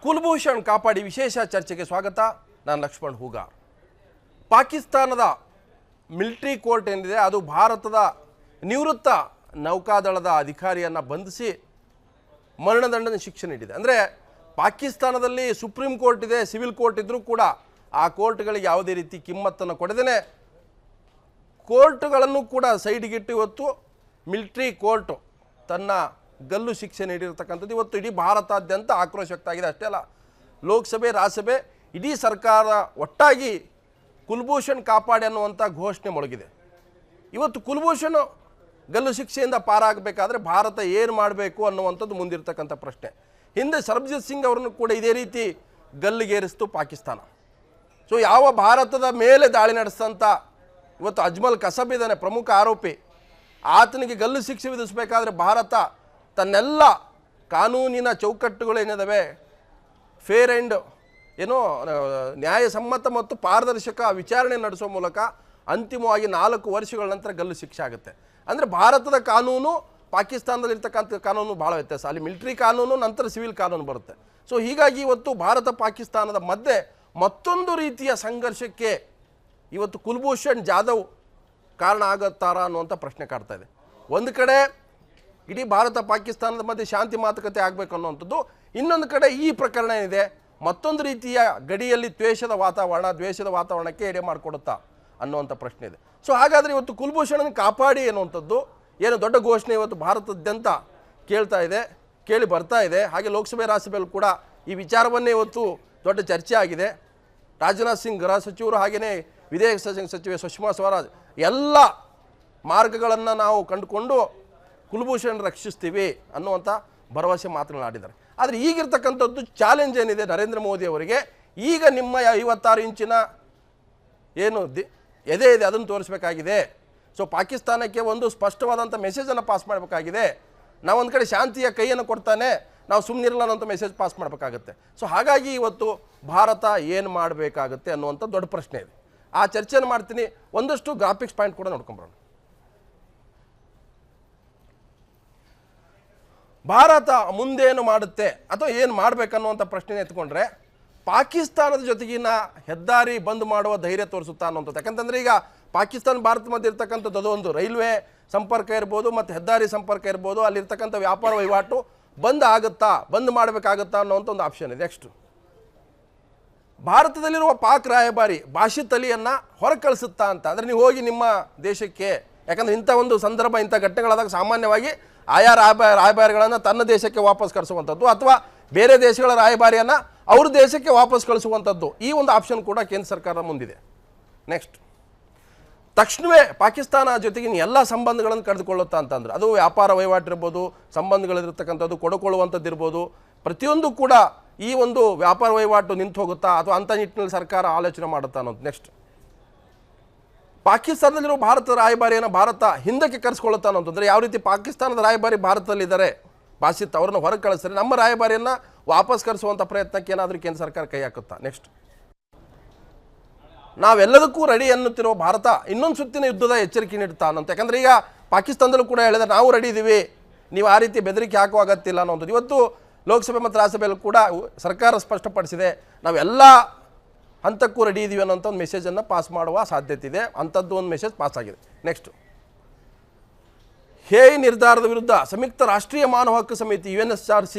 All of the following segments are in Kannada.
ಕುಲಭೂಷಣ್ ಕಾಪಾಡಿ ವಿಶೇಷ ಚರ್ಚೆಗೆ ಸ್ವಾಗತ. ನಾನು ಲಕ್ಷ್ಮಣ್ ಹೂಗಾರ್. ಪಾಕಿಸ್ತಾನದ ಮಿಲಿಟರಿ ಕೋರ್ಟ್ ಏನಿದೆ ಅದು ಭಾರತದ ನಿವೃತ್ತ ನೌಕಾದಳದ ಅಧಿಕಾರಿಯನ್ನು ಬಂಧಿಸಿ ಮರಣದಂಡನೆ ಶಿಕ್ಷೆ ನೀಡಿದೆ. ಅಂದರೆ ಪಾಕಿಸ್ತಾನದಲ್ಲಿ ಸುಪ್ರೀಂ ಕೋರ್ಟ್ ಇದೆ, ಸಿವಿಲ್ ಕೋರ್ಟ್ ಇದ್ದರೂ ಕೂಡ ಆ ಕೋರ್ಟ್ಗಳಿಗೆ ಯಾವುದೇ ರೀತಿ ಕಿಮ್ಮತ್ತನ್ನು ಕೊಡದೇನೆ ಕೋರ್ಟ್ಗಳನ್ನು ಕೂಡ ಸೈಡ್ಗಿಟ್ಟು ಇವತ್ತು ಮಿಲಿಟರಿ ಕೋರ್ಟು ತನ್ನ ಗಲ್ಲು ಶಿಕ್ಷೆ ನೀಡಿರತಕ್ಕಂಥದ್ದು ಇವತ್ತು ಇಡೀ ಭಾರತಾದ್ಯಂತ ಆಕ್ರೋಶ ವ್ಯಕ್ತ ಆಗಿದೆ. ಅಷ್ಟೇ ಅಲ್ಲ, ಲೋಕಸಭೆ ರಾಜ್ಯಸಭೆ ಇಡೀ ಸರ್ಕಾರ ಒಟ್ಟಾಗಿ ಕುಲಭೂಷಣ್ ಕಾಪಾಡಿ ಅನ್ನುವಂಥ ಘೋಷಣೆ ಮೊಳಗಿದೆ. ಇವತ್ತು ಕುಲಭೂಷಣ್ ಗಲ್ಲು ಶಿಕ್ಷೆಯಿಂದ ಪಾರಾಗಬೇಕಾದ್ರೆ ಭಾರತ ಏನು ಮಾಡಬೇಕು ಅನ್ನುವಂಥದ್ದು ಮುಂದಿರ್ತಕ್ಕಂಥ ಪ್ರಶ್ನೆ. ಹಿಂದೆ ಸರ್ಬಜಿತ್ ಸಿಂಗ್ ಅವರನ್ನು ಕೂಡ ಇದೇ ರೀತಿ ಗಲ್ಲಿಗೇರಿಸ್ತು ಪಾಕಿಸ್ತಾನ. ಸೊ ಯಾವ ಭಾರತದ ಮೇಲೆ ದಾಳಿ ನಡೆಸಿದಂಥ ಇವತ್ತು ಅಜ್ಮಲ್ ಕಸಬ್ ಇದ್ದಾನೆ ಪ್ರಮುಖ ಆರೋಪಿ, ಆತನಿಗೆ ಗಲ್ಲು ಶಿಕ್ಷೆ ವಿಧಿಸಬೇಕಾದ್ರೆ ಭಾರತ ತನ್ನೆಲ್ಲ ಕಾನೂನಿನ ಚೌಕಟ್ಟುಗಳೇನಿದ್ದಾವೆ ಫೇರ್ ಆ್ಯಂಡ್ ನ್ಯಾಯಸಮ್ಮತ ಮತ್ತು ಪಾರದರ್ಶಕ ವಿಚಾರಣೆ ನಡೆಸುವ ಮೂಲಕ ಅಂತಿಮವಾಗಿ 4 ವರ್ಷಗಳ ನಂತರ ಗಲ್ಲು ಶಿಕ್ಷೆ ಆಗುತ್ತೆ. ಅಂದರೆ ಭಾರತದ ಕಾನೂನು ಪಾಕಿಸ್ತಾನದಲ್ಲಿರ್ತಕ್ಕಂಥ ಕಾನೂನು ಭಾಳ ವ್ಯತ್ಯಾಸ. ಅಲ್ಲಿ ಮಿಲಿಟರಿ ಕಾನೂನು ನಂತರ ಸಿವಿಲ್ ಕಾನೂನು ಬರುತ್ತೆ. ಸೊ ಹೀಗಾಗಿ ಇವತ್ತು ಭಾರತ ಪಾಕಿಸ್ತಾನದ ಮಧ್ಯೆ ಮತ್ತೊಂದು ರೀತಿಯ ಸಂಘರ್ಷಕ್ಕೆ ಇವತ್ತು ಕುಲಭೂಷಣ್ ಜಾಧವ್ ಕಾರಣ ಆಗುತ್ತಾರಾ ಅನ್ನುವಂಥ ಪ್ರಶ್ನೆ ಕಾಡ್ತಾ ಇದೆ. ಒಂದು ಕಡೆ ಇಡೀ ಭಾರತ ಪಾಕಿಸ್ತಾನದ ಮಧ್ಯೆ ಶಾಂತಿ ಮಾತುಕತೆ ಆಗಬೇಕು ಅನ್ನುವಂಥದ್ದು, ಇನ್ನೊಂದು ಕಡೆ ಈ ಪ್ರಕರಣ ಏನಿದೆ ಮತ್ತೊಂದು ರೀತಿಯ ಗಡಿಯಲ್ಲಿ ದ್ವೇಷದ ವಾತಾವರಣಕ್ಕೆ ಎಡೆ ಮಾಡಿಕೊಡುತ್ತಾ ಅನ್ನುವಂಥ ಪ್ರಶ್ನೆ ಇದೆ. ಸೊ ಹಾಗಾದರೆ ಇವತ್ತು ಕುಲಭೂಷಣನ ಕಾಪಾಡಿ ಅನ್ನುವಂಥದ್ದು ಏನು ದೊಡ್ಡ ಘೋಷಣೆ ಇವತ್ತು ಭಾರತದಾದ್ಯಂತ ಕೇಳಿ ಬರ್ತಾ ಇದೆ. ಹಾಗೆ ಲೋಕಸಭೆ ರಾಜ್ಯಸಭೆಯಲ್ಲಿ ಕೂಡ ಈ ವಿಚಾರವನ್ನೇ ಇವತ್ತು ದೊಡ್ಡ ಚರ್ಚೆ ಆಗಿದೆ. ರಾಜನಾಥ್ ಸಿಂಗ್ ಗೃಹ ಸಚಿವರು ಹಾಗೆಯೇ ವಿದೇಶ ಸಚಿವೆ ಸುಷ್ಮಾ ಸ್ವರಾಜ್ ಎಲ್ಲ ಮಾರ್ಗಗಳನ್ನು ನಾವು ಕಂಡುಕೊಂಡು ಕುಲಭೂಷಣ್ ರಕ್ಷಿಸ್ತೀವಿ ಅನ್ನುವಂಥ ಭರವಸೆ ಮಾತನಾಡಿದ್ದಾರೆ. ಆದರೆ ಈಗಿರ್ತಕ್ಕಂಥದ್ದು ಚಾಲೆಂಜ್ ಏನಿದೆ ನರೇಂದ್ರ ಮೋದಿ ಅವರಿಗೆ, ಈಗ ನಿಮ್ಮ 56 ಇಂಚಿನ ಏನು ಎದೆ ಇದೆ ಅದನ್ನು ತೋರಿಸಬೇಕಾಗಿದೆ. ಸೊ ಪಾಕಿಸ್ತಾನಕ್ಕೆ ಒಂದು ಸ್ಪಷ್ಟವಾದಂಥ ಮೆಸೇಜನ್ನು ಪಾಸ್ ಮಾಡಬೇಕಾಗಿದೆ. ನಾವೊಂದು ಕಡೆ ಶಾಂತಿಯ ಕೈಯನ್ನು ಕೊಡ್ತಾನೆ, ನಾವು ಸುಮ್ಮನಿರಲ್ಲ ಅನ್ನೋಂಥ ಮೆಸೇಜ್ ಪಾಸ್ ಮಾಡಬೇಕಾಗುತ್ತೆ. ಸೊ ಹಾಗಾಗಿ ಇವತ್ತು ಭಾರತ ಏನು ಮಾಡಬೇಕಾಗುತ್ತೆ ಅನ್ನುವಂಥ ದೊಡ್ಡ ಪ್ರಶ್ನೆ ಇದೆ. ಆ ಚರ್ಚೆಯನ್ನು ಮಾಡ್ತೀನಿ. ಒಂದಷ್ಟು ಗ್ರಾಫಿಕ್ಸ್ ಪಾಯಿಂಟ್ ಕೂಡ ನೋಡ್ಕೊಂಬರೋಣ. ಭಾರತ ಮುಂದೇನು ಮಾಡುತ್ತೆ ಅಥವಾ ಏನು ಮಾಡಬೇಕನ್ನುವಂಥ ಪ್ರಶ್ನೆ ಎತ್ಕೊಂಡ್ರೆ ಪಾಕಿಸ್ತಾನದ ಜೊತೆಗಿನ ಹೆದ್ದಾರಿ ಬಂದ್ ಮಾಡುವ ಧೈರ್ಯ ತೋರಿಸುತ್ತಾ ಅನ್ನುವಂಥದ್ದು. ಯಾಕಂತಂದರೆ ಈಗ ಪಾಕಿಸ್ತಾನ ಭಾರತ ಮಧ್ಯೆ ಇರ್ತಕ್ಕಂಥದ್ದು ಅದೊಂದು ರೈಲ್ವೆ ಸಂಪರ್ಕ ಇರ್ಬೋದು ಮತ್ತು ಹೆದ್ದಾರಿ ಸಂಪರ್ಕ ಇರ್ಬೋದು, ಅಲ್ಲಿರ್ತಕ್ಕಂಥ ವ್ಯಾಪಾರ ವಹಿವಾಟು ಬಂದ್ ಮಾಡಬೇಕಾಗುತ್ತಾ ಅನ್ನೋಂಥ ಒಂದು ಆಪ್ಷನ್ ಇದೆ. ನೆಕ್ಸ್ಟು ಭಾರತದಲ್ಲಿರುವ ಪಾಕ್ ರಾಯಭಾರಿ ಬಾಶಿತ್ ಅಲಿಯನ್ನು ಹೊರ ಕಳಿಸುತ್ತಾ ಅಂತ. ಅಂದರೆ ನೀವು ಹೋಗಿ ನಿಮ್ಮ ದೇಶಕ್ಕೆ, ಯಾಕಂದರೆ ಇಂಥ ಒಂದು ಸಂದರ್ಭ ಇಂಥ ಘಟನೆಗಳಾದಾಗ ಸಾಮಾನ್ಯವಾಗಿ ಆಯಾ ರಾಯಭಾರಿಗಳನ್ನು ತನ್ನ ದೇಶಕ್ಕೆ ವಾಪಸ್ ಕಳಿಸುವಂಥದ್ದು ಅಥವಾ ಬೇರೆ ದೇಶಗಳ ರಾಯಭಾರಿಯನ್ನು ಅವ್ರ ದೇಶಕ್ಕೆ ವಾಪಸ್ ಕಳಿಸುವಂಥದ್ದು, ಈ ಒಂದು ಆಪ್ಷನ್ ಕೂಡ ಕೇಂದ್ರ ಸರ್ಕಾರ ಮುಂದಿದೆ. ನೆಕ್ಸ್ಟ್, ತಕ್ಷಣವೇ ಪಾಕಿಸ್ತಾನ ಜೊತೆಗಿನ ಎಲ್ಲ ಸಂಬಂಧಗಳನ್ನು ಕಳೆದುಕೊಳ್ಳುತ್ತಾ ಅಂತಂದ್ರೆ ಅದು ವ್ಯಾಪಾರ ವಹಿವಾಟಿರ್ಬೋದು, ಸಂಬಂಧಗಳಿರ್ತಕ್ಕಂಥದ್ದು ಕೊಡುಕೊಳ್ಳುವಂಥದ್ದು ಇರ್ಬೋದು, ಪ್ರತಿಯೊಂದು ಕೂಡ ಈ ಒಂದು ವ್ಯಾಪಾರ ವಹಿವಾಟು ನಿಂತು ಹೋಗುತ್ತಾ ಅಥವಾ ಅಂಥ ನಿಟ್ಟಿನಲ್ಲಿ ಸರ್ಕಾರ ಆಲೋಚನೆ ಮಾಡುತ್ತಾ ಅನ್ನೋದು. ನೆಕ್ಸ್ಟ್, ಪಾಕಿಸ್ತಾನದಲ್ಲಿರುವ ಭಾರತದ ರಾಯಭಾರಿಯನ್ನು ಭಾರತ ಹಿಂದಕ್ಕೆ ಕರೆಸ್ಕೊಳ್ಳುತ್ತಾ ಅನ್ನೋಂತಂದರೆ ಯಾವ ರೀತಿ ಪಾಕಿಸ್ತಾನದ ರಾಯಭಾರಿ ಭಾರತದಲ್ಲಿದ್ದಾರೆ ಬಾಸಿತ್ ಅವರನ್ನು ಹೊರಗೆ ಕಳಿಸ್ತಾರೆ, ನಮ್ಮ ರಾಯಭಾರಿಯನ್ನು ವಾಪಸ್ ಕರೆಸುವಂಥ ಪ್ರಯತ್ನಕ್ಕೆ ಏನಾದರೂ ಕೇಂದ್ರ ಸರ್ಕಾರ ಕೈ ಹಾಕುತ್ತಾ. ನೆಕ್ಸ್ಟ್, ನಾವೆಲ್ಲದಕ್ಕೂ ರೆಡಿ ಅನ್ನುತ್ತಿರುವ ಭಾರತ ಇನ್ನೊಂದು ಸುತ್ತಿನ ಯುದ್ಧದ ಎಚ್ಚರಿಕೆ ನೀಡುತ್ತಾ ಅನ್ನೋಂಥ. ಯಾಕಂದರೆ ಈಗ ಪಾಕಿಸ್ತಾನದಲ್ಲೂ ಕೂಡ ಹೇಳಿದರೆ ನಾವು ರೆಡಿ ಇದ್ದೀವಿ, ನೀವು ಆ ರೀತಿ ಬೆದರಿಕೆ ಹಾಕುವ ಅಗತ್ಯ ಇಲ್ಲ ಅನ್ನೋದು. ಇವತ್ತು ಲೋಕಸಭೆ ಮತ್ತು ರಾಜ್ಯಸಭೆಯಲ್ಲೂ ಕೂಡ ಸರ್ಕಾರ ಸ್ಪಷ್ಟಪಡಿಸಿದೆ, ನಾವೆಲ್ಲ ಹಂತಕ್ಕೂ ರೆಡಿ ಇದ್ದೀವಿ ಅನ್ನೋಂಥ ಒಂದು ಮೆಸೇಜನ್ನು ಪಾಸ್ ಮಾಡುವ ಸಾಧ್ಯತೆ ಇದೆ. ಅಂಥದ್ದು ಒಂದು ಮೆಸೇಜ್ ಪಾಸ್ ಆಗಿದೆ. ನೆಕ್ಸ್ಟು, ಹೇಯ್ ನಿರ್ಧಾರದ ವಿರುದ್ಧ ಸಂಯುಕ್ತ ರಾಷ್ಟ್ರೀಯ ಮಾನವ ಹಕ್ಕು ಸಮಿತಿ UNHRC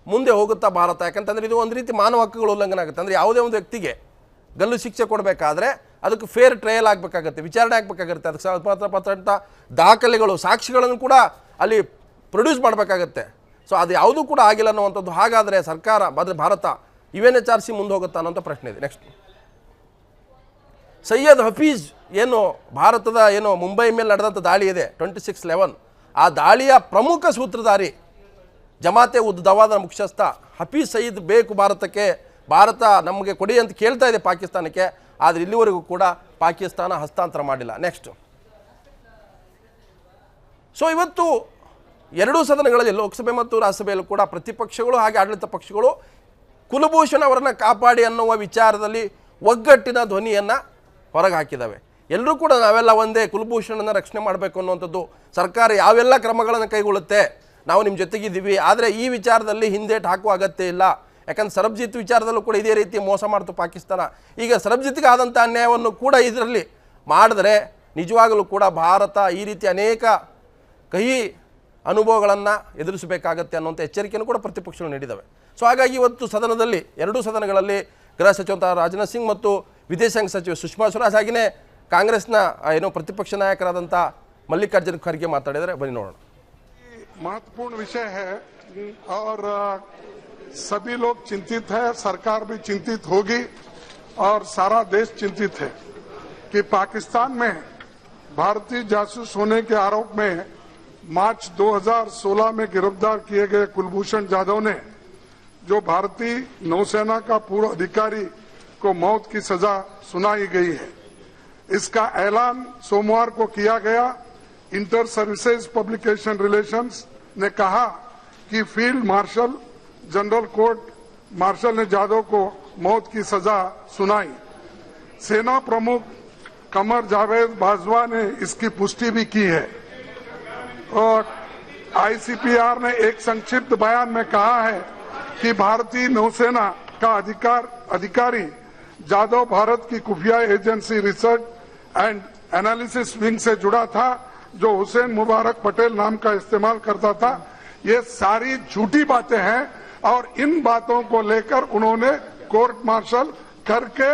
ಮುಂದೆ ಹೋಗುತ್ತಾ ಭಾರತ. ಯಾಕಂತಂದರೆ ಇದು ಒಂದು ರೀತಿ ಮಾನವ ಹಕ್ಕುಗಳ ಉಲ್ಲಂಘನೆ ಆಗುತ್ತೆ. ಅಂದರೆ ಯಾವುದೇ ಒಂದು ವ್ಯಕ್ತಿಗೆ ಗಲ್ಲು ಶಿಕ್ಷೆ ಕೊಡಬೇಕಾದ್ರೆ ಅದಕ್ಕೆ ಫೇರ್ ಟ್ರಯಲ್ ಆಗಬೇಕಾಗುತ್ತೆ, ವಿಚಾರಣೆ ಆಗಬೇಕಾಗುತ್ತೆ, ಅದಕ್ಕೆ ಸಂಬಂಧಪಟ್ಟಂಥ ದಾಖಲೆಗಳು ಸಾಕ್ಷಿಗಳನ್ನು ಕೂಡ ಅಲ್ಲಿ ಪ್ರೊಡ್ಯೂಸ್ ಮಾಡಬೇಕಾಗತ್ತೆ. ಸೊ ಅದು ಯಾವುದೂ ಕೂಡ ಆಗಿಲ್ಲ ಅನ್ನುವಂಥದ್ದು. ಹಾಗಾದರೆ ಸರ್ಕಾರ ಭಾರತ UNHRC ಮುಂದೆ ಹೋಗುತ್ತಾ ಅನ್ನೋಂಥ ಪ್ರಶ್ನೆ ಇದೆ. ನೆಕ್ಸ್ಟ್, ಸೈಯದ್ ಹಫೀಜ್ ಭಾರತದ ಮುಂಬೈ ಮೇಲೆ ನಡೆದಂಥ ದಾಳಿ ಇದೆ 26/11, ಆ ದಾಳಿಯ ಪ್ರಮುಖ ಸೂತ್ರಧಾರಿ ಜಮಾತೆ ಉದ್ ದವಾದ ಮುಖ್ಯಸ್ಥ ಹಫೀಜ್ ಸಯೀದ್ ಬೇಕು ಭಾರತಕ್ಕೆ, ಭಾರತ ನಮಗೆ ಕೊಡಿ ಅಂತ ಕೇಳ್ತಾ ಇದೆ ಪಾಕಿಸ್ತಾನಕ್ಕೆ. ಆದರೆ ಇಲ್ಲಿವರೆಗೂ ಕೂಡ ಪಾಕಿಸ್ತಾನ ಹಸ್ತಾಂತರ ಮಾಡಿಲ್ಲ. ನೆಕ್ಸ್ಟು, ಸೊ ಇವತ್ತು ಎರಡೂ ಸದನಗಳಲ್ಲಿ ಲೋಕಸಭೆ ಮತ್ತು ರಾಜ್ಯಸಭೆಯಲ್ಲೂ ಕೂಡ ಪ್ರತಿಪಕ್ಷಗಳು ಹಾಗೆ ಆಡಳಿತ ಪಕ್ಷಗಳು ಕುಲಭೂಷಣ್ ಅವರನ್ನು ಕಾಪಾಡಿ ಅನ್ನುವ ವಿಚಾರದಲ್ಲಿ ಒಗ್ಗಟ್ಟಿನ ಧ್ವನಿಯನ್ನು ಹೊರಗೆ ಹಾಕಿದ್ದಾವೆ. ಎಲ್ಲರೂ ಕೂಡ ನಾವೆಲ್ಲ ಒಂದೇ, ಕುಲಭೂಷಣನ ರಕ್ಷಣೆ ಮಾಡಬೇಕು ಅನ್ನುವಂಥದ್ದು ಸರ್ಕಾರ ಯಾವೆಲ್ಲ ಕ್ರಮಗಳನ್ನು ಕೈಗೊಳ್ಳುತ್ತೆ ನಾವು ನಿಮ್ಮ ಜೊತೆಗಿದ್ದೀವಿ, ಆದರೆ ಈ ವಿಚಾರದಲ್ಲಿ ಹಿಂದೇಟು ಹಾಕುವ ಅಗತ್ಯ ಇಲ್ಲ. ಯಾಕಂದ್ರೆ ಸರ್ಬ್ಜಿತ್ ವಿಚಾರದಲ್ಲೂ ಕೂಡ ಇದೇ ರೀತಿ ಮೋಸ ಮಾಡ್ತು ಪಾಕಿಸ್ತಾನ. ಈಗ ಸರ್ಬ್ಜಿತ್ಗೆ ಆದಂಥ ಅನ್ಯಾಯವನ್ನು ಕೂಡ ಇದರಲ್ಲಿ ಮಾಡಿದ್ರೆ ನಿಜವಾಗಲೂ ಕೂಡ ಭಾರತ ಈ ರೀತಿ ಅನೇಕ ಕಹಿ ಅನುಭವಗಳನ್ನು ಎದುರಿಸಬೇಕಾಗತ್ತೆ ಅನ್ನುವಂಥ ಎಚ್ಚರಿಕೆಯನ್ನು ಕೂಡ ಪ್ರತಿಪಕ್ಷಗಳು ನೀಡಿದ್ದಾವೆ. ಸೊ ಹಾಗಾಗಿ ಇವತ್ತು ಸದನದಲ್ಲಿ ಎರಡೂ ಸದನಗಳಲ್ಲಿ ಗೃಹ ಸಚಿವ ರಾಜನಾಥ್ ಸಿಂಗ್ ಮತ್ತು ವಿದೇಶಾಂಗ ಸಚಿವ ಸುಷ್ಮಾ ಸ್ವರಾಜ್ ಹಾಗೆಯೇ ಕಾಂಗ್ರೆಸ್ನ ಪ್ರತಿಪಕ್ಷ ನಾಯಕರಾದಂಥ मल्लिकार्जुन खड़गे माताडिदारे बन्नी नोडोण। महत्वपूर्ण विषय है और सभी लोग चिंतित है, सरकार भी चिंतित होगी और सारा देश चिंतित है कि पाकिस्तान में भारतीय जासूस होने के आरोप में मार्च 2016 में गिरफ्तार किए गए कुलभूषण जाधव ने जो भारतीय नौसेना का पूर्व अधिकारी को मौत की सजा सुनाई गई है। इसका ऐलान सोमवार को किया गया। इंटर सर्विसेज पब्लिकेशन रिलेशंस ने कहा कि field marshal general court martial ने जाधव को मौत की सजा सुनाई। सेना प्रमुख कमर जावेद बाजवा ने इसकी पुष्टि भी की है और आईसीपीआर ने एक संक्षिप्त बयान में कहा है कि भारतीय नौसेना का अधिकारी जाधव भारत की खुफिया agency research and analysis wing से जुड़ा था जो हुसैन मुबारक पटेल नाम का इस्तेमाल करता था। ये सारी झूठी बातें हैं और इन बातों को लेकर उन्होंने कोर्ट मार्शल करके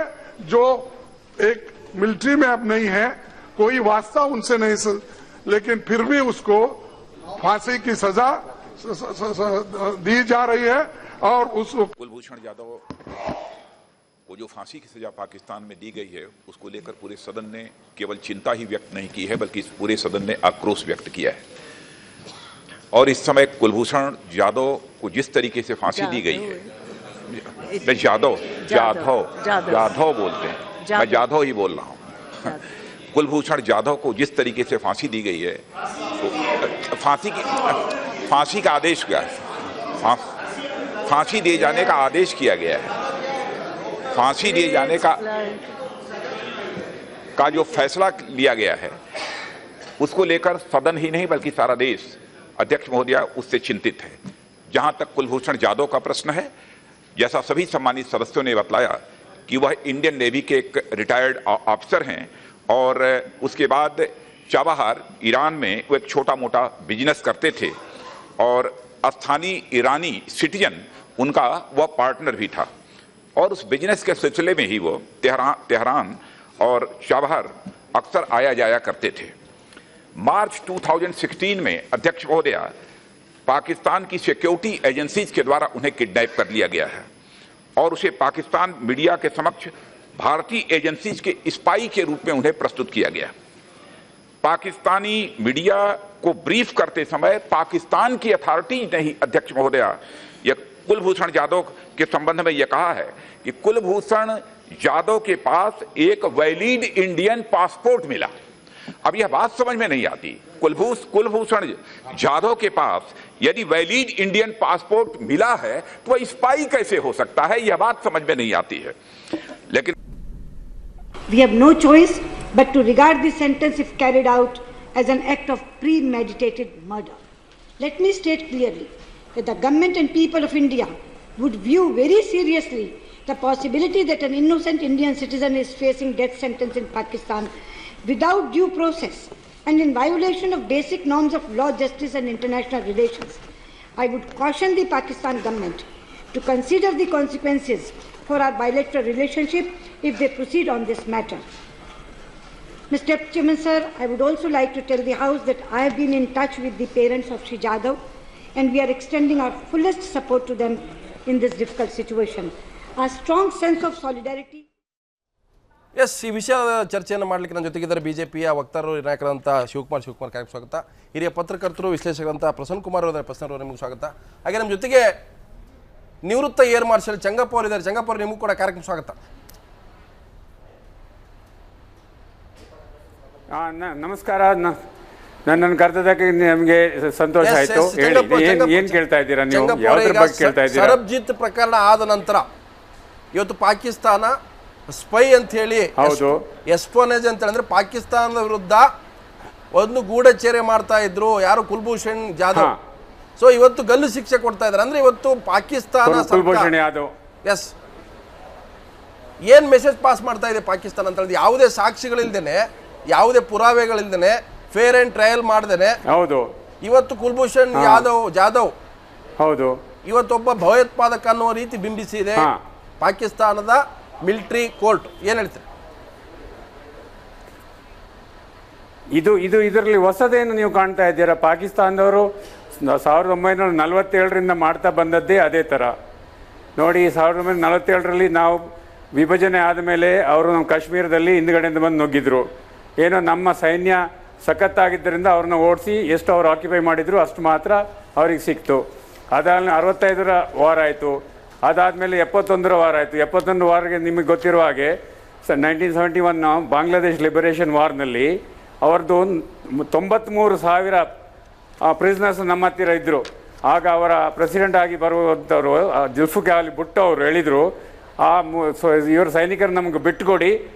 जो एक मिलिट्री में अब नहीं है, कोई वास्ता उनसे नहीं, लेकिन फिर भी उसको फांसी की सजा दी जा रही है और उस कुलभूषण जाधव को जो फांसी की सजा पाकिस्तान में दी गई है उसको लेकर पूरे सदन ने केवल चिंता ही व्यक्त नहीं की है बल्कि पूरे सदन ने आक्रोश व्यक्त किया है। और इस समय कुलभूषण जाधव को जिस तरीके से फांसी दी गई है, जाधव बोलते हैं, मैं जाधव ही बोल रहा हूँ। कुलभूषण जाधव को जिस तरीके से फांसी दी गई है तो फांसी का आदेश क्या है, फांसी दिए जाने का आदेश किया गया है। फांसी दिए जाने का जो फैसला लिया गया है उसको लेकर सदन ही नहीं बल्कि सारा देश, अध्यक्ष महोदया, उससे चिंतित है। जहां तक कुलभूषण जाधव का प्रश्न है, जैसा सभी सम्मानित सदस्यों ने बतलाया कि वह इंडियन नेवी के एक रिटायर्ड ऑफिसर हैं और उसके बाद चाबहार ईरान में वो एक छोटा मोटा बिजनेस करते थे और स्थानीय ईरानी सिटीजन उनका वह पार्टनर भी था और उस बिजनेस के सिलसिले में ही वो तेहरान और चाबहार अक्सर आया जाया करते थे। मार्च 2016 में अध्यक्ष महोदया पाकिस्तान की सिक्योरिटी एजेंसीज के द्वारा उन्हें किडनैप कर लिया गया है और उसे पाकिस्तान मीडिया के समक्ष भारतीय एजेंसीज के स्पाई के रूप में उन्हें प्रस्तुत किया गया। पाकिस्तानी मीडिया को ब्रीफ करते समय पाकिस्तान की अथॉरिटी ने ही अध्यक्ष महोदया कुलभूषण जाधव के संबंध में यह कहा है कि कुलभूषण जाधव के पास एक वैलिड इंडियन पासपोर्ट मिला। अब यह बात समझ में नहीं आती, कुलभूषण जाधव के पास यदि वैलिड इंडियन पासपोर्ट मिला है तो वह स्पाई कैसे हो सकता है, यह बात समझ में नहीं आती है। लेकिन We have no choice but to regard this sentence, if carried out, as an act of premeditated murder. Let me state clearly that the government and people of India would view very seriously the possibility that an innocent Indian citizen is facing death sentence in Pakistan without due process and in violation of basic norms of law, justice and international relations. I would caution the Pakistan government to consider the consequences for our bilateral relationship if they proceed on this matter. Mr. Chairman, sir, I would also like to tell the House that I have been in touch with the parents of Shri Jadhav and we are extending our fullest support to them in this difficult situation. A strong sense of solidarity. Yes, ಈ ವಿಷಯದ ಚರ್ಚೆಯನ್ನು ಮಾಡಲಿಕ್ಕೆ ನನ್ನ ಜೊತೆಗಿದ್ದಾರೆ ಬಿಜೆಪಿಯ ವಕ್ತಾರರು ನಾಯಕರಂತ ಶಿವಕುಮಾರ್ ಕಾರ್ಯಕ್ರಮ ಸ್ವಾಗತ. ಹಿರಿಯ ಪತ್ರಕರ್ತರು ವಿಶ್ಲೇಷಕರಂತ ಪ್ರಸನ್ನ ಕುಮಾರ್ ಅವರ ಪ್ರಸನ್ನ ನಿಮಗೂ ಸ್ವಾಗತ. ಹಾಗೆ ನಮ್ಮ ಜೊತೆಗೆ ನಿವೃತ್ತ ಏರ್ ಮಾರ್ಷಲ್ ಚಂಗಪ್ಪ ಅವರು ಇದ್ದಾರೆ. ಚಂಗಪ್ಪ ಅವರು ನಿಮಗೂ ಕೂಡ ಕಾರ್ಯಕ್ರಮ ಸ್ವಾಗತ. ನಮಸ್ಕಾರ. ನನ್ನನ್ನು ಕರೆದಕ್ಕೆ ನಿಮಗೆ ಸಂತೋಷ ಆಯಿತು. ಏನು ಕೇಳ್ತಾ ಇದ್ದೀರಾ ನೀವು? ಯಾವುದ್ರ ಬಗ್ಗೆ ಕೇಳ್ತಾ ಇದ್ದೀರಾ? ಸರ್ಬ್ಜಿತ್ ಪ್ರಕರಣ ಆದ ನಂತರ ಇವತ್ತು ಪಾಕಿಸ್ತಾನ ಸ್ಪೈ ಅಂತ ಹೇಳಿ, ಹೌದು, ಎಸ್ಪೋನೇಜ್ ಅಂತ ಹೇಳಿದ್ರೆ ಪಾಕಿಸ್ತಾನದ ವಿರುದ್ಧ ಒಂದು ಗೂಢಚರ್ಯೆ ಮಾಡ್ತಾ ಇದ್ರು. ಯಾರು? ಕುಲ್ಭೂಷಣ್ ಜಾಧವ್. ಸೊ ಇವತ್ತು ಗಲ್ಲು ಶಿಕ್ಷೆ ಕೊಡ್ತಾ ಇದ್ದಾರೆ. ಅಂದ್ರೆ ಇವತ್ತು ಪಾಕಿಸ್ತಾನ ಕುಲ್ಭೂಷಣ್ ಯಾದವ್ ಎಸ್ ಏನ್ ಮೆಸೇಜ್ ಪಾಸ್ ಮಾಡ್ತಾ ಇದೆ ಪಾಕಿಸ್ತಾನ ಅಂತ ಹೇಳಿದ್ರೆ, ಯಾವುದೇ ಸಾಕ್ಷಿಗಳಿಲ್ದೇನೆ, ಯಾವುದೇ ಪುರಾವೆಗಳಿಲ್ದೇನೆ, ಫೇರ್ ಅಂಡ್ ಟ್ರಯಲ್ ಮಾಡ್ದೇನೆ ಹೌದು ಇವತ್ತು ಕುಲ್ಭೂಷಣ್ ಜಾಧವ್ ಹೌದು ಇವತ್ತೊಬ್ಬ ಭಯೋತ್ಪಾದಕ ಅನ್ನುವ ರೀತಿ ಬಿಂಬಿಸಿದೆ ಪಾಕಿಸ್ತಾನದ ಮಿಲಿಟರಿ ಕೋರ್ಟ್. ಏನ್ ಹೇಳ್ತೀರಿ? ಇದರಲ್ಲಿ ಹೊಸದೇನು ನೀವು ಕಾಣ್ತಾ ಇದ್ದೀರಾ? ಪಾಕಿಸ್ತಾನದವರು 1947ರಿಂದ ಮಾಡ್ತಾ ಬಂದದ್ದೇ ಅದೇ ಥರ ನೋಡಿ. 1947ರಲ್ಲಿ ನಾವು ವಿಭಜನೆ ಆದಮೇಲೆ ಅವರು ನಮ್ಮ ಕಾಶ್ಮೀರದಲ್ಲಿ ಹಿಂದ್ಗಡೆಯಿಂದ ಬಂದು ನುಗ್ಗಿದ್ರು. ಏನೋ ನಮ್ಮ ಸೈನ್ಯ ಸಖತ್ತಾಗಿದ್ದರಿಂದ ಅವ್ರನ್ನ ಓಡಿಸಿ ಎಷ್ಟು ಅವ್ರು ಆಕ್ಯುಪೈ ಮಾಡಿದ್ರು ಅಷ್ಟು ಮಾತ್ರ ಅವ್ರಿಗೆ ಸಿಕ್ತು. ಅದಾದ್ಮೇಲೆ 65ರ ವಾರ ಆಯಿತು, ಅದಾದಮೇಲೆ 71ರ ವಾರ ಆಯಿತು. 71 ವಾರಗೆ ನಿಮಗೆ ಗೊತ್ತಿರುವ ಹಾಗೆ 1971 ಬಾಂಗ್ಲಾದೇಶ್ ಲಿಬರೇಷನ್ ವಾರ್ನಲ್ಲಿ ಅವ್ರದ್ದು 93,000 ಪ್ರಿಸ್ನರ್ಸ್ ನಮ್ಮ ಹತ್ತಿರ ಇದ್ದರು. ಆಗ ಅವರ ಪ್ರೆಸಿಡೆಂಟ್ ಆಗಿ ಬರುವಂಥವ್ರು ಜುಲ್ಫಿಕಾರ್ ಭುಟ್ಟೋ ಅವರು ಹೇಳಿದರು, ಇವರು ಸೈನಿಕರು ನಮ್ಗೆ ಬಿಟ್ಟುಕೊಡಿ,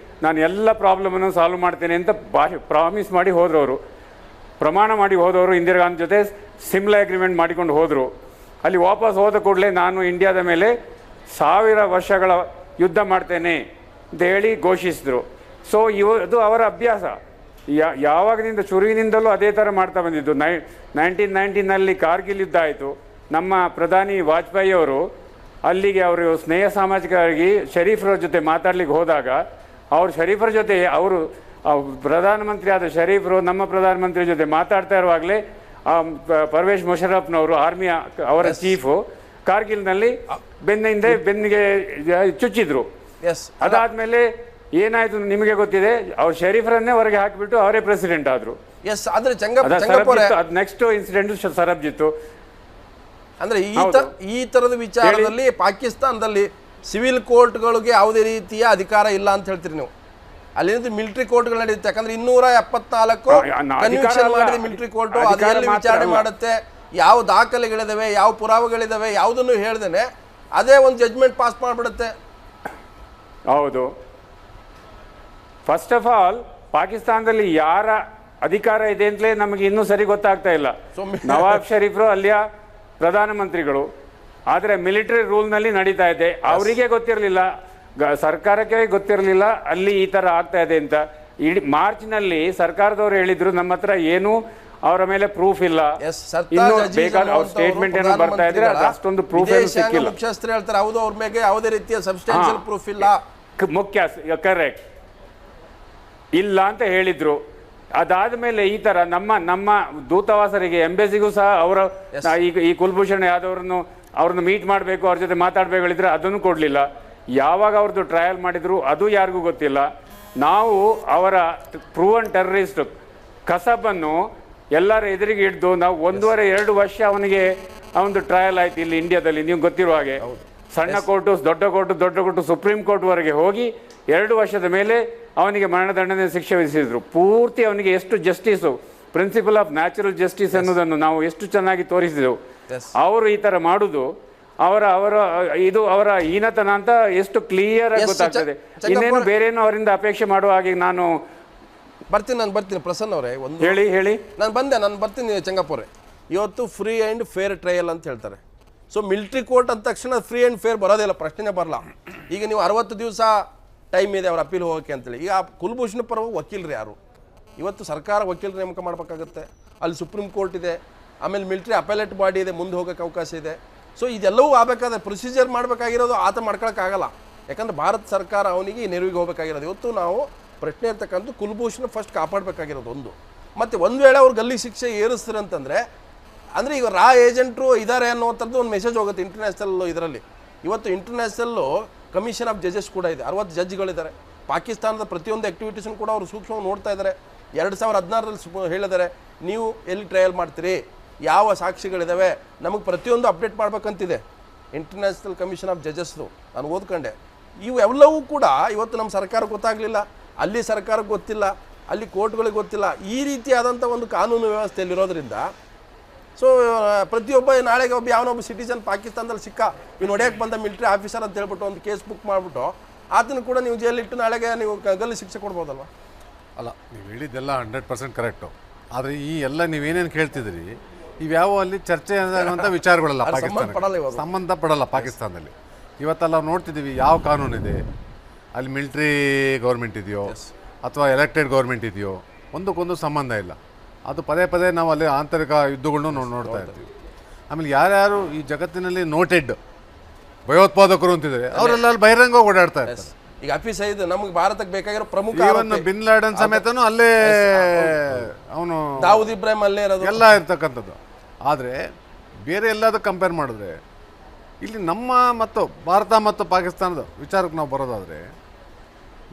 ನಾನು ಎಲ್ಲ ಪ್ರಾಬ್ಲಮನ್ನು ಸಾಲ್ವ್ ಮಾಡ್ತೇನೆ ಅಂತ ಪ್ರಾಮಿಸ್ ಮಾಡಿ ಹೋದರು. ಅವರು ಪ್ರಮಾಣ ಮಾಡಿ ಹೋದವರು ಇಂದಿರಾ ಗಾಂಧಿ ಜೊತೆ ಸಿಮ್ಲಾ ಅಗ್ರಿಮೆಂಟ್ ಮಾಡಿಕೊಂಡು ಹೋದರು. ಅಲ್ಲಿ ವಾಪಸ್ ಹೋದ ಕೂಡಲೇ ನಾನು ಇಂಡಿಯಾದ ಮೇಲೆ 1000 ವರ್ಷಗಳ ಯುದ್ಧ ಮಾಡ್ತೇನೆ ಅಂತ ಹೇಳಿ ಘೋಷಿಸಿದ್ರು. ಸೊ ಅದು ಅವರ ಅಭ್ಯಾಸ. ಯಾವಾಗದಿಂದ ಶುರುವಿನಿಂದಲೂ ಅದೇ ಥರ ಮಾಡ್ತಾ ಬಂದಿದ್ದು. 1990ನಲ್ಲಿ ಕಾರ್ಗಿಲ್ ಯುದ್ಧ ಆಯಿತು. ನಮ್ಮ ಪ್ರಧಾನಿ ವಾಜಪೇಯಿ ಅವರು ಅಲ್ಲಿಗೆ ಅವರು ಸ್ನೇಹ ಸಾಮಾಜಿಕವಾಗಿ ಶರೀಫ್ರ ಜೊತೆ ಮಾತಾಡ್ಲಿಕ್ಕೆ ಹೋದಾಗ ಅವರು ಶರೀಫ್ರ ಜೊತೆ ಅವರು ಪ್ರಧಾನಮಂತ್ರಿ ಆದ ಶರೀಫ್ರು ನಮ್ಮ ಪ್ರಧಾನಮಂತ್ರಿ ಜೊತೆ ಮಾತಾಡ್ತಾ ಇರುವಾಗಲೇ ಪರ್ವೇಶ್ ಮುಷರಫ್ನವರು ಆರ್ಮಿಯ ಅವರ ಚೀಫು ಕಾರ್ಗಿಲ್ನಲ್ಲಿ ಬೆನ್ನಿಗೆ ಚುಚ್ಚಿದ್ರು. ಅದಾದ್ಮೇಲೆ ಏನಾಯ್ತು ನಿಮಗೆ ಗೊತ್ತಿದೆ, ಅವ್ರು ಶರೀಫ್ರನ್ನೇ ಹೊರಗೆ ಹಾಕಿಬಿಟ್ಟು ಅವರೇ ಪ್ರೆಸಿಡೆಂಟ್ ಆದ್ರು. Next incident Sarabjit. ಅಂದ್ರೆ ಈ ತರದ ವಿಚಾರದಲ್ಲಿ ಪಾಕಿಸ್ತಾನದಲ್ಲಿ ಸಿವಿಲ್ ಕೋರ್ಟ್ಗಳಿಗೆ ಯಾವುದೇ ರೀತಿಯ ಅಧಿಕಾರ ಇಲ್ಲ ಅಂತ ಹೇಳ್ತೀರಿ ನೀವು? ಅಲ್ಲಿ ಮಿಲಿಟರಿ ಕೋರ್ಟ್ಗಳು ನಡೆಯುತ್ತೆ. ಯಾಕಂದ್ರೆ 274 ಕನ್ವಿಕ್ಷನ್ ಮಾಡಿದ ಮಿಲಿಟರಿ ಕೋರ್ಟ್ ಅದರಲ್ಲಿ ವಿಚಾರಣೆ ಮಾಡುತ್ತೆ. ಯಾವ ದಾಖಲೆಗಳಿದಾವೆ, ಯಾವ ಪುರಾವೆಗಳಿದಾವೆ, ಯಾವುದನ್ನು ಹೇಳ್ದೇನೆ ಅದೇ ಒಂದು ಜಡ್ಜ್ಮೆಂಟ್ ಪಾಸ್ ಮಾಡಿಬಿಡುತ್ತೆ. ಹೌದು. ಫಸ್ಟ್ ಆಫ್ ಆಲ್ ಪಾಕಿಸ್ತಾನದಲ್ಲಿ ಯಾರ ಅಧಿಕಾರ ಇದೆ ಅಂತಲೇ ನಮಗೆ ಇನ್ನೂ ಸರಿ ಗೊತ್ತಾಗ್ತಾ ಇಲ್ಲ. ನವಾಬ್ ಶರೀಫ್ರು ಅಲ್ಲಿಯ ಪ್ರಧಾನಮಂತ್ರಿಗಳು, ಆದರೆ ಮಿಲಿಟರಿ ರೂಲ್ನಲ್ಲಿ ನಡೀತಾ ಇದೆ. ಅವರಿಗೆ ಗೊತ್ತಿರಲಿಲ್ಲ, ಸರ್ಕಾರಕ್ಕೆ ಗೊತ್ತಿರಲಿಲ್ಲ ಅಲ್ಲಿ ಈ ಥರ ಆಗ್ತಾ ಇದೆ ಅಂತ. ಇಡೀ ಮಾರ್ಚ್ನಲ್ಲಿ ಸರ್ಕಾರದವರು ಹೇಳಿದ್ರು ನಮ್ಮ ಹತ್ರ ಏನು ಅವರ ಮೇಲೆ ಪ್ರೂಫ್ ಇಲ್ಲ, ಇನ್ನು ಬೇಕಾದ ಅವ್ರ ಸ್ಟೇಟ್ಮೆಂಟ್ ಏನೋ ಬರ್ತಾ ಇದ್ರೆ ಅಷ್ಟೊಂದು ಪ್ರೂಫ್ ಏನು ಸಿಕ್ಕಿಲ್ಲ. ಮುಖ್ಯಸ್ಥರು ಹೇಳ್ತಾರೆ ಹೌದು ಅವ್ರ ಮೇಲೆ ಯಾವುದೇ ರೀತಿಯ ಸಬ್ಸ್ಟೆನ್ಷಿಯಲ್ ಪ್ರೂಫ್ ಇಲ್ಲ. ಮುಖ್ಯ ಕರೆಕ್ಟ್ ಇಲ್ಲ ಅಂತ ಹೇಳಿದ್ರು. ಅದಾದ್ಮೇಲೆ ಈ ತರ ನಮ್ಮ ದೂತಾವಾಸರಿಗೆ ಎಂಬೆಸಿಗೂ ಸಹ ಅವರ ಈ ಕುಲ್ಭೂಷಣ್ ಯಾದವ್ ಅವ್ರನ್ನ ಮೀಟ್ ಮಾಡಬೇಕು, ಅವ್ರ ಜೊತೆ ಮಾತಾಡ್ಬೇಕು ಹೇಳಿದ್ರೆ ಅದನ್ನು ಕೊಡ್ಲಿಲ್ಲ. ಯಾವಾಗ ಅವ್ರದ್ದು ಟ್ರಯಲ್ ಮಾಡಿದ್ರು ಅದು ಯಾರಿಗೂ ಗೊತ್ತಿಲ್ಲ. ನಾವು ಅವರ ಪ್ರೂವನ್ ಟೆರರಿಸ್ಟ್ ಕಸಬನ್ನು ಎಲ್ಲರ ಎದುರಿಗೆ ಹಿಡಿದು ನಾವು 1.5-2 ವರ್ಷ ಅವನಿಗೆ ಅವನದು ಟ್ರಯಲ್ ಆಯ್ತು ಇಲ್ಲಿ ಇಂಡಿಯಾದಲ್ಲಿ. ನೀವು ಗೊತ್ತಿರುವ ಹಾಗೆ ಸಣ್ಣ ಕೋರ್ಟು, ದೊಡ್ಡ ಕೋರ್ಟು, ಸುಪ್ರೀಂ ಕೋರ್ಟ್ ವರೆಗೆ ಹೋಗಿ 2 ವರ್ಷದ ಮೇಲೆ ಅವನಿಗೆ ಮರಣದಂಡನೆ ಶಿಕ್ಷೆ ವಿಧಿಸಿದ್ರು. ಪೂರ್ತಿ ಅವನಿಗೆ ಎಷ್ಟು justice, principle of natural justice ಅನ್ನೋದನ್ನು ನಾವು ಎಷ್ಟು ಚೆನ್ನಾಗಿ ತೋರಿಸಿದೆವು. ಅವರು ಈ ತರ ಮಾಡುದು ಇದು ಅವರ ಹೀನತನ ಅಂತ ಎಷ್ಟು ಕ್ಲಿಯರ್ ಆಗಿ ಗೊತ್ತಾಗ್ತದೆ. ಇನ್ನೇನು ಬೇರೇನು ಅವರಿಂದ ಅಪೇಕ್ಷೆ ಮಾಡುವ ಹಾಗೆ ನಾನು ಬರ್ತೀನಿ ಪ್ರಸನ್ನ ಅವರೇ. ಹೇಳಿ ನಾನು ಬರ್ತೀನಿ ಚೆಂಗಪ್ಪವ್ರೆ. ಇವತ್ತು ಫ್ರೀ ಆ್ಯಂಡ್ ಫೇರ್ ಟ್ರಯಲ್ ಅಂತ ಹೇಳ್ತಾರೆ. ಸೊ ಮಿಲಿಟರಿ ಕೋರ್ಟ್ ಅಂದ ತಕ್ಷಣ ಫ್ರೀ ಆ್ಯಂಡ್ ಫೇರ್ ಬರೋದಿಲ್ಲ, ಪ್ರಶ್ನೆ ಬರಲ್ಲ. ಈಗ ನೀವು 60 ದಿವಸ ಟೈಮ್ ಇದೆ ಅವ್ರ ಅಪೀಲ್ ಹೋಗೋಕ್ಕೆ ಅಂತೇಳಿ. ಈಗ ಕುಲ್ಭೂಷಣ್ ಪರ ವಕೀಲರು ಯಾರು? ಇವತ್ತು ಸರ್ಕಾರ ವಕೀಲರು ನೇಮಕ ಮಾಡಬೇಕಾಗುತ್ತೆ. ಅಲ್ಲಿ ಸುಪ್ರೀಂ ಕೋರ್ಟ್ ಇದೆ, ಆಮೇಲೆ ಮಿಲಿಟರಿ ಅಪೆಲೇಟ್ ಬಾಡಿ ಇದೆ, ಮುಂದೆ ಹೋಗೋಕ್ಕೆ ಅವಕಾಶ ಇದೆ. ಸೊ ಇದೆಲ್ಲವೂ ಆಗಬೇಕಾದ್ರೆ ಪ್ರೊಸೀಜರ್ ಮಾಡಬೇಕಾಗಿರೋದು ಆತ ಮಾಡ್ಕೊಳಕ್ಕಾಗಲ್ಲ. ಯಾಕಂದ್ರೆ ಭಾರತ ಸರ್ಕಾರ ಅವನಿಗೆ ನೆರವಿಗೆ ಹೋಗಬೇಕಾಗಿರೋದು. ಇವತ್ತು ನಾವು ಪ್ರಶ್ನೆ ಇರ್ತಕ್ಕಂಥ ಕುಲ್ಭೂಷಣ್ ಫಸ್ಟ್ ಕಾಪಾಡಬೇಕಾಗಿರೋದು ಒಂದು. ಮತ್ತು ಒಂದು ವೇಳೆ ಅವ್ರು ಗಲ್ಲಿ ಶಿಕ್ಷೆ ಏರಿಸ್ತಾರೆ ಅಂತಂದರೆ ಅಂದರೆ ಈಗ ಏಜೆಂಟ್ರು ಇದ್ದಾರೆ ಅನ್ನೋವಂಥದ್ದು ಒಂದು ಮೆಸೇಜ್ ಹೋಗುತ್ತೆ ಇಂಟರ್ನ್ಯಾಷನಲ್ ಇದರಲ್ಲಿ. ಇವತ್ತು ಇಂಟರ್ನ್ಯಾಷನಲ್ಲು ಕಮಿಷನ್ ಆಫ್ ಜಡ್ಜಸ್ ಕೂಡ ಇದೆ, 60 ಜಡ್ಜ್ಗಳಿದ್ದಾರೆ. ಪಾಕಿಸ್ತಾನದ ಪ್ರತಿಯೊಂದು ಆ್ಯಕ್ಟಿವಿಟೀಸನ್ನು ಕೂಡ ಅವರು ಸೂಕ್ಷ್ಮವಾಗಿ ನೋಡ್ತಾ ಇದ್ದಾರೆ. 2016ರಲ್ಲಿ ಹೇಳಿದ್ದಾರೆ ನೀವು ಎಲ್ಲಿ ಟ್ರಯಲ್ ಮಾಡ್ತೀರಿ, ಯಾವ ಸಾಕ್ಷಿಗಳಿದ್ದಾವೆ, ನಮಗೆ ಪ್ರತಿಯೊಂದು ಅಪ್ಡೇಟ್ ಮಾಡ್ಬೇಕಂತಿದೆ ಇಂಟರ್ನ್ಯಾಷನಲ್ ಕಮಿಷನ್ ಆಫ್ ಜಡ್ಜಸ್ದು. ನಾನು ಓದ್ಕೊಂಡೆ. ಇವೆಲ್ಲವೂ ಕೂಡ ಇವತ್ತು ನಮ್ಮ ಸರ್ಕಾರಕ್ಕೆ ಗೊತ್ತಾಗಲಿಲ್ಲ, ಅಲ್ಲಿ ಸರ್ಕಾರಕ್ಕೆ ಗೊತ್ತಿಲ್ಲ, ಅಲ್ಲಿ ಕೋರ್ಟ್ಗಳಿಗೆ ಗೊತ್ತಿಲ್ಲ. ಈ ರೀತಿಯಾದಂಥ ಒಂದು ಕಾನೂನು ವ್ಯವಸ್ಥೆಯಲ್ಲಿರೋದ್ರಿಂದ ಸೊ ಪ್ರತಿಯೊಬ್ಬ ನಾಳೆಗೆ ಯಾವನೊಬ್ಬ ಸಿಟಿಸನ್ ಪಾಕಿಸ್ತಾನದಲ್ಲಿ ಸಿಕ್ಕ ಇನ್ನು ಹೊಡೆಯಕ್ಕೆ ಬಂದ ಮಿಲಿಟರಿ ಆಫೀಸರ್ ಅಂತ ಹೇಳ್ಬಿಟ್ಟು ಒಂದು ಕೇಸ್ ಬುಕ್ ಮಾಡಿಬಿಟ್ಟು ಆತನ ಕೂಡ ನೀವು ಜೈಲಿಟ್ಟು ನಾಳೆಗೆ ನೀವು ಗಲ್ಲು ಶಿಕ್ಷೆ ಕೊಡ್ಬೋದಲ್ವ? ಅಲ್ಲ, ನೀವು ಹೇಳಿದ್ದೆಲ್ಲ 100% ಕರೆಕ್ಟು. ಆದರೆ ಈ ಎಲ್ಲ ನೀವೇನೇನು ಕೇಳ್ತಿದ್ದೀರಿ ಇವ್ಯಾವ ಅಲ್ಲಿ ಚರ್ಚೆ ಆಗುವಂಥ ವಿಚಾರಗಳಲ್ಲ ಅದು ಸಂಬಂಧಪಡಲ್ಲ ಇವಾಗ. ಸಂಬಂಧಪಡಲ್ಲ ಪಾಕಿಸ್ತಾನದಲ್ಲಿ. ಇವತ್ತೆಲ್ಲ ನಾವು ನೋಡ್ತಿದ್ದೀವಿ ಯಾವ ಕಾನೂನಿದೆ, ಅಲ್ಲಿ ಮಿಲಿಟ್ರಿ ಗೌರ್ಮೆಂಟ್ ಇದೆಯೋ ಅಥವಾ ಎಲೆಕ್ಟೆಡ್ ಗೌರ್ಮೆಂಟ್ ಇದೆಯೋ, ಒಂದಕ್ಕೊಂದು ಸಂಬಂಧ ಇಲ್ಲ. ಅದು ಪದೇ ಪದೇ ನಾವು ಅಲ್ಲಿ ಆಂತರಿಕ ಯುದ್ಧಗಳನ್ನೂ ನೋಡ್ತಾ ಇರ್ತೀವಿ. ಆಮೇಲೆ ಯಾರ್ಯಾರು ಈ ಜಗತ್ತಿನಲ್ಲಿ ನೋಟೆಡ್ ಭಯೋತ್ಪಾದಕರು ಅಂತಿದ್ದಾರೆ ಅವರೆಲ್ಲ ಅಲ್ಲಿ ಬಹಿರಂಗ ಓಡಾಡ್ತಾ ಇರ್ತಾರೆ. ಈಗ ಹಫೀಜ್ ಸಯೀದ್ ನಮಗೆ ಭಾರತಕ್ಕೆ ಬೇಕಾಗಿರೋ ಪ್ರಮುಖ ಇವನ್ ಬಿನ್ ಲಾಡನ್ ಸಮೇತನೂ ಅಲ್ಲೇ ಅವನು ದಾವೂದ್ ಇಬ್ರಾಹಿಂ ಅಲ್ಲೇ ಇರೋದು ಎಲ್ಲ ಇರ್ತಕ್ಕಂಥದ್ದು. ಆದರೆ ಬೇರೆ ಎಲ್ಲದಕ್ಕೆ ಕಂಪೇರ್ ಮಾಡಿದ್ರೆ ಇಲ್ಲಿ ನಮ್ಮ ಮತ್ತು ಭಾರತ ಮತ್ತು ಪಾಕಿಸ್ತಾನದ ವಿಚಾರಕ್ಕೆ ನಾವು ಬರೋದಾದರೆ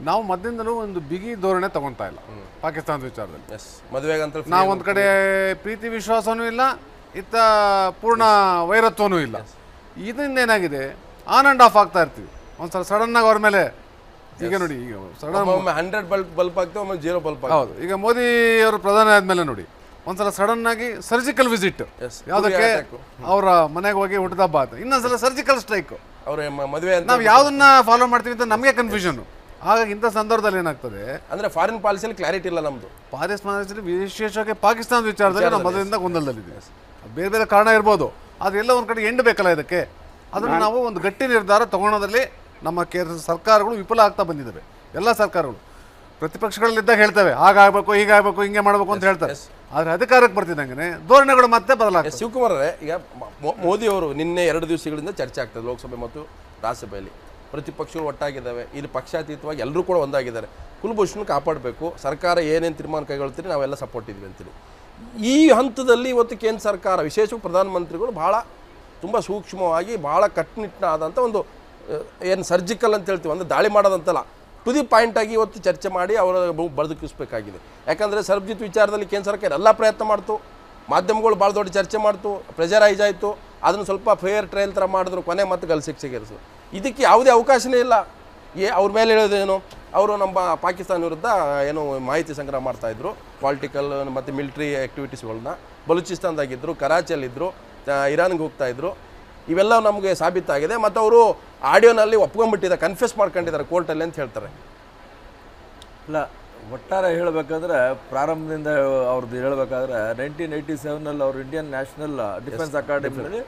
ನಾವು ಮಧ್ಯದಿಂದಲೂ ಒಂದು ಬಿಗಿ ಧೋರಣೆ ತಗೊತಾ ಇಲ್ಲ ಪಾಕಿಸ್ತಾನದ ವಿಚಾರದಲ್ಲಿ. ಮದುವೆಗಂತ ನಾವು ಒಂದು ಕಡೆ ಪ್ರೀತಿ ವಿಶ್ವಾಸನೂ ಇಲ್ಲ, ಇತ್ತ ಪೂರ್ಣ ವೈರತ್ವನೂ ಇಲ್ಲ. ಇದರಿಂದ ಏನಾಗಿದೆ, ಆನ್ ಆ್ಯಂಡ್ ಆಫ್ ಆಗ್ತಾ ಇರ್ತೀವಿ. ಒಂದ್ಸಲ ಸಡನ್ನಾಗಿ ಅವ್ರ ಮೇಲೆ ಈಗ ನೋಡಿ, ಈಗ ಸಡನ್ 100 ಬಲ್ಪ್ ಆಗ್ತವೆ, ಒಮ್ಮೆ 0 ಬಲ್ಪ್. ಹೌದು, ಈಗ ಮೋದಿ ಅವರು ಪ್ರಧಾನಿ ಆದಮೇಲೆ ನೋಡಿ ಒಂದ್ಸಲ ಸಡನ್ ಆಗಿ ಸರ್ಜಿಕಲ್ ವಿಸಿಟ್, ಯಾವುದಕ್ಕೆ ಅವರ ಮನೆಗೆ ಹೋಗಿ ಹುಟ್ಟದಬ್ಬ ಆಯ್ತು, ಇನ್ನೊಂದ್ಸಲ ಸರ್ಜಿಕಲ್ ಸ್ಟ್ರೈಕ್. ಅವ್ರ ಮದುವೆ ನಾವು ಯಾವುದನ್ನ ಫಾಲೋ ಮಾಡ್ತೀವಿ ಅಂತ ನಮಗೆ ಕನ್ಫ್ಯೂಷನ್. ಹಾಗಾಗಿ ಇಂಥ ಸಂದರ್ಭದಲ್ಲಿ ಏನಾಗ್ತದೆ ಅಂದ್ರೆ ಫಾರಿನ್ ಪಾಲಿಸಿಯಲ್ಲಿ ಕ್ಲಾರಿಟಿ ಇಲ್ಲ ನಮ್ದು. ಪಾಕಿಸ್ತಾನದಲ್ಲಿ ವಿಶೇಷವಾಗಿ ಪಾಕಿಸ್ತಾನದ ವಿಚಾರದಲ್ಲಿ ನಾವು ಮೊದಲಿಂದ ಗೊಂದಲದಲ್ಲಿದ್ದೀವಿ. ಬೇರೆ ಬೇರೆ ಕಾರಣ ಇರ್ಬೋದು, ಆದರೆ ಎಲ್ಲ ಒಂದು ಕಡೆ ಎಂಡ್ ಬೇಕಲ್ಲ ಇದಕ್ಕೆ. ಅದನ್ನು ನಾವು ಒಂದು ಗಟ್ಟಿ ನಿರ್ಧಾರ ತಗೊಳೋದ್ರಲ್ಲಿ ನಮ್ಮ ಸರ್ಕಾರಗಳು ವಿಫಲ ಆಗ್ತಾ ಬಂದಿದ್ದಾವೆ. ಎಲ್ಲ ಸರ್ಕಾರಗಳು ಪ್ರತಿಪಕ್ಷಗಳಲ್ಲಿದ್ದಾಗ ಹೇಳ್ತವೆ ಹಾಗಾಗಬೇಕು, ಹೀಗಾಗಬೇಕು, ಹಿಂಗೆ ಮಾಡಬೇಕು ಅಂತ ಹೇಳ್ತಾರೆ. ಆದರೆ ಅಧಿಕಾರಕ್ಕೆ ಬರ್ತಿದ್ದಂಗೆ ಧೋರಣೆಗಳು ಮತ್ತೆ ಬದಲಾಗ್ತವೆ. ಶಿವಕುಮಾರ್ ಅವರೇ, ಈಗ ಮೋದಿ ಅವರು ನಿನ್ನೆ 2 ದಿವಸಗಳಿಂದ ಚರ್ಚೆ ಆಗ್ತದೆ ಲೋಕಸಭೆ ಮತ್ತು ರಾಜ್ಯಸಭೆಯಲ್ಲಿ. ಪ್ರತಿಪಕ್ಷಗಳು ಒಟ್ಟಾಗಿದ್ದಾವೆ, ಇಲ್ಲಿ ಪಕ್ಷಾತೀತವಾಗಿ ಎಲ್ಲರೂ ಕೂಡ ಒಂದಾಗಿದ್ದಾರೆ. ಕುಲಭೂಷಣ್ ಕಾಪಾಡಬೇಕು, ಸರ್ಕಾರ ಏನೇನು ತೀರ್ಮಾನ ಕೈಗೊಳ್ತೀರಿ ನಾವೆಲ್ಲ ಸಪೋರ್ಟ್ ಇದ್ವಿ ಅಂತೀವಿ. ಈ ಹಂತದಲ್ಲಿ ಇವತ್ತು ಕೇಂದ್ರ ಸರ್ಕಾರ, ವಿಶೇಷವಾಗಿ ಪ್ರಧಾನಮಂತ್ರಿಗಳು ಭಾಳ ತುಂಬ ಸೂಕ್ಷ್ಮವಾಗಿ ಭಾಳ ಕಟ್ಟುನಿಟ್ಟಿನಾದಂಥ ಒಂದು ಏನು ಸರ್ಜಿಕಲ್ ಅಂತ ಹೇಳ್ತೀವಿ, ಅಂದರೆ ದಾಳಿ ಮಾಡೋದಂತಲ್ಲ, ಟು ದಿ ಪಾಯಿಂಟ್ ಆಗಿ ಇವತ್ತು ಚರ್ಚೆ ಮಾಡಿ ಅವರ ಬದುಕಿಸಬೇಕಾಗಿದೆ. ಯಾಕಂದರೆ ಸರ್ಬ್ಜಿತ್ ವಿಚಾರದಲ್ಲಿ ಕೇಂದ್ರ ಸರ್ಕಾರ ಎಲ್ಲ ಪ್ರಯತ್ನ ಮಾಡ್ತು, ಮಾಧ್ಯಮಗಳು ಭಾಳ ದೊಡ್ಡ ಚರ್ಚೆ ಮಾಡ್ತು, ಪ್ರೆಜರೈಸ್ ಆಯಿತು, ಅದನ್ನು ಸ್ವಲ್ಪ ಫೇರ್ ಟ್ರಯಲ್ ಥರ ಮಾಡಿದ್ರು, ಕೊನೆ ಮತ್ತು ಗಲ್ ಶಿಕ್ಷೆಗೇರಿಸಿದ್ರು. ಇದಕ್ಕೆ ಯಾವುದೇ ಅವಕಾಶನೇ ಇಲ್ಲ. ಅವ್ರ ಮೇಲೆ ಹೇಳೋದೇನು, ಅವರು ನಮ್ಮ ಪಾಕಿಸ್ತಾನ ವಿರುದ್ಧ ಏನು ಮಾಹಿತಿ ಸಂಗ್ರಹ ಮಾಡ್ತಾಯಿದ್ರು, ಪಾಲಿಟಿಕಲ್ ಮತ್ತು ಮಿಲಿಟ್ರಿ ಆ್ಯಕ್ಟಿವಿಟೀಸ್ಗಳನ್ನ. ಬಲೂಚಿಸ್ತಾನದಾಗಿದ್ದರು, ಕರಾಚಿಯಲ್ಲಿದ್ದರು, ಇರಾನ್ಗೆ ಹೋಗ್ತಾಯಿದ್ರು. ಇವೆಲ್ಲ ನಮಗೆ ಸಾಬೀತಾಗಿದೆ. ಮತ್ತು ಅವರು ಆಡಿಯೋನಲ್ಲಿ ಒಪ್ಕೊಂಡ್ಬಿಟ್ಟಿದ್ದಾರೆ, ಕನ್ಫ್ಯೂಸ್ ಮಾಡ್ಕೊಂಡಿದ್ದಾರೆ ಕೋರ್ಟಲ್ಲಿ ಅಂತ ಹೇಳ್ತಾರೆ. ಇಲ್ಲ, ಒಟ್ಟಾರೆ ಹೇಳಬೇಕಾದ್ರೆ ಪ್ರಾರಂಭದಿಂದ ಅವ್ರದ್ದು ಹೇಳಬೇಕಾದ್ರೆ 1987ನಲ್ಲಿ ಅವರು ಇಂಡಿಯನ್ ನ್ಯಾಷನಲ್ ಡಿಫೆನ್ಸ್ ಅಕಾಡೆಮಿನಲ್ಲಿ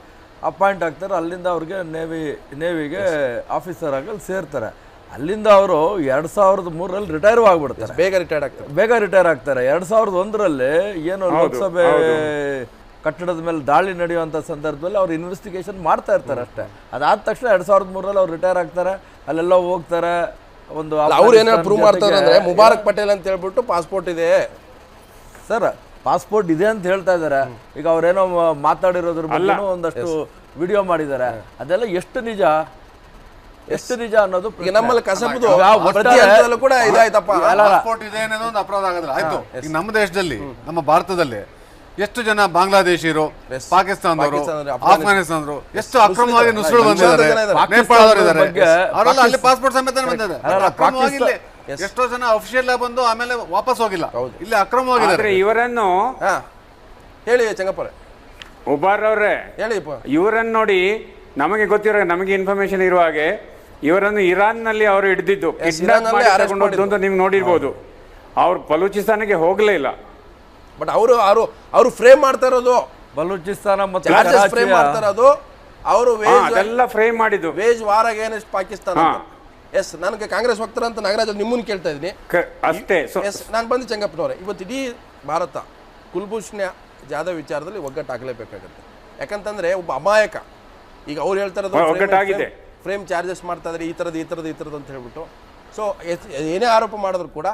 ಅಪಾಯಿಂಟ್ ಆಗ್ತಾರೆ. ಅಲ್ಲಿಂದ ಅವ್ರಿಗೆ ನೇವಿಗೆ ಆಫೀಸರ್ ಆಗಿ ಸೇರ್ತಾರೆ. ಅಲ್ಲಿಂದ ಅವರು 2003ರಲ್ಲಿ ರಿಟೈರ್ ಆಗಿಬಿಡ್ತಾರೆ. ಬೇಗ ರಿಟೈರ್ ಆಗ್ತಾರೆ. 2001ರಲ್ಲಿ ಏನು ಲೋಕಸಭೆ ಕಟ್ಟಡದ ಮೇಲೆ ದಾಳಿ ನಡೆಯುವಂಥ ಸಂದರ್ಭದಲ್ಲಿ ಅವ್ರು ಇನ್ವೆಸ್ಟಿಗೇಷನ್ ಮಾಡ್ತಾ ಇರ್ತಾರೆ ಅಷ್ಟೇ. ಅದಾದ ತಕ್ಷಣ 2003ರಲ್ಲಿ ಅವ್ರು ರಿಟೈರ್ ಆಗ್ತಾರೆ. ಅಲ್ಲೆಲ್ಲ ಹೋಗ್ತಾರೆ. ಒಂದು ಅವ್ರು ಏನಾದ್ರು ಪ್ರೂವ್ ಮಾಡ್ತಾರೆ ಅಂದ್ರೆ ಮುಬಾರಕ್ ಪಟೇಲ್ ಅಂತ ಹೇಳ್ಬಿಟ್ಟು ಪಾಸ್ಪೋರ್ಟ್ ಇದೆ ಸರ್, ಪಾಸ್ಪೋರ್ಟ್ ಇದೆ ಅಂತ ಹೇಳ್ತಾ ಇದ್ದಾರೆ. ಈಗ ಅವ್ರೇನೋ ಮಾತಾಡಿರೋದ್ರ ಬಗ್ಗೆ ಒಂದಷ್ಟು ವಿಡಿಯೋ ಮಾಡಿದ್ದಾರೆ. ಅದೆಲ್ಲ ಎಷ್ಟು ನಿಜ ಅನ್ನೋದು ನಮ್ಮಲ್ಲಿ ಕಸಬದು ಕೂಡ ಇದಾಯ್ತಪ್ಪ. ಪಾಸ್ಪೋರ್ಟ್ ಇದೆ ಅನ್ನೋದು ಒಂದು ಅಪರಾಧ ಆಗೋದಿಲ್ಲ. ಆಯ್ತು, ಈಗ ನಮ್ಮ ದೇಶದಲ್ಲಿ, ನಮ್ಮ ಭಾರತದಲ್ಲಿ ಎಷ್ಟು ಜನ ಬಾಂಗ್ಲಾದೇಶಿರು, ಪಾಕಿಸ್ತಾನದವರು, ಆಫ್ಘಾನಿಸ್ತಾನದವರು ಎಷ್ಟು ಅಕ್ರಮವಾಗಿ ನುಸುಳು ಬಂದಿದ್ದಾರೆ, ನೇಪಾಳದವರು ಇದ್ದಾರೆ, ಅವರೆಲ್ಲ ಅಲ್ಲಿ ಪಾಸ್ಪೋರ್ಟ್ ಸಮೇತ ಬಂದಿದ್ದಾರೆ. ಅಕ್ರಮವಾಗಿ ಎಷ್ಟೋ ಜನ ಅಫಿಷಿಯಲ್ ಆಗಿ ಬಂದು ಆಮೇಲೆ ವಾಪಸ್ ಹೋಗಿಲ್ಲ, ಇಲ್ಲಿ ಅಕ್ರಮವಾಗಿದ್ದಾರೆ. ಇವರನ್ನು ಹೇಳಿ ಚಂಗಪ್ಪರ, ಉಬಾರ್ ಅವರೇ ಹೇಳಿ, ಇವರನ್ನು ನೋಡಿ, ನಮಗೆ ಗೊತ್ತಿರೋ, ನಮಗೆ ಇನ್ಫಾರ್ಮೇಶನ್ ಇರುವ ಹಾಗೆ ಇವರನ್ನು ಇರಾನ್ನಲ್ಲಿ ಅವರು ಹಿಡಿದಿದ್ದು ಅಂತ ನೀವು ನೋಡಿರ್ಬೋದು. ಅವ್ರು ಬಲೂಚಿಸ್ತಾನಕ್ಕೆ ಹೋಗಲೇ ಇಲ್ಲ. ಬಟ್ ಅವರು ಫ್ರೇಮ್ ಮಾಡ್ತಾ ಇರೋದು ಬಲೂಚಿಸ್ತಾನ ಮತ್ತು ಫ್ರೇಮ್ ಮಾಡ್ತಾ ಇರೋದು ಅವರು ಅದೆಲ್ಲ ಫ್ರೇಮ್ ಮಾಡಿದ್ದು wage war against Pakistan. Yes, ನನಗೆ ಕಾಂಗ್ರೆಸ್ ಹೋಗ್ತಾರೆ ಅಂತ ನಾಗರಾಜ್ ನಿಮ್ಮನ್ನು ಕೇಳ್ತಾ ಇದ್ದೀನಿ ಅಷ್ಟೇ. ಎಸ್, ನಾನು ಬಂದು ಚಂಗಪ್ಪನವ್ರೆ, ಇವತ್ತು ಇಡೀ ಭಾರತ ಕುಲ್ಭೂಷಣ್ ಜಾಧವ್ ವಿಚಾರದಲ್ಲಿ ಒಗ್ಗಟ್ಟಾಗಲೇಬೇಕಾಗುತ್ತೆ. ಯಾಕಂತಂದ್ರೆ ಒಬ್ಬ ಅಮಾಯಕ, ಈಗ ಅವ್ರು ಹೇಳ್ತಾ ಇರೋದು ಫ್ರೇಮ್ ಚಾರ್ಜಸ್ ಮಾಡ್ತಾ ಇದ್ದಾರೆ, ಈ ಥರದ್ದು ಅಂತ ಹೇಳ್ಬಿಟ್ಟು. ಸೊ ಏನೇ ಆರೋಪ ಮಾಡಿದ್ರು ಕೂಡ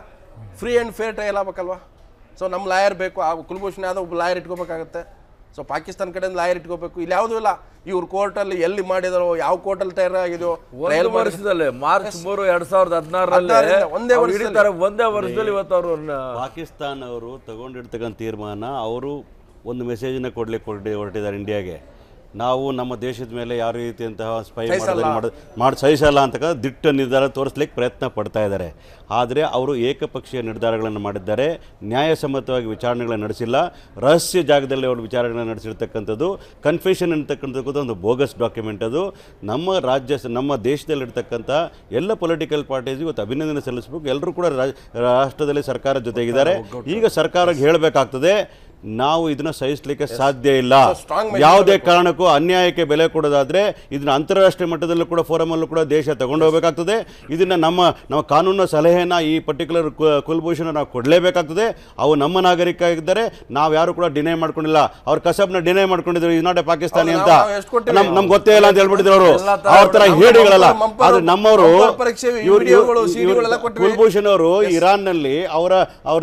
ಫ್ರೀ ಆ್ಯಂಡ್ ಫೇರ್ ಟ್ರಯಲ್ ಆಗ್ಬೇಕಲ್ವಾ. ಸೊ ನಮ್ಮ ಲಾಯರ್ ಬೇಕು, ಆ ಕುಲ್ಭೂಷಣ್ ಯಾದವ್ ಒಬ್ಬ ಲಾಯರ್ ಇಟ್ಕೋಬೇಕಾಗತ್ತೆ. ಸೊ ಪಾಕಿಸ್ತಾನ ಕಡೆಯಿಂದ ಲಾಯರ್ ಇಟ್ಕೋಬೇಕು. ಇಲ್ಲಿ ಯಾವುದೂ ಇಲ್ಲ. ಇವ್ರು ಕೋರ್ಟಲ್ಲಿ ಎಲ್ಲಿ ಮಾಡಿದಾರೋ, ಯಾವ ಕೋರ್ಟಲ್ಲಿ ತಯಾರ ಆಗಿದೆಯೋ, ವರ್ಷದಲ್ಲಿ ಮಾರ್ಚ್ 3, 2016ರಲ್ಲಿ ಒಂದೇ ವರ್ಷದಲ್ಲಿ ಇವತ್ತು ಅವರು ಪಾಕಿಸ್ತಾನ ಅವರು ತಗೊಂಡಿರ್ತಕ್ಕಂಥ ತೀರ್ಮಾನ, ಅವರು ಒಂದು ಮೆಸೇಜನ್ನ ಹೊರಟಿದ್ದಾರೆ ಇಂಡಿಯಾಗೆ. ನಾವು ನಮ್ಮ ದೇಶದ ಮೇಲೆ ಯಾವ ರೀತಿಯಂತಹ ಸ್ಪೈ ಮಾಡಿ ಸಹಿಸಲ್ಲ ಅಂತಕ್ಕ ದಿಟ್ಟ ನಿರ್ಧಾರ ತೋರಿಸ್ಲಿಕ್ಕೆ ಪ್ರಯತ್ನ ಪಡ್ತಾ ಇದ್ದಾರೆ. ಆದರೆ ಅವರು ಏಕಪಕ್ಷೀಯ ನಿರ್ಧಾರಗಳನ್ನು ಮಾಡಿದ್ದಾರೆ. ನ್ಯಾಯಸಮ್ಮತವಾಗಿ ವಿಚಾರಣೆಗಳನ್ನು ನಡೆಸಿಲ್ಲ. ರಹಸ್ಯ ಜಾಗದಲ್ಲಿ ಅವರು ವಿಚಾರಣೆಗಳನ್ನು ನಡೆಸಿರ್ತಕ್ಕಂಥದ್ದು. ಕನ್ಫೆಷನ್ ಅಂತಕ್ಕಂಥದ್ದು ಒಂದು ಬೋಗಸ್ ಡಾಕ್ಯುಮೆಂಟ್. ಅದು ನಮ್ಮ ದೇಶದಲ್ಲಿರ್ತಕ್ಕಂಥ ಎಲ್ಲ ಪೊಲಿಟಿಕಲ್ ಪಾರ್ಟೀಸ್ ಇವತ್ತು ಅಭಿನಂದನೆ ಸಲ್ಲಿಸಬೇಕು. ಎಲ್ಲರೂ ಕೂಡ ರಾಷ್ಟ್ರದಲ್ಲಿ ಸರ್ಕಾರ ಜೊತೆಗಿದ್ದಾರೆ. ಈಗ ಸರ್ಕಾರಕ್ಕೆ ಹೇಳಬೇಕಾಗ್ತದೆ, ನಾವು ಇದನ್ನ ಸಹಿಸಲಿಕ್ಕೆ ಸಾಧ್ಯ ಇಲ್ಲ. strong mind ಯಾವುದೇ ಕಾರಣಕ್ಕೂ ಅನ್ಯಾಯಕ್ಕೆ ಬೆಲೆ ಕೊಡೋದಾದ್ರೆ ಇದನ್ನ ಅಂತಾರಾಷ್ಟ್ರೀಯ ಮಟ್ಟದಲ್ಲೂ ಕೂಡ ಫೋರಮಲ್ಲೂ ಕೂಡ ದೇಶ ತಗೊಂಡು ಹೋಗಬೇಕಾಗ್ತದೆ. ಇದನ್ನ ನಮ್ಮ ಕಾನೂನಿನ ಸಲಹೆಯನ್ನ ಈ ಪರ್ಟಿಕ್ಯುಲರ್ ಕುಲ್ಭೂಷಣ ನಾವು ಕೊಡಲೇಬೇಕಾಗ್ತದೆ. ಅವು ನಮ್ಮ ನಾಗರಿಕ ಇದ್ದಾರೆ, ನಾವು ಯಾರು ಕೂಡ ಡಿನೈ ಮಾಡ್ಕೊಂಡಿಲ್ಲ. ಅವ್ರ ಕಸಬ್ನ ಡಿನೈ ಮಾಡ್ಕೊಂಡಿದ್ರು, ಇಸ್ ನಾಟ್ ಎ ಪಾಕಿಸ್ತಾನಿ ಅಂತ ನಮ್ಗೆ ಗೊತ್ತೇ ಇಲ್ಲ ಅಂತ ಹೇಳ್ಬಿಟ್ಟಿದ್ರು ಅವರು. ಅವ್ರ ತರ ಹೇಳಿಗಳಲ್ಲ. ಆದ್ರೆ ನಮ್ಮವರು ಕುಲ್ಭೂಷಣ್ ಅವರು ಇರಾನ್ ನಲ್ಲಿ ಅವರ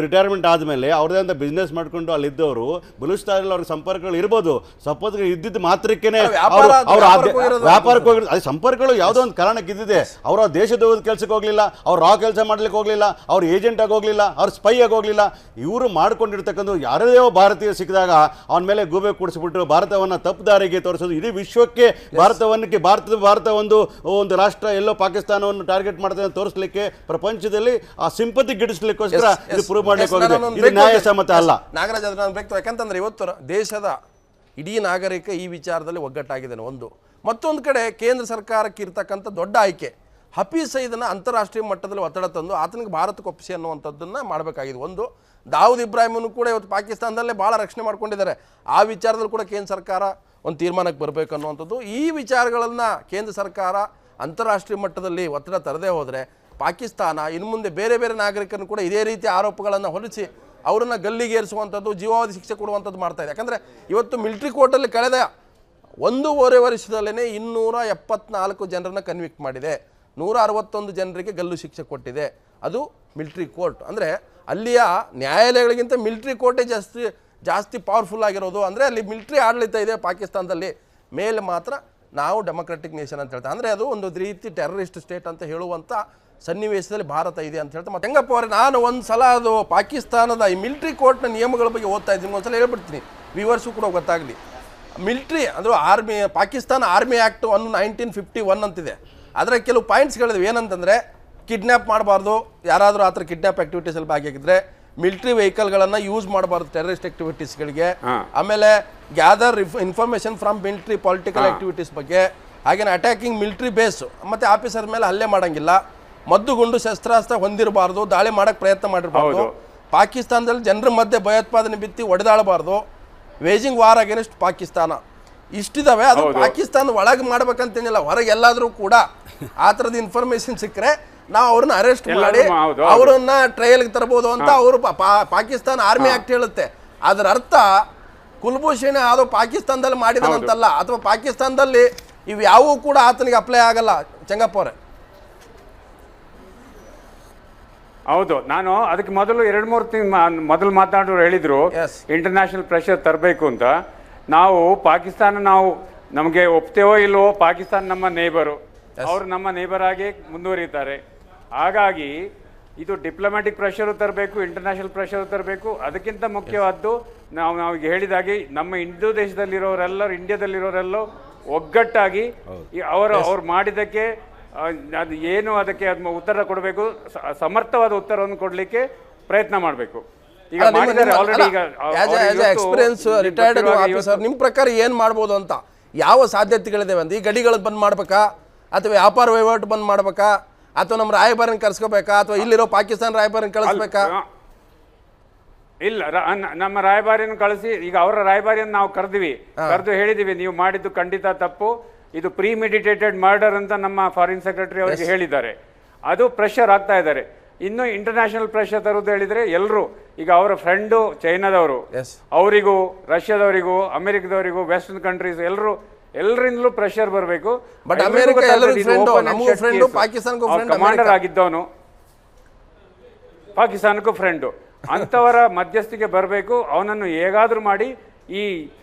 ರಿಟೈರ್ಮೆಂಟ್ ಆದ್ಮೇಲೆ ಅವ್ರದೇ ಅಂತ ಬಿಸ್ನೆಸ್ ಮಾಡ್ಕೊಂಡು ಅಲ್ಲಿದ್ದವರು ಬಲೂಚಿಸ್ತಾನ್ ಅವ್ರ ಸಂಪರ್ಕಗಳು ಇರ್ಬೋದು, ಸಪೋಸ್ ಇದ್ದಿದ್ದು ಮಾತ್ರಕ್ಕೇನೆ ವ್ಯಾಪಾರಕ್ಕೆ ಹೋಗಿರೋ ಅದು ಸಂಪರ್ಕಗಳು ಯಾವುದೋ ಒಂದು ಕಾರಣಕ್ಕೆ ಇದ್ದಿದೆ. ಅವರ ದೇಶದ ಕೆಲಸಕ್ಕೆ ಹೋಗ್ಲಿಲ್ಲ, ಅವ್ರು ರಾ ಕೆಲಸ ಮಾಡ್ಲಿಕ್ಕೆ ಹೋಗ್ಲಿಲ್ಲ, ಅವ್ರ ಏಜೆಂಟ್ ಆಗಿ ಹೋಗ್ಲಿಲ್ಲ, ಅವ್ರ ಸ್ಪೈ ಆಗಿ ಹೋಗ್ಲಿಲ್ಲ. ಇವರು ಮಾಡ್ಕೊಂಡಿರ್ತಕ್ಕಂಥ ಯಾರೇ ಭಾರತೀಯ ಸಿಕ್ಕಿದಾಗ ಅವನ ಮೇಲೆ ಗೂಬೆ ಕೂಡಿಸ್ಬಿಟ್ಟು ಭಾರತವನ್ನ ತಪ್ಪು ದಾರಿಗೆ ತೋರಿಸೋದು, ಇಡೀ ವಿಶ್ವಕ್ಕೆ ಭಾರತ ಒಂದು ರಾಷ್ಟ್ರ ಎಲ್ಲೋ ಪಾಕಿಸ್ತಾನವನ್ನು ಟಾರ್ಗೆಟ್ ಮಾಡ್ತದೆ ಅಂತ ತೋರಿಸಲಿಕ್ಕೆ ಪ್ರಪಂಚದಲ್ಲಿ ಆ ಸಿಂಪತಿ ಗಿಡಿಸ್ಲಿಕ್ಕೋಸ್ಕರ ಇದು ಪ್ರೂವ್ ಮಾಡ್ಲಿಕ್ಕೆ ಹೋಗಿದೆ. ಇದು ನ್ಯಾಯಸಮ್ಮತ ಅಲ್ಲ. ನಾಗರಾಜ್ ಅದನ್ನ ನಾನು ವ್ಯಕ್ತ, ಯಾಕಂತಂದ್ರೆ ಇವತ್ತು ದೇಶದ ಇಡೀ ನಾಗರಿಕ ಈ ವಿಚಾರದಲ್ಲಿ ಒಗ್ಗಟ್ಟಾಗಿದ್ದಾನೆ ಒಂದು. ಮತ್ತೊಂದು ಕಡೆ ಕೇಂದ್ರ ಸರ್ಕಾರಕ್ಕೆ ಇರ್ತಕ್ಕಂಥ ದೊಡ್ಡ ಆಯ್ಕೆ ಹಫೀಜ್ ಸಯೀದ್ನ ಅಂತಾರಾಷ್ಟ್ರೀಯ ಮಟ್ಟದಲ್ಲಿ ಒತ್ತಡ ತಂದು ಆತನಿಗೆ ಭಾರತಕ್ಕೆ ಒಪ್ಪಿಸಿ ಅನ್ನುವಂಥದ್ದನ್ನು ಮಾಡಬೇಕಾಗಿದೆ ಒಂದು. ದಾವೂದ್ ಇಬ್ರಾಹಿಮನ್ನು ಕೂಡ ಇವತ್ತು ಪಾಕಿಸ್ತಾನದಲ್ಲೇ ಭಾಳ ರಕ್ಷಣೆ ಮಾಡ್ಕೊಂಡಿದ್ದಾರೆ. ಆ ವಿಚಾರದಲ್ಲಿ ಕೂಡ ಕೇಂದ್ರ ಸರ್ಕಾರ ಒಂದು ತೀರ್ಮಾನಕ್ಕೆ ಬರಬೇಕು ಅನ್ನುವಂಥದ್ದು. ಈ ವಿಚಾರಗಳನ್ನು ಕೇಂದ್ರ ಸರ್ಕಾರ ಅಂತಾರಾಷ್ಟ್ರೀಯ ಮಟ್ಟದಲ್ಲಿ ಒತ್ತಡ ತರದೇ ಹೋದರೆ ಪಾಕಿಸ್ತಾನ ಇನ್ನು ಮುಂದೆ ಬೇರೆ ಬೇರೆ ನಾಗರಿಕರನ್ನು ಕೂಡ ಇದೇ ರೀತಿ ಆರೋಪಗಳನ್ನು ಹೊಲಿಸಿ ಅವರನ್ನು ಗಲ್ಲಿಗೇರಿಸುವಂಥದ್ದು, ಜೀವಾವಧಿ ಶಿಕ್ಷೆ ಕೊಡುವಂಥದ್ದು ಮಾಡ್ತಾಯಿದೆ. ಯಾಕಂದರೆ ಇವತ್ತು ಮಿಲಿಟ್ರಿ ಕೋರ್ಟಲ್ಲಿ ಕಳೆದ 1.5 ವರ್ಷದಲ್ಲೇ 274 ಜನರನ್ನು ಕನ್ವಿಕ್ಟ್ ಮಾಡಿದೆ, 161 ಜನರಿಗೆ ಗಲ್ಲು ಶಿಕ್ಷೆ ಕೊಟ್ಟಿದೆ. ಅದು ಮಿಲಿಟ್ರಿ ಕೋರ್ಟ್. ಅಂದರೆ ಅಲ್ಲಿಯ ನ್ಯಾಯಾಲಯಗಳಿಗಿಂತ ಮಿಲಿಟ್ರಿ ಕೋರ್ಟೇ ಜಾಸ್ತಿ ಪವರ್ಫುಲ್ ಆಗಿರೋದು. ಅಂದರೆ ಅಲ್ಲಿ ಮಿಲಿಟ್ರಿ ಆಡಳಿತ ಇದೆ ಪಾಕಿಸ್ತಾನದಲ್ಲಿ, ಮೇಲೆ ಮಾತ್ರ ನಾವು ಡೆಮೊಕ್ರೆಟಿಕ್ ನೇಷನ್ ಅಂತ ಹೇಳ್ತಾರೆ. ಅಂದರೆ ಅದು ಒಂದು ರೀತಿ ಟೆರರಿಸ್ಟ್ ಸ್ಟೇಟ್ ಅಂತ ಹೇಳುವಂಥ ಸನ್ನಿವೇಶದಲ್ಲಿ ಭಾರತ ಇದೆ ಅಂತ ಹೇಳ್ತಾ. ಮತ್ತು ಹೆಂಗಪ್ಪ ಅವರೇ, ನಾನು ಒಂದು ಸಲ ಅದು ಪಾಕಿಸ್ತಾನದ ಈ ಮಿಲಿಟ್ರಿ ಕೋರ್ಟ್ನ ನಿಯಮಗಳ ಬಗ್ಗೆ ಓದ್ತಾ ಇದ್ದೀನಿ, ಒಂದು ಸಲ ಹೇಳ್ಬಿಡ್ತೀನಿ ವ್ಯೂವರ್ಸು ಕೂಡ ಗೊತ್ತಾಗಲಿ. ಮಿಲಿಟ್ರಿ ಅಂದರೆ ಆರ್ಮಿ, ಪಾಕಿಸ್ತಾನ ಆರ್ಮಿ ಆ್ಯಕ್ಟ್ 1951 ಅಂತಿದೆ. ಅದರ ಕೆಲವು ಪಾಯಿಂಟ್ಸ್ಗಳಿವೆ. ಏನಂತಂದರೆ ಕಿಡ್ನ್ಯಾಪ್ ಮಾಡಬಾರ್ದು, ಯಾರಾದರೂ ಆ ಥರ ಕಿಡ್ನ್ಯಾಪ್ ಆ್ಯಕ್ಟಿವಿಟೀಸಲ್ಲಿ ಭಾಗಿಯಾಗಿದ್ದರೆ, ಮಿಲಿಟ್ರಿ ವೆಹಿಕಲ್ಗಳನ್ನು ಯೂಸ್ ಮಾಡಬಾರ್ದು ಟೆರರಿಸ್ಟ್ ಆ್ಯಕ್ಟಿವಿಟೀಸ್ಗಳಿಗೆ, ಆಮೇಲೆ gather information from military political activities ಬಗ್ಗೆ, ಹಾಗೇನೆ ಅಟ್ಯಾಕಿಂಗ್ ಮಿಲಿಟ್ರಿ ಬೇಸ್ ಮತ್ತು ಆಫೀಸರ್ ಮೇಲೆ ಹಲ್ಲೆ ಮಾಡೋಂಗಿಲ್ಲ, ಮದ್ದುಗುಂಡು ಶಸ್ತ್ರಾಸ್ತ್ರ ಹೊಂದಿರಬಾರ್ದು, ದಾಳಿ ಮಾಡೋಕ್ಕೆ ಪ್ರಯತ್ನ ಮಾಡಿರಬಾರ್ದು, ಪಾಕಿಸ್ತಾನದಲ್ಲಿ ಜನರ ಮಧ್ಯೆ ಭಯೋತ್ಪಾದನೆ ಬಿತ್ತಿ ಒಡೆದಾಡಬಾರ್ದು, ವೇಜಿಂಗ್ ವಾರ್ ಅಗೇನ್ಸ್ಟ್ ಪಾಕಿಸ್ತಾನ, ಇಷ್ಟಿದಾವೆ. ಅದು ಪಾಕಿಸ್ತಾನ ಒಳಗೆ ಮಾಡ್ಬೇಕಂತೇನಿಲ್ಲ, ಹೊರಗೆ ಎಲ್ಲಾದರೂ ಕೂಡ ಆ ಥರದ ಇನ್ಫಾರ್ಮೇಶನ್ ಸಿಕ್ಕರೆ ನಾವು ಅವ್ರನ್ನ ಅರೆಸ್ಟ್ ಮಾಡಿ ಅವರನ್ನ ಟ್ರಯಲ್ಗೆ ತರಬಹುದು ಅಂತ ಅವರು ಪಾಕಿಸ್ತಾನ ಆರ್ಮಿ ಆಕ್ಟ್ ಹೇಳುತ್ತೆ. ಅದರ ಅರ್ಥ ಕುಲ್ಭೂಷಣ್ ಅದು ಪಾಕಿಸ್ತಾನದಲ್ಲಿ ಮಾಡಿದನಂತಲ್ಲ, ಅಥವಾ ಪಾಕಿಸ್ತಾನದಲ್ಲಿ ಇವು ಯಾವೂ ಕೂಡ ಆತನಿಗೆ ಅಪ್ಲೈ ಆಗಲ್ಲ. ಚೆಂಗಪ್ಪ ಅವರೇ, ಹೌದು. ನಾನು ಅದಕ್ಕೆ ಮೊದಲು 2-3 ತಿಂಗಳು ಮೊದಲು ಮಾತಾಡೋರು ಹೇಳಿದ್ರು ಇಂಟರ್ನ್ಯಾಷನಲ್ ಪ್ರೆಷರ್ ತರಬೇಕು ಅಂತ. ನಾವು ಪಾಕಿಸ್ತಾನ ನಮಗೆ ಒಪ್ತೇವೋ ಇಲ್ವೋ, ಪಾಕಿಸ್ತಾನ ನಮ್ಮ ನೇಬರು, ಅವರು ನಮ್ಮ ನೇಬರ್ ಆಗಿ ಮುಂದುವರಿತಾರೆ. ಹಾಗಾಗಿ ಇದು ಡಿಪ್ಲೊಮ್ಯಾಟಿಕ್ ಪ್ರೆಷರು ತರಬೇಕು, ಇಂಟರ್ನ್ಯಾಷನಲ್ ಪ್ರೆಷರ್ ತರಬೇಕು. ಅದಕ್ಕಿಂತ ಮುಖ್ಯವಾದ್ದು ನಾವು ಹೇಳಿದಾಗೆ ನಮ್ಮ ಹಿಂದೂ ದೇಶದಲ್ಲಿರೋರೆಲ್ಲರೂ, ಇಂಡಿಯಾದಲ್ಲಿರೋರೆಲ್ಲೋ ಒಗ್ಗಟ್ಟಾಗಿ ಅವ್ರು ಮಾಡಿದ್ದಕ್ಕೆ ಅದು ಏನು ಅದಕ್ಕೆ ಉತ್ತರ ಕೊಡಬೇಕು, ಸಮರ್ಥವಾದ ಉತ್ತರವನ್ನು ಕೊಡಲಿಕ್ಕೆ ಪ್ರಯತ್ನ ಮಾಡಬೇಕು. ಈಗ ಎಕ್ಸ್ಪೀರಿಯನ್ಸ್ ರಿಟೈರ್ಡ್ ಆಫೀಸರ್, ನಿಮ್ಮ ಪ್ರಕಾರ ಏನು ಮಾಡ್ಬೋದು ಅಂತ ಯಾವ ಸಾಧ್ಯತೆಗಳಿದೆ? ಈ ಗಡಿಗಳು ಬಂದ್ ಮಾಡ್ಬೇಕಾ, ಅಥವಾ ವ್ಯಾಪಾರ ವಹಿವಾಟು ಬಂದ್ ಮಾಡ್ಬೇಕಾ, ಅಥವಾ ನಮ್ಮ ರಾಯಭಾರಿನ ಕರ್ಸ್ಕೋಬೇಕಾ, ಅಥವಾ ಇಲ್ಲಿರೋ ಪಾಕಿಸ್ತಾನ ರಾಯಭಾರಿನ ಕಳಿಸ್ಬೇಕಾ? ಇಲ್ಲ, ನಮ್ಮ ರಾಯಭಾರಿಯನ್ನು ಕಳಿಸಿ, ಈಗ ಅವರ ರಾಯಭಾರಿಯನ್ನು ನಾವು ಕರೆದು ಹೇಳಿದೀವಿ, ನೀವು ಮಾಡಿದ್ದು ಖಂಡಿತ ತಪ್ಪು, ಇದು ಪ್ರೀಮಿಡಿಟೇಟೆಡ್ ಮರ್ಡರ್ ಅಂತ ನಮ್ಮ ಫಾರಿನ್ ಸೆಕ್ರೆಟರಿ ಅವರಿಗೆ ಹೇಳಿದ್ದಾರೆ. ಅದು ಪ್ರೆಷರ್ ಆಗ್ತಾ ಇದ್ದಾರೆ. ಇನ್ನು ಇಂಟರ್ನ್ಯಾಷನಲ್ ಪ್ರೆಷರ್ ತರೋದು ಹೇಳಿದ್ರೆ ಎಲ್ಲರೂ, ಈಗ ಅವರ ಫ್ರೆಂಡು ಚೈನಾದವರು, ಅವರಿಗೂ, ರಷ್ಯಾದವರಿಗೂ, ಅಮೆರಿಕದವರಿಗೂ, ವೆಸ್ಟರ್ನ್ ಕಂಟ್ರೀಸ್ ಎಲ್ಲರಿಂದಲೂ ಪ್ರೆಷರ್ ಬರಬೇಕು. ಬಟ್ ಕಮಾಂಡರ್ ಆಗಿದ್ದವನು ಪಾಕಿಸ್ತಾನಕ್ಕೂ ಫ್ರೆಂಡು, ಅಂಥವರ ಮಧ್ಯಸ್ಥಿಕೆ ಬರಬೇಕು. ಅವನನ್ನು ಹೇಗಾದ್ರೂ ಮಾಡಿ ಈ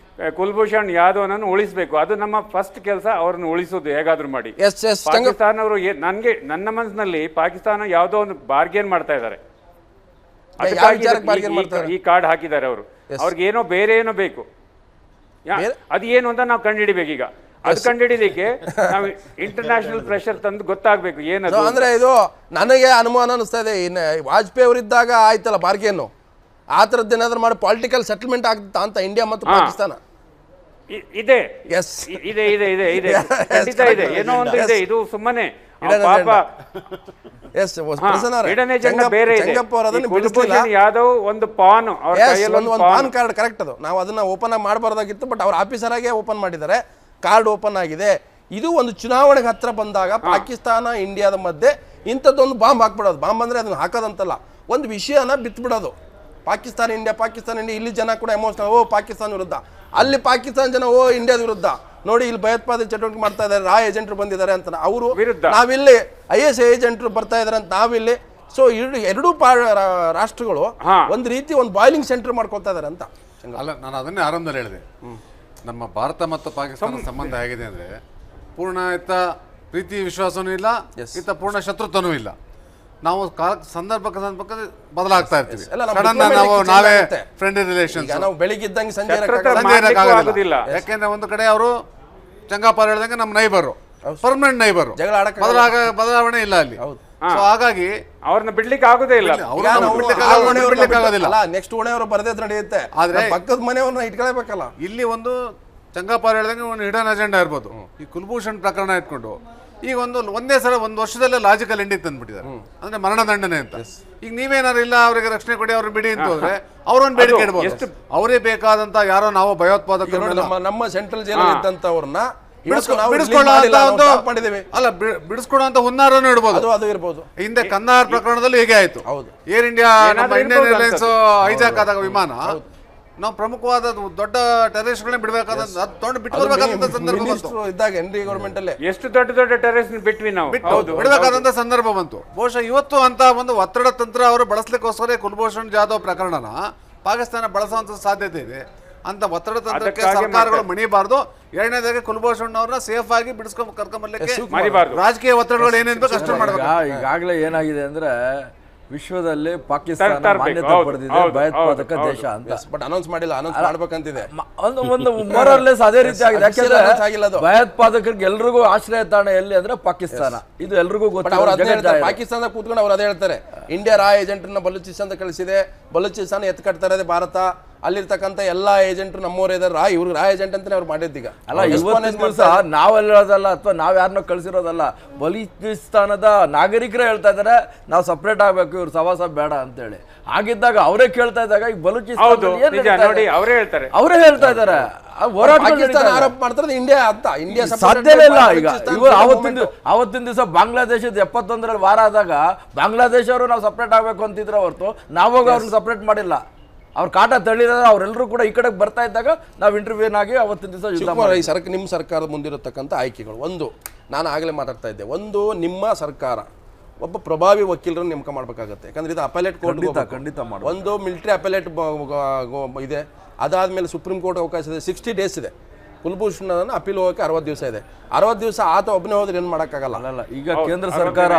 ಕುಲ್ಭೂಷಣ್ ಯಾದವ್ನನ್ನು ಉಳಿಸಬೇಕು. ಅದು ನಮ್ಮ ಫಸ್ಟ್ ಕೆಲಸ, ಅವರನ್ನು ಉಳಿಸೋದು ಹೇಗಾದ್ರೂ ಮಾಡಿ. ಪಾಕಿಸ್ತಾನವರು ನನ್ನ ಮನಸ್ಸಿನಲ್ಲಿ ಪಾಕಿಸ್ತಾನ ಯಾವುದೋ ಒಂದು ಬಾರ್ಗೇನ್ ಮಾಡ್ತಾ ಇದ್ದಾರೆ, ಈ ಕಾರ್ಡ್ ಹಾಕಿದ್ದಾರೆ ಅವರು. ಅವ್ರಿಗೆ ಏನೋ ಬೇರೆ ಏನೋ ಬೇಕು, ಅದು ಏನು ಅಂತ ನಾವು ಕಂಡುಹಿಡಿಬೇಕು. ಈಗ ಅದು ಕಂಡುಹಿಡಿಲಿಕ್ಕೆ ನಾವು ಇಂಟರ್ನ್ಯಾಷನಲ್ ಪ್ರೆಷರ್ ತಂದು ಗೊತ್ತಾಗಬೇಕು ಏನದು. ಅಂದ್ರೆ ಇದು ನನಗೆ ಅನುಮಾನ ಅನಿಸ್ತಾ ಇದೆ, ವಾಜಪೇಯಿ ಅವರಿದ್ದಾಗ ಆಯ್ತಲ್ಲ ಬಾರ್ಗೇನು, ಆ ಥರದ್ದು ಏನಾದ್ರು ಮಾಡಿ ಪೊಲಿಟಿಕಲ್ ಸೆಟಲ್ಮೆಂಟ್ ಆಗ್ತಾ ಅಂತ ಇಂಡಿಯಾ ಮತ್ತು ಪಾಕಿಸ್ತಾನ ಇದೆ. ಖಂಡಿತ ಇದೆ, ಏನೋ ಒಂದು ಇದೆ. ಇದು ಸುಮ್ಮನೆ ಪಾಪ ಎಸ್ ಪ್ರಸನ್ನ ಅವರೇ, ಹಿಡನ್ ಎಜೆಂಡಾ ಬೇರೆ ಇದೆ. ಚೆಂಗಪ್ಪ ಅವರು ಅದನ್ನು ಈ ಕುಲಭೂಷಣ್ ಯಾದವ್ ಒಂದು ಪಾನ್, ಅವ್ರ ಕೈಯಲ್ಲಿ ಒಂದು ಒಂದು ಪಾನ್ ಕಾರ್ಡ್ ಕರೆಕ್ಟ್ ಅದು. ನಾವು ಅದನ್ನ ಓಪನ್ ಆಗಿ ಮಾಡಬಾರ್ದಾಗಿತ್ತು, ಬಟ್ ಅವ್ರ ಆಫೀಸರ್ ಆಗೇ ಓಪನ್ ಮಾಡಿದ್ದಾರೆ, ಕಾರ್ಡ್ ಓಪನ್ ಆಗಿದೆ. ಇದು ಒಂದು ಚುನಾವಣೆಗೆ ಹತ್ರ ಬಂದಾಗ ಪಾಕಿಸ್ತಾನ ಇಂಡಿಯಾದ ಮಧ್ಯೆ ಇಂಥದ್ದೊಂದು ಬಾಂಬ್ ಹಾಕ್ಬಿಡೋದು. ಬಾಂಬ್ ಅಂದ್ರೆ ಅದನ್ನ ಹಾಕೋದಂತಲ್ಲ, ಒಂದು ವಿಷಯನ ಬಿತ್ಬಿಡೋದು. ಪಾಕಿಸ್ತಾನ ಇಂಡಿಯಾ ಇಲ್ಲಿ ಜನ ಕೂಡ ಎಮೋಷನಲ್, ಓ ಪಾಕಿಸ್ತಾನ ವಿರುದ್ಧ, ಅಲ್ಲಿ ಪಾಕಿಸ್ತಾನ ಜನ ಓ ಇಂಡಿಯಾದ ವಿರುದ್ಧ. ನೋಡಿ ಇಲ್ಲಿ ಭಯೋತ್ಪಾದನೆ ಚಟುವಟಿಕೆ ಮಾಡ್ತಾ ಇದ್ದಾರೆ, ರಾ ಏಜೆಂಟ್ರು ಬಂದಿದ್ದಾರೆ ಅಂತ ಅವರು, ನಾವಿಲ್ಲಿ IS ಏಜೆಂಟ್ರು ಬರ್ತಾ ಇದ್ದಾರೆ ಅಂತ ನಾವಿಲ್ಲಿ. ಸೊ ಎರಡೂ ರಾಷ್ಟ್ರಗಳು ಒಂದು ರೀತಿ ಒಂದು ಬಾಯ್ಲಿಂಗ್ ಸೆಂಟರ್ ಮಾಡ್ಕೊಳ್ತಾ ಇದ್ದಾರೆ ಅಂತ. ಅಲ್ಲ, ನಾನು ಅದನ್ನೇ ಆರಂಭದಲ್ಲಿ ಹೇಳಿದೆ. ನಮ್ಮ ಭಾರತ ಮತ್ತು ಪಾಕಿಸ್ತಾನ ಸಂಬಂಧ ಹೇಗಿದೆ ಅಂದ್ರೆ ಪೂರ್ಣ ಇತ್ತ ಪ್ರೀತಿ ವಿಶ್ವಾಸನೂ ಇಲ್ಲ, ಇತ್ತ ಪೂರ್ಣ ಶತ್ರುತ್ವನೂ ಇಲ್ಲ. ನಾವು ಸಂದರ್ಭಕ್ಕೆ ಬದಲಾಗ್ತಾ ಇರ್ತೀವಿ. ನಾವೇ ಫ್ರೆಂಡ್ ರಿಲೇಷನ್ಸ್, ನಾವು ಬೆಳಿಗ್ಗಿದ್ದಂಗೆ ಸಂಜೆ ಆಗೋದಿಲ್ಲ. ಯಾಕೆಂದ್ರೆ ಒಂದು ಕಡೆ ಅವರು ಚಂಗಾಪಾರ ಹೇಳ್ದಂಗೆ ನಮ್ಮ ನೈಬರು, ಪರ್ಮನೆಂಟ್ ನೈಬರು, ಬದಲಾವಣೆ ಇಲ್ಲ ಅಲ್ಲಿ. ಸೊ ಹಾಗಾಗಿ ಅವ್ರನ್ನ ಬಿಡ್ಲಿಕ್ಕೆ ಆಗೋದೇ ಇಲ್ಲ. ನೆಕ್ಸ್ಟ್ ಓಣೆಯವರು ಬರದೇ ನಡೆಯುತ್ತೆ, ಆದ್ರೆ ಪಕ್ಕದ ಮನೆಯವ್ರನ್ನ ಇಟ್ಕೊಳ್ಬೇಕಲ್ಲ. ಇಲ್ಲಿ ಒಂದು ಚಂಗಾಪಾರ ಹೇಳ್ದಂಗೆ ಒಂದು ಹಿಡನ್ ಅಜೆಂಡಾ ಇರ್ಬೋದು. ಈ ಕುಲ್ಭೂಷಣ್ ಪ್ರಕರಣ ಇಟ್ಕೊಂಡು ಈಗ ಒಂದೇ ಸಲ ಒಂದು ವರ್ಷದಲ್ಲೇ ಲಾಜಿಕಲ್ ಎಂಡಿಗೆ ತಂದ್ಬಿಟ್ಟಿದ್ದಾರೆ, ಅಂದ್ರೆ ಮರಣದಂಡನೆ ಅಂತ. ಈಗ ನೀವೇನಾದ್ರು ಇಲ್ಲ ಅವರಿಗೆ ರಕ್ಷಣೆ ಕೊಡಿ, ಅವ್ರನ್ನ ಬಿಡಿ ಅಂತ ಹೋದ್ರೆ ಅವರೊಂದು ಬೇಡಿಕೆ ಇಡಬಹುದು. ಅವರೇ ಬೇಕಾದಂತ ಯಾರೋ ನಾವು ಭಯೋತ್ಪಾದಕರು ನಮ್ಮ ಸೆಂಟ್ರಲ್ ಜೈಲ್ ಇದ್ದಂತವರನ್ನ ಬಿಡಿಸ್ಕೊಡುವಂತ ಹುನ್ನಾರನ್ನು ಇಡಬಹುದು. ಅದು ಇರಬಹುದು. ಹಿಂದೆ ಕನ್ನಾರ್ ಪ್ರಕರಣದಲ್ಲಿ ಹೇಗೆ ಆಯ್ತು, air India Indian airlines hijack ಆದಾಗ ವಿಮಾನ, ನಾವು ಪ್ರಮುಖವಾದ ದೊಡ್ಡ ಟೆರರಿಸ್ಟ್ಗಳನ್ನ ಬಿಡಬೇಕಾದ ಇದ್ದಾಗ ಎನ್ಡಿ ಗವರ್ಮೆಂಟ್ ಅಲ್ಲೇ ಎಷ್ಟು ದೊಡ್ಡ ಟೆರರಿಸ್ಟ್ ಬಿಟ್ವಿ ನಾವು ಬಿಡಬೇಕಾದಂತ ಸಂದರ್ಭ ಬಂತು. ಬಹುಶಃ ಇವತ್ತು ಅಂತ ಒಂದು ಒತ್ತಡ ತಂತ್ರ ಅವರು ಬಳಸಲಿಕ್ಕೋಸ್ಕರ ಕುಲ್ಭೂಷಣ್ ಜಾಧವ್ ಪ್ರಕರಣನ ಪಾಕಿಸ್ತಾನ ಬಳಸುವಂತ ಸಾಧ್ಯತೆ ಇದೆ. ಅಂತ ಒತ್ತಡ ತಂತ್ರಕ್ಕೆ ಸರ್ಕಾರಗಳು ಮಣಿಬಾರ್ದು. ಎರಡನೇದಾಗಿ ಕುಲ್ಭೂಷಣ್ ಅವ್ರನ್ನ ಸೇಫ್ ಆಗಿ ಬಿಡಿಸ್ಕೊಂಡು ಕರ್ಕೊಂಡ್ಬರ್ಲಿಕ್ಕೆ ರಾಜಕೀಯ ಒತ್ತಡಗಳು ಏನೇನು ಬೇಕು ಅಷ್ಟು ಮಾಡಬೇಕು. ಈಗಾಗಲೇ ಏನಾಗಿದೆ ಅಂದ್ರೆ ವಿಶ್ವದಲ್ಲಿ ಪಾಕಿಸ್ತಾನ ಮಾನ್ಯತೆ ಪಡೆದಿದೆ ಭಯೋತ್ಪಾದಕ ದೇಶ ಅಂತ, ಬಟ್ ಅನೌನ್ಸ್ ಮಾಡಿಲ್ಲ. ಅನೌನ್ಸ್ ಮಾಡ್ಬೇಕಂತಿದೆ. ಒಂದು ಮೊರಲ್ಲೆಸ್ ಅದೇ ರೀತಿ ಆಗಿದೆ. ಯಾಕಂದ್ರೆ ಭಯೋತ್ಪಾದಕರಿಗೆ ಎಲ್ರಿಗೂ ಆಶ್ರಯ ತಾಣ ಎಲ್ಲಿ ಅಂದ್ರೆ ಪಾಕಿಸ್ತಾನ, ಇದು ಎಲ್ರಿಗೂ ಗೊತ್ತಿಲ್ಲ. ಪಾಕಿಸ್ತಾನ ಕೂತ್ಕೊಂಡು ಅವ್ರು ಅದೇ ಹೇಳ್ತಾರೆ, ಇಂಡಿಯಾ ರಾ ಏಜೆಂಟ್ ನ ಬಲೂಚಿಸ್ತಾನ ಕಳಿಸಿದೆ, ಬಲೂಚಿಸ್ತಾನ ಎತ್ಕಟ್ತಾ ಇದೆ ಭಾರತ, ಅಲ್ಲಿರ್ತಕ್ಕಂಥ ಎಲ್ಲಾ ಏಜೆಂಟ್ರು ನಮ್ಮವರೇ ಇದಾರೆ, ಇವ್ರಿಗೆ ರಾ ಏಜೆಂಟ್ ಅಂತಾನೆ ಅವ್ರು ಮಾಡಿದ್ದೀಗ. ಅಲ್ಲ, ಇವತ್ತಿನ ದಿವಸ ನಾವೆಲ್ಲೋದಲ್ಲ ಅಥವಾ ನಾವ್ ಯಾರನ್ನೋ ಕಳಿಸಿರೋದಲ್ಲ, ಬಲೂಚಿಸ್ತಾನದ ನಾಗರಿಕರೇ ಹೇಳ್ತಾ ಇದಾರೆ ನಾವು ಸಪ್ರೇಟ್ ಆಗ್ಬೇಕು, ಇವ್ರು ಸವಾಸ ಬೇಡ ಅಂತೇಳಿ. ಆಗಿದ್ದಾಗ ಅವರೇ ಕೇಳ್ತಾ ಇದ್ದಾಗ ಈಗ ಬಲೂಚಿಸ್ತಾನ ಅವರೇ ಹೇಳ್ತಾ ಇದಾರೆ. ಆರೋಪ ಮಾಡ್ತಾರೆ ಇಂಡಿಯಾ ಅಂತ. ಇಂಡಿಯಾ ಸಾಧ್ಯನೇ ಇಲ್ಲ. ಈಗ ಅವತ್ತಿನ ದಿವಸ ಬಾಂಗ್ಲಾದೇಶದ 71ರಲ್ಲಿ ವಾರ ಆದಾಗ ಬಾಂಗ್ಲಾದೇಶ ಅವರು ನಾವು ಸಪ್ರೇಟ್ ಆಗ್ಬೇಕು ಅಂತಿದ್ರು ಹೊರತು ನಾವಾಗ ಅವ್ರನ್ನ ಸಪ್ರೇಟ್ ಮಾಡಿಲ್ಲ. ಅವ್ರ ಕಾಟ ತಳ್ಳಿದ್ರೆ ಅವರೆಲ್ಲರೂ ಕೂಡ ಈ ಕಡೆಗೆ ಬರ್ತಾ ಇದ್ದಾಗ ನಾವು ಇಂಟರ್ವ್ಯೂನ್ ಆಗಿ ಅವತ್ತಿನ ದಿವಸ ನಿಮ್ಮ ಸರ್ಕಾರದ ಮುಂದಿರತಕ್ಕಂಥ ಆಯ್ಕೆಗಳು, ಒಂದು ನಾನು ಆಗಲೇ ಮಾತಾಡ್ತಾ ಇದ್ದೆ, ಒಂದು ನಿಮ್ಮ ಸರ್ಕಾರ ಒಬ್ಬ ಪ್ರಭಾವಿ ವಕೀಲರನ್ನು ನೇಮಕ ಮಾಡಬೇಕಾಗತ್ತೆ. ಯಾಕಂದ್ರೆ ಇದು ಅಪೆಲೇಟ್ ಕೋರ್ಟ್ ಖಂಡಿತ ಮಾಡಿ, ಒಂದು ಮಿಲಿಟರಿ ಅಪೆಲೇಟ್ ಇದೆ, ಅದಾದ್ಮೇಲೆ ಸುಪ್ರೀಂ ಕೋರ್ಟ್ ಅವಕಾಶ ಇದೆ, 60 ಡೇಸ್ ಇದೆ. ಕುಲ್ಭೂಷಣ್ ಅಪೀಲ್ ಹೋಗಕ್ಕೆ 60 ದಿವಸ ಇದೆ. 60 ದಿವಸ ಆತ ಒಬ್ಬನೇ ಹೋದ್ರೆ ಏನು ಮಾಡೋಕ್ಕಾಗಲ್ಲ. ಅಲ್ಲ, ಈಗ ಕೇಂದ್ರ ಸರ್ಕಾರ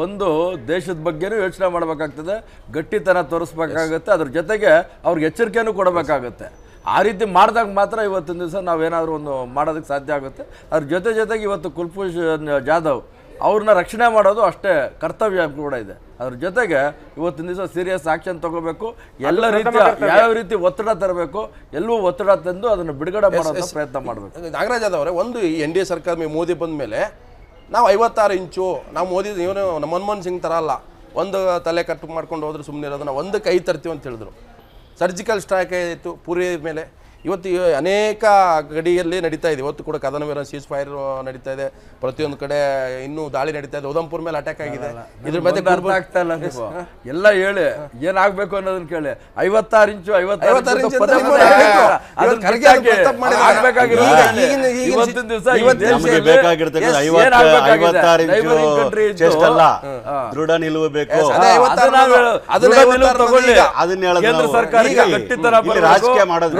ಒಂದು ದೇಶದ ಬಗ್ಗೆನೂ ಯೋಚನೆ ಮಾಡಬೇಕಾಗ್ತದೆ, ಗಟ್ಟಿತನ ತೋರಿಸ್ಬೇಕಾಗತ್ತೆ, ಅದ್ರ ಜೊತೆಗೆ ಅವ್ರಿಗೆ ಎಚ್ಚರಿಕೆನೂ ಕೊಡಬೇಕಾಗತ್ತೆ. ಆ ರೀತಿ ಮಾಡಿದಾಗ ಮಾತ್ರ ಇವತ್ತಿನ ದಿವಸ ನಾವೇನಾದರೂ ಒಂದು ಮಾಡೋದಕ್ಕೆ ಸಾಧ್ಯ ಆಗುತ್ತೆ. ಅದ್ರ ಜೊತೆಗೆ ಇವತ್ತು ಕುಲ್ಭೂಷಣ್ ಜಾಧವ್ ಅವ್ರನ್ನ ರಕ್ಷಣೆ ಮಾಡೋದು ಅಷ್ಟೇ ಕರ್ತವ್ಯ ಕೂಡ ಇದೆ. ಅದ್ರ ಜೊತೆಗೆ ಇವತ್ತಿನ ದಿವಸ ಸೀರಿಯಸ್ ಆಕ್ಷನ್ ತಗೋಬೇಕು. ಎಲ್ಲ ರೀತಿಯ ಯಾವ ರೀತಿ ಒತ್ತಡ ತರಬೇಕು, ಎಲ್ಲವೂ ಒತ್ತಡ ತಂದು ಅದನ್ನು ಬಿಡುಗಡೆ ಮಾಡೋ ಪ್ರಯತ್ನ ಮಾಡಬೇಕು. ನಾಗರಾಜ್ ಅವರೇ, ಒಂದು ಈ NDA ಸರ್ಕಾರ ಮೋದಿ ಬಂದ ಮೇಲೆ ನಾವು 56 ಇಂಚು ನಾವು ಮೋದಿ ಇವನು ನಮ್ಮ ಮನಮೋಹನ್ ಸಿಂಗ್ ಥರ ಅಲ್ಲ, ಒಂದು ತಲೆ ಕಟ್ಟು ಮಾಡ್ಕೊಂಡು ಹೋದ್ರೆ ಸುಮ್ಮನೆ ಇರೋದನ್ನ ಒಂದು ಕೈ ತರ್ತೀವಿ ಅಂತ ಹೇಳಿದ್ರು. ಸರ್ಜಿಕಲ್ ಸ್ಟ್ರೈಕ್ ಆಯಿತು ಪುರಿ ಮೇಲೆ. ಇವತ್ತು ಅನೇಕ ಗಡಿಯಲ್ಲಿ ನಡೀತಾ ಇದೆ. ಇವತ್ತು ಕೂಡ ಕದನವೀರ ಸೀಸ್ ಫೈರ್ ನಡೀತಾ ಇದೆ, ಪ್ರತಿಯೊಂದು ಕಡೆ ಇನ್ನೂ ದಾಳಿ ನಡೀತಾ ಇದೆ. ಉಧಂಪುರ್ ಮೇಲೆ ಅಟ್ಯಾಕ್ ಆಗಿದೆ. ಇದ್ರ ಬಗ್ಗೆ ಅರ್ಥ ಆಗ್ತಾ ಇಲ್ಲ. ಎಲ್ಲ ಹೇಳಿ ಏನಾಗಬೇಕು ಅನ್ನೋದನ್ನ ಕೇಳಿ 56 ಇಂಚು ದೃಢ ನಿಲುವು ಬೇಕು. ಕೇಂದ್ರ ಸರ್ಕಾರ ರಾಜಕೀಯ ಮಾಡೋದು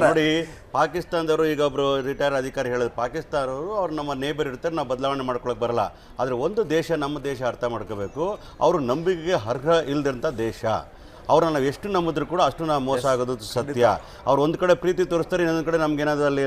ನೋಡಿ. ಪಾಕಿಸ್ತಾನದವರು ಈಗ ಒಬ್ರು ರಿಟೈರ್ ಅಧಿಕಾರಿ ಹೇಳಿದ್ರು, ಪಾಕಿಸ್ತಾನವರು ಅವ್ರು ನಮ್ಮ ನೇಬರ್ ಇರ್ತಾರೆ, ನಾವು ಬದಲಾವಣೆ ಮಾಡ್ಕೊಳಕ್ ಬರಲ್ಲ. ಆದರೆ ಒಂದು ದೇಶ, ನಮ್ಮ ದೇಶ ಅರ್ಥ ಮಾಡ್ಕೋಬೇಕು, ಅವರು ನಂಬಿಕೆಗೆ ಅರ್ಹ ಇಲ್ದಂಥ ದೇಶ. ಅವ್ರನ್ನ ನಾವು ಎಷ್ಟು ನಂಬಿದ್ರು ಕೂಡ ಅಷ್ಟು ನಾವು ಮೋಸ ಆಗೋದು ಸತ್ಯ. ಅವ್ರು ಒಂದು ಕಡೆ ಪ್ರೀತಿ ತೋರಿಸ್ತಾರೆ, ಇನ್ನೊಂದು ಕಡೆ ನಮ್ಗೇನಾದರೂ ಅಲ್ಲಿ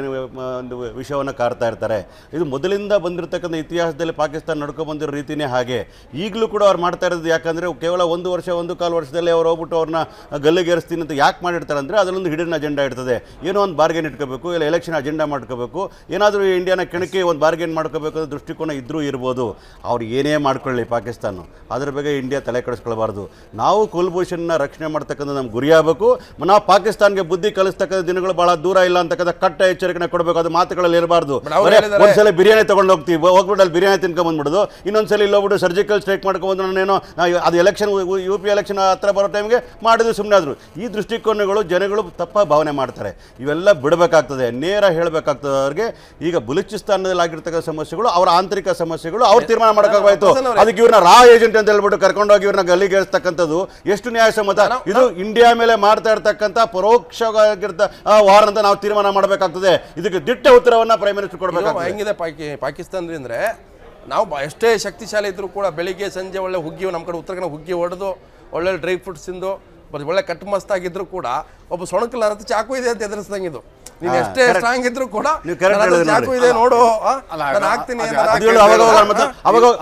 ಒಂದು ವಿಷಯವನ್ನು ಕಾರ್ತಾ ಇರ್ತಾರೆ. ಇದು ಮೊದಲಿಂದ ಬಂದಿರತಕ್ಕಂಥ ಇತಿಹಾಸದಲ್ಲಿ ಪಾಕಿಸ್ತಾನ ನಡ್ಕೊಂಡು ಬಂದಿರೋ ರೀತಿಯೇ ಹಾಗೆ. ಈಗಲೂ ಕೂಡ ಅವ್ರು ಮಾಡ್ತಾ ಇರೋದು ಯಾಕಂದರೆ ಕೇವಲ 1 ವರ್ಷ 1.25 ವರ್ಷದಲ್ಲಿ ಅವ್ರು ಹೋಗ್ಬಿಟ್ಟು ಅವ್ರನ್ನ ಗಲ್ಲಿಗೇರಿಸ್ತೀನಿ ಅಂತ ಯಾಕೆ ಮಾಡಿರ್ತಾರೆ ಅಂದರೆ ಅದರಲ್ಲೊಂದು ಹಿಡನ್ ಅಜೆಂಡಾ ಇರ್ತದೆ. ಏನೋ ಒಂದು ಬಾರ್ಗೇನ್ ಇಟ್ಕೋಬೇಕು, ಇಲ್ಲ ಎಲೆಕ್ಷನ್ ಅಜೆಂಡಾ ಮಾಡ್ಕೋಬೇಕು, ಏನಾದರೂ ಇಂಡಿಯಾನ ಕೆಣಕಿ ಒಂದು ಬಾರ್ಗೇನ್ ಮಾಡ್ಕೋಬೇಕು ಅನ್ನೋ ದೃಷ್ಟಿಕೋನ ಇದ್ರೂ ಇರ್ಬೋದು. ಅವ್ರು ಏನೇ ಮಾಡ್ಕೊಳ್ಳಿ ಪಾಕಿಸ್ತಾನ, ಅದ್ರ ಬಗ್ಗೆ ಇಂಡಿಯಾ ತಲೆ ಕೆಡಿಸ್ಕೊಳ್ಬಾರ್ದು. ನಾವು ಕುಲ್ಭೂಷನ್ನ ರಕ್ಷಣೆ ಮಾಡ್ತಕ್ಕಂಥ ನಮ್ಮ ಗುರಿಯಾಗಬೇಕು. ನಾವು ಪಾಕಿಸ್ತಾನ್ಗೆ ಬುದ್ಧಿ ಕಲಿಸ್ತಕ್ಕಂಥ ದಿನಗಳು ಬಹಳ ದೂರ ಇಲ್ಲ ಅಂತಕ್ಕಂಥ ಕಟ್ಟ ಎಚ್ಚರಿಕೆ ಕೊಡಬೇಕು. ಅದು ಮಾತುಗಳಲ್ಲಿ ಇರಬಾರ್ದು. ಒಂದ್ಸಲ ಬಿರಿಯಾನಿ ತಗೊಂಡು ಹೋಗ್ತೀವಿ, ಹೋಗ್ಬಿಟ್ಟು ಅಲ್ಲಿ ಬಿರಿಯಾನಿ ತಿನ್ಕೊಂಡ್ಬಂದ್ಬಿಡೋದು, ಇನ್ನೊಂದ್ಸಲ ಇಲ್ಲಿ ಹೋಗ್ಬಿಟ್ಟು ಸರ್ಜಿಕಲ್ ಸ್ಟ್ರೈಕ್ ಮಾಡ್ಕೊಂಡ್ಬಂದು ನಾನೇನೋ ಅದು ಎಲೆಕ್ಷನ್ UP ಎಲೆಕ್ಷನ್ ಹತ್ರ ಬರೋ ಟೈಮ್ಗೆ ಮಾಡಿದ್ರು ಸುಮ್ಮನೆ ಆದರು. ಈ ದೃಷ್ಟಿಕೋನಗಳು ಜನಗಳು ತಪ್ಪ ಭಾವನೆ ಮಾಡ್ತಾರೆ. ಇವೆಲ್ಲ ಬಿಡಬೇಕಾಗ್ತದೆ, ನೇರ ಹೇಳಬೇಕಾಗ್ತದೆ ಅವ್ರಿಗೆ. ಈಗ ಬಲೂಚಿಸ್ತಾನದಲ್ಲಿ ಆಗಿರ್ತಕ್ಕಂಥ ಸಮಸ್ಯೆಗಳು ಅವರ ಆಂತರಿಕ ಸಮಸ್ಯೆಗಳು ಅವ್ರು ತೀರ್ಮಾನ ಮಾಡೋಕ್ಕಾಗಬೇಕು. ಅದಕ್ಕೆ ಇವ್ರನ್ನ ರಾ ಏಜೆಂಟ್ ಅಂತ ಹೇಳ್ಬಿಟ್ಟು ಕರ್ಕೊಂಡೋಗಿ ಇವ್ರನ್ನ ಗಲ್ಲಿಗೇರಿಸ್ತಕ್ಕಂಥದ್ದು ಎಷ್ಟು ನ್ಯಾಯಸಮ್ಮತ? ಇದು ಇಂಡಿಯಾ ಮೇಲೆ ಮಾಡ್ತಾ ಇರ್ತಕ್ಕಂಥ ಪರೋಕ್ಷವಾಗಿರ್ತ ವಾರ ಅಂತ ನಾವು ತೀರ್ಮಾನ ಮಾಡಬೇಕಾಗ್ತದೆ. ಇದಕ್ಕೆ ದಿಟ್ಟ ಉತ್ತರವನ್ನ ಪ್ರೈಮ್ ಮಿನಿಸ್ಟರ್ ಕೊಡಬೇಕಾಗ್ತದೆ. ಹೆಂಗಿದೆ ಪಾಕಿಸ್ತಾನದಲ್ಲಿ ಅಂದ್ರೆ ನಾವು ಎಷ್ಟೇ ಶಕ್ತಿಶಾಲಿ ಇದ್ರು ಕೂಡ ಬೆಳಿಗ್ಗೆ ಸಂಜೆ ಒಳ್ಳೆ ಹುಗ್ಗಿ, ನಮ್ಮ ಕಡೆ ಉತ್ತರ ಕಡೆ ಹುಗ್ಗಿ ಹೊಡೆದು ಒಳ್ಳೆ ಡ್ರೈ ಫ್ರೂಟ್ಸ್ ತಿಂದು ಒಳ್ಳೆ ಕಟ್ ಮಸ್ತ್ ಆಗಿದ್ರು ಕೂಡ ಒಬ್ಬ ಸೊಣಕಲ ಚಾಕು ಇದೆ ಅಂತ ಎದುರಿಸ್ದಂಗೆ ಇದು. ನೀನು ಎಷ್ಟೇ ಸ್ಟ್ರಾಂಗ್ ಇದ್ರು ಕೂಡ ಚಾಕು ಇದೆ ನೋಡು, ಹಾಕ್ತೀನಿ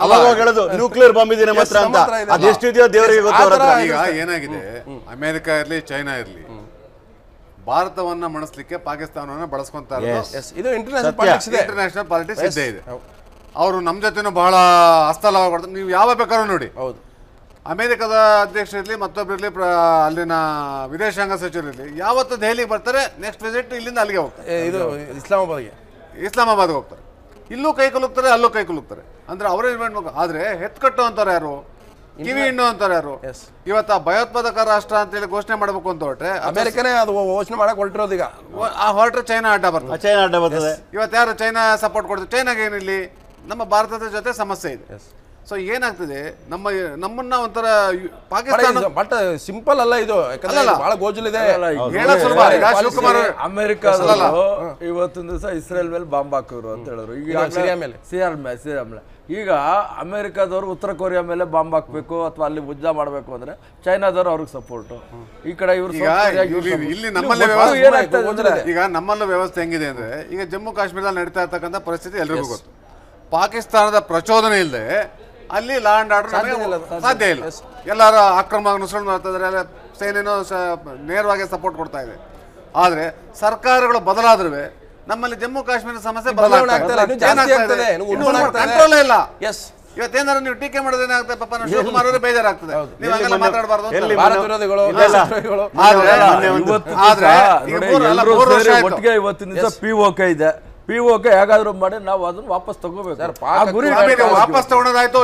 ಅವಾಗ ಹೇಳೋದು ನ್ಯೂಕ್ಲಿಯರ್ ಬಾಂಬ್ ಇದೆ ನಮ್ಮ ಹತ್ರ ಅಂತ. ಅದೆಷ್ಟಿದೆಯೋ ದೇವರಿಗೆ ಗೊತ್ತು. ಈಗ ಏನಾಗಿದೆ, ಅಮೆರಿಕ ಇರಲಿ ಚೈನಾ ಇರಲಿ, ಭಾರತವನ್ನ ಮಣಿಸ್ಲಿಕ್ಕೆ ಪಾಕಿಸ್ತಾನವನ್ನ ಬಳಸ್ಕೊಂತಾರೆ. ಇದು ಇಂಟರ್ನ್ಯಾಷನಲ್ ಪಾಲಿಟಿಕ್ಸ್ ಇದ್ದೇ ಇದೆ. ಅವರು ನಮ್ಮ ಜೊತೆನೂ ಬಹಳ ಹಸ್ತಲಾಭ ಕೊಡ್ತಾರೆ. ನೀವು ಯಾವ ಬೇಕಾದ್ರೂ ನೋಡಿ, ಹೌದು, ಅಮೆರಿಕದ ಅಧ್ಯಕ್ಷರಿರಲಿ ಮತ್ತೊಬ್ಬರಿರಲಿ, ಅಲ್ಲಿನ ವಿದೇಶಾಂಗ ಸಚಿವರಿರಲಿ, ಯಾವತ್ತು ದೆಹಲಿಗೆ ಬರ್ತಾರೆ, ನೆಕ್ಸ್ಟ್ ವಿಸಿಟ್ ಇಲ್ಲಿಂದ ಅಲ್ಲಿಗೆ ಹೋಗ್ತಾರೆ. ಇದು ಇಸ್ಲಾಮಾಬಾದ್ಗೆ ಹೋಗ್ತಾರೆ. ಇಲ್ಲೂ ಕೈ ಕುಲುಕ್ತಾರೆ, ಅಲ್ಲೂ ಕೈ ಕುಲುಕ್ತಾರೆ. ಅಂದ್ರೆ ಅವರೇ ಮಾಡ್ಬೇಕು. ಆದ್ರೆ ಹೆತ್ಕಟ್ಟು ಅಂತಾರೆ ಯಾರು, ಕಿವಿ ಹಿಂಡು ಅಂತಾರೆ ಯಾರು? ಇವತ್ತು ಭಯೋತ್ಪಾದಕ ರಾಷ್ಟ್ರ ಅಂತೇಳಿ ಘೋಷಣೆ ಮಾಡಬೇಕು ಅಂತ ಹೊರಟ್ರೆ ಅಮೆರಿಕನೇ ಅದು ಘೋಷಣೆ ಮಾಡಕ್ ಹೊರಟಿರೋದು. ಈಗ ಆ ಹೊರಟ್ರೆ ಚೈನಾ ಅಡ್ಡ ಬರ್ತದೆ. ಇವತ್ತು ಯಾರು ಚೈನಾ ಸಪೋರ್ಟ್ ಕೊಡ್ತಾರೆ? ಚೈನಾಗೆ ಏನಿಲ್ಲಿ ನಮ್ಮ ಭಾರತದ ಜೊತೆ ಸಮಸ್ಯೆ ಇದೆ. ಸೊ ಏನಾಗ್ತದೆ, ನಮ್ಮನ್ನ ಒಂಥರ ಪಾಕಿಸ್ತಾನ ಬಟ್ ಸಿಂಪಲ್ ಅಲ್ಲ ಇದು, ಬಹಳ ಗೋಜಲಿದೆ. ಅಮೆರಿಕದವರು ಇವತ್ತಿನ ದಿವಸ ಇಸ್ರೇಲ್ ಮೇಲೆ ಬಾಂಬ್ ಹಾಕಿದ್ರು ಅಂತ ಹೇಳಿದ್ರು. ಈಗ ಸಿರಿಯಾ ಮೇಲೆ ಈಗ ಅಮೆರಿಕದವರು ಉತ್ತರ ಕೊರಿಯಾ ಮೇಲೆ ಬಾಂಬ್ ಹಾಕ್ಬೇಕು ಅಥವಾ ಅಲ್ಲಿ ಯುದ್ಧ ಮಾಡಬೇಕು ಅಂದ್ರೆ ಚೈನಾದವರು ಅವ್ರಿಗೆ ಸಪೋರ್ಟ್. ಈ ಕಡೆ ಇಲ್ಲಿ ನಮ್ಮಲ್ಲೂ ವ್ಯವಸ್ಥೆ ಹೆಂಗಿದೆ ಅಂದ್ರೆ, ಈಗ ಜಮ್ಮು ಕಾಶ್ಮೀರದಲ್ಲಿ ನಡೀತಾ ಇರ್ತಕ್ಕಂಥ ಪರಿಸ್ಥಿತಿ ಎಲ್ರಿಗೂ ಗೊತ್ತು. ಪಾಕಿಸ್ತಾನದ ಪ್ರಚೋದನೆ ಇಲ್ಲದೆ ಅಲ್ಲಿ ಲಾ ಅಂಡ್ ಆರ್ಡರ್ ಸಾಧ್ಯ ಇಲ್ಲ. ಎಲ್ಲರೂ ಅಕ್ರಮ ನುಸುಳು ಮಾಡ್ತಾ ಇದ್ದಾರೆ, ಸೇನೆನೂ ನೇರವಾಗಿ ಸಪೋರ್ಟ್ ಕೊಡ್ತಾ ಇದೆ. ಆದ್ರೆ ಸರ್ಕಾರಗಳು ಬದಲಾದ್ರೂ ನಮ್ಮಲ್ಲಿ ಜಮ್ಮು ಕಾಶ್ಮೀರ ಸಮಸ್ಯೆ ಕಂಟ್ರೋಲ್ ಇಲ್ಲ. ಇವತ್ತೇನಾದ್ರು ನೀವು ಟೀಕೆ ಮಾಡೋದೇನಾಗುತ್ತೆ, ಪಾಪ ಶಿವಕುಮಾರ್ ಅವರೇ ಬೇಜಾರಾಗ್ತದೆ. ನೀವು ಹಂಗೆಲ್ಲ ಮಾತಾಡಬಾರ್ದು. ಒಟ್ಟಿಗೆ ಇವತ್ತಿನ ದಿವಸ POK ಇದೆ. POK ಹೇಗಾದ್ರೂ ಮಾಡಿ ನಾವು ಅದನ್ನ ವಾಪಸ್ ತಗೋಬೇಕು. ವಾಪಸ್ ತಗೊಳೋದಾಯ್ತು.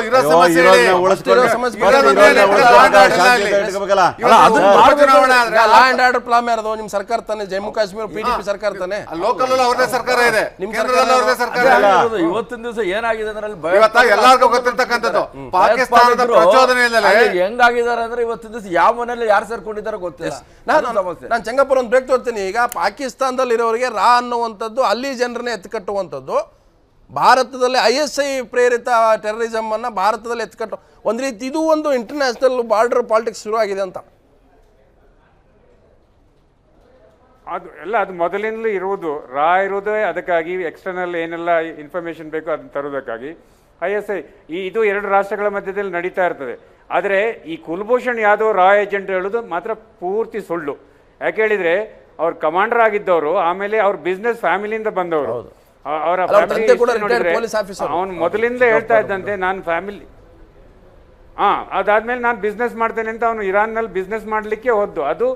ನಿಮ್ ಸರ್ಕಾರ ತಾನೆ, ಜಮ್ಮು ಕಾಶ್ಮೀರ PDP ಸರ್ಕಾರ ತಾನೆ, ಲೋಕಲ್ ಅವ್ರದೇ ಸರ್ಕಾರ ಇದೆ, ನಿಮ್ ಸರ್ಕಾರ. ಇವತ್ತಿನ ದಿವಸ ಏನಾಗಿದೆ ಅಂದ್ರೆ ಎಲ್ಲರಿಗೂ ಗೊತ್ತಿರ್ತಕ್ಕಂಥದ್ದು ಪಾಕಿಸ್ತಾನದ ಪ್ರಚೋದನೆ ಹೆಂಗಾಗಿದ್ದಾರೆ ಅಂದ್ರೆ ಇವತ್ತಿನ ದಿವಸ ಯಾವ ಮನೆಯಲ್ಲಿ ಯಾರು ಸೇರ್ಕೊಂಡಿದ್ದಾರೆ ಗೊತ್ತಿಲ್ಲ. ನಾನು ಚಂಗಪ್ಪರ ಒಂದು ಬ್ರೇಕ್ ತೋರ್ತೀನಿ. ಈಗ ಪಾಕಿಸ್ತಾನದಲ್ಲಿ ಇರೋರಿಗೆ ರಾ ಅನ್ನುವಂಥದ್ದು ಅಲ್ಲಿ ಜನರನ್ನೇ ಎತ್ಕಟ್ಟುವಂಥದ್ದು, ಭಾರತದಲ್ಲಿ ISI ಪ್ರೇರಿತ ಟೆರರಿಸಮ್ ಅನ್ನ ಭಾರತದಲ್ಲಿ ಎತ್ಕಟ್ಟು ಒಂದು ರೀತಿ ಇದು ಒಂದು ಇಂಟರ್ನ್ಯಾಷನಲ್ ಬಾರ್ಡರ್ ಪಾಲಿಟಿಕ್ಸ್ ಶುರುವಾಗಿದೆ ಅಂತ. ಅದು ಮೊದಲಿಂದಲೂ ಇರುವುದು, ರಾ ಇರೋದೇ ಅದಕ್ಕಾಗಿ, ಎಕ್ಸ್ಟರ್ನಲ್ ಏನೆಲ್ಲ ಇನ್ಫಾರ್ಮೇಶನ್ ಬೇಕು ಅದನ್ನ ತರೋದಕ್ಕಾಗಿ. ISI ಇದು 2 ರಾಷ್ಟ್ರಗಳ ಮಧ್ಯದಲ್ಲಿ ನಡೀತಾ ಇರ್ತದೆ. ಆದರೆ ಈ ಕುಲ್ಭೂಷಣ್ ಯಾದವ್ ರಾ ಏಜೆಂಟ್ ಹೇಳೋದು ಮಾತ್ರ ಪೂರ್ತಿ ಸುಳ್ಳು. ಯಾಕೆ ಹೇಳಿದ್ರೆ ಅವ್ರ ಕಮಾಂಡರ್ ಆಗಿದ್ದವರು, ಆಮೇಲೆ ಅವ್ರ ಬಿಸ್ನೆಸ್ ಫ್ಯಾಮಿಲಿಯಿಂದ ಬಂದವರು. ಅವರ ಅವನು ಮೊದಲಿಂದ ಹೇಳ್ತಾ ಇದ್ದಂತೆ ನಾನು ಫ್ಯಾಮಿಲಿ ಅದಾದ್ಮೇಲೆ ನಾನು ಬಿಸ್ನೆಸ್ ಮಾಡ್ತೇನೆ ಅಂತ ಅವನು ಇರಾನ್ನಲ್ಲಿ ಬಿಸ್ನೆಸ್ ಮಾಡಲಿಕ್ಕೆ ಹೋದ್ದು. ಅದು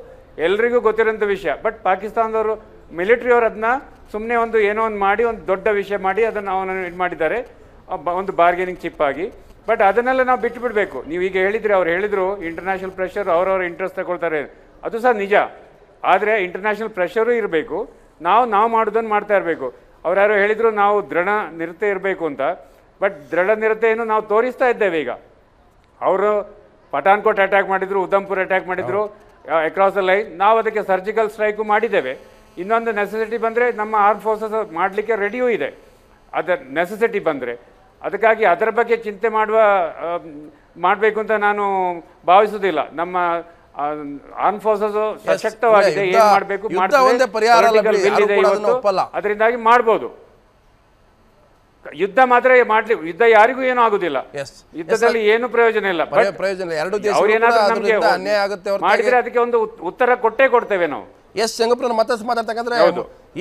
ಎಲ್ರಿಗೂ ಗೊತ್ತಿರೋಂಥ ವಿಷಯ. ಬಟ್ ಪಾಕಿಸ್ತಾನದವರು ಮಿಲಿಟರಿ ಅವರು ಅದನ್ನ ಸುಮ್ಮನೆ ಏನೋ ಒಂದು ಮಾಡಿ ಒಂದು ದೊಡ್ಡ ವಿಷಯ ಮಾಡಿ ಅದನ್ನು ಅವನನ್ನು ಇದು ಮಾಡಿದ್ದಾರೆ, ಒಂದು ಬಾರ್ಗೇನಿಂಗ್ ಚಿಪ್ ಆಗಿ. ಬಟ್ ಅದನ್ನೆಲ್ಲ ನಾವು ಬಿಟ್ಟು ಬಿಡಬೇಕು. ನೀವು ಈಗ ಹೇಳಿದ್ರಿ, ಅವ್ರು ಹೇಳಿದ್ರು ಇಂಟರ್ನ್ಯಾಷನಲ್ ಪ್ರೆಷರ್ ಅವ್ರವ್ರ ಇಂಟ್ರೆಸ್ಟ್ ತಗೊಳ್ತಾರೆ, ಅದು ಸಹ ನಿಜ. ಆದರೆ ಇಂಟರ್ನ್ಯಾಷನಲ್ ಪ್ರೆಷರು ಇರಬೇಕು, ನಾವು ಮಾಡೋದನ್ನು ಮಾಡ್ತಾ ಇರಬೇಕು. ಅವ್ರು ಯಾರೋ ಹೇಳಿದ್ರು ನಾವು ದೃಢ ನಿರತೆ ಇರಬೇಕು ಅಂತ. ಬಟ್ ದೃಢ ನಿರತೆಯನ್ನು ನಾವು ತೋರಿಸ್ತಾ ಇದ್ದೇವೆ. ಈಗ ಅವರು ಪಠಾನ್ಕೋಟ್ ಅಟ್ಯಾಕ್ ಮಾಡಿದ್ರು, ಉಧಂಪುರ್ ಅಟ್ಯಾಕ್ ಮಾಡಿದ್ರು, ಅಕ್ರಾಸ್ ದ ಲೈನ್. ನಾವು ಅದಕ್ಕೆ ಸರ್ಜಿಕಲ್ ಸ್ಟ್ರೈಕು ಮಾಡಿದ್ದೇವೆ. ಇನ್ನೊಂದು ನೆಸೆಸಿಟಿ ಬಂದರೆ ನಮ್ಮ ಆರ್ಮ್ ಫೋರ್ಸಸ್ ಮಾಡಲಿಕ್ಕೆ ರೆಡಿಯೂ ಇದೆ, ಅದರ ನೆಸೆಸಿಟಿ ಬಂದರೆ. ಅದಕ್ಕಾಗಿ ಅದರ ಬಗ್ಗೆ ಚಿಂತೆ ಮಾಡಬೇಕು ಅಂತ ನಾನು ಭಾವಿಸೋದಿಲ್ಲ. ನಮ್ಮ ಆರ್ಮ್ ಫೋರ್ಸಸ್ ಸಶಕ್ತವಾಗಿದೆ, ಯುದ್ಧ- ಏನ್ ಮಾಡಬೇಕು ಯುದ್ಧ ಒಂದೇ ಪರಿಹಾರ ಅಲ್ಲ ಬಿಡಿ, ಯಾರು ಕೂಡ ಅದನ್ನ ಒಪ್ಪಲ್ಲ. ಅದರಿಂದಾಗಿ ಮಾಡ್ಬೋದು. ಯುದ್ಧ ಮಾತ್ರ ಯುದ್ಧ ಯಾರಿಗೂ ಏನೂ ಆಗುದಿಲ್ಲ, ಯುದ್ಧದಲ್ಲಿ ಏನು ಪ್ರಯೋಜನ ಇಲ್ಲ. ಪ್ರಯೋಜನ ಎರಡು ದೇಶ ಅನ್ಯಾಯ ಆಗುತ್ತೆ ಮಾಡಿದ್ರೆ ಅದಕ್ಕೆ ಒಂದು ಉತ್ತರ ಕೊಟ್ಟೇ ಕೊಡ್ತೇವೆ ನಾವು. ಎಸ್ ಶಂಗಪುರ ಮತ್ತಷ್ಟು ಮಾತಾಡ್ತಕ್ಕಂದ್ರೆ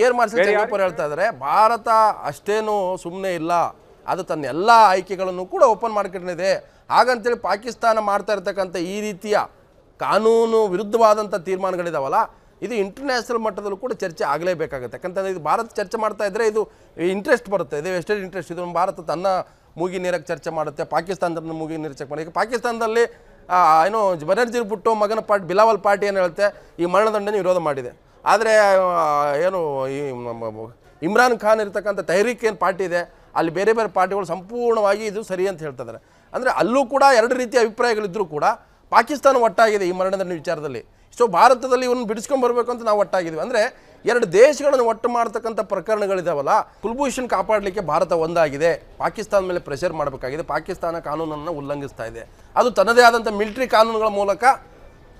ಏರ್ ಮಾರ್ಷಲ್ ಶಂಗಪುರ ಹೇಳ್ತಾ ಇದ್ದಾರೆ, ಭಾರತ ಅಷ್ಟೇನು ಸುಮ್ಮನೆ ಇಲ್ಲ, ಅದು ತನ್ನ ಎಲ್ಲ ಆಯ್ಕೆಗಳನ್ನು ಕೂಡ ಓಪನ್ ಮಾಡ್ಕೊಂಡಿದೆ. ಹಾಗಂತೇಳಿ ಪಾಕಿಸ್ತಾನ ಮಾಡ್ತಾ ಇರ್ತಕ್ಕಂಥ ಈ ರೀತಿಯ ಕಾನೂನು ವಿರುದ್ಧವಾದಂಥ ತೀರ್ಮಾನಗಳಿದಾವಲ್ಲ, ಇದು ಇಂಟರ್ನ್ಯಾಷನಲ್ ಮಟ್ಟದಲ್ಲೂ ಕೂಡ ಚರ್ಚೆ ಆಗಲೇಬೇಕಾಗುತ್ತೆ. ಯಾಕಂತಂದರೆ ಇದು ಭಾರತ ಚರ್ಚೆ ಮಾಡ್ತಾ ಇದ್ದರೆ ಇದು ಇಂಟ್ರೆಸ್ಟ್ ಬರುತ್ತೆ, ಇದು ವೆಸ್ಟರ್ನ್ ಇಂಟ್ರೆಸ್ಟ್. ಇದು ಭಾರತ ತನ್ನ ಮೂಗಿ ನೀರಕ್ಕೆ ಚರ್ಚೆ ಮಾಡುತ್ತೆ, ಪಾಕಿಸ್ತಾನದ ಮೂಗಿ ನೀರು ಚೆಕ್ ಮಾಡಿ. ಪಾಕಿಸ್ತಾನದಲ್ಲಿ ಏನೋ ಬನರ್ಜೀರ್ ಭುಟ್ಟೋ ಮಗನ ಪಾರ್ಟಿ ಬಿಲಾವಲ್ ಪಾರ್ಟಿ ಏನು ಹೇಳುತ್ತೆ, ಈ ಮರಣದಂಡನೆ ವಿರೋಧ ಮಾಡಿದೆ. ಆದರೆ ಏನು ಈ ಇಮ್ರಾನ್ ಖಾನ್ ಇರ್ತಕ್ಕಂಥ ತೆಹರೀಕ್ ಏನು ಪಾರ್ಟಿ ಇದೆ, ಅಲ್ಲಿ ಬೇರೆ ಬೇರೆ ಪಾರ್ಟಿಗಳು ಸಂಪೂರ್ಣವಾಗಿ ಇದು ಸರಿ ಅಂತ ಹೇಳ್ತಿದ್ದಾರೆ. ಅಂದರೆ ಅಲ್ಲೂ ಕೂಡ ಎರಡು ರೀತಿಯ ಅಭಿಪ್ರಾಯಗಳಿದ್ದರೂ ಕೂಡ ಪಾಕಿಸ್ತಾನ ಒಟ್ಟಾಗಿದೆ ಈ ಮರಣದಂಡನೆ ವಿಚಾರದಲ್ಲಿ. ಸೊ ಭಾರತದಲ್ಲಿ ಇವನ್ನ ಬಿಡಿಸ್ಕೊಂಡ್ಬರ್ಬೇಕು ಅಂತ ನಾವು ಒಟ್ಟಾಗಿದ್ವಿ. ಅಂದರೆ ಎರಡು ದೇಶಗಳನ್ನು ಒಟ್ಟು ಮಾಡ್ತಕ್ಕಂಥ ಪ್ರಕರಣಗಳಿದಾವಲ್ಲ, ಕುಲ್ಭೂಷಣ್ ಕಾಪಾಡಲಿಕ್ಕೆ ಭಾರತ ಒಂದಾಗಿದೆ, ಪಾಕಿಸ್ತಾನ ಮೇಲೆ ಪ್ರೆಷರ್ ಮಾಡಬೇಕಾಗಿದೆ. ಪಾಕಿಸ್ತಾನ ಕಾನೂನನ್ನು ಉಲ್ಲಂಘಿಸ್ತಾ ಇದೆ, ಅದು ತನ್ನದೇ ಆದಂಥ ಮಿಲಿಟರಿ ಕಾನೂನುಗಳ ಮೂಲಕ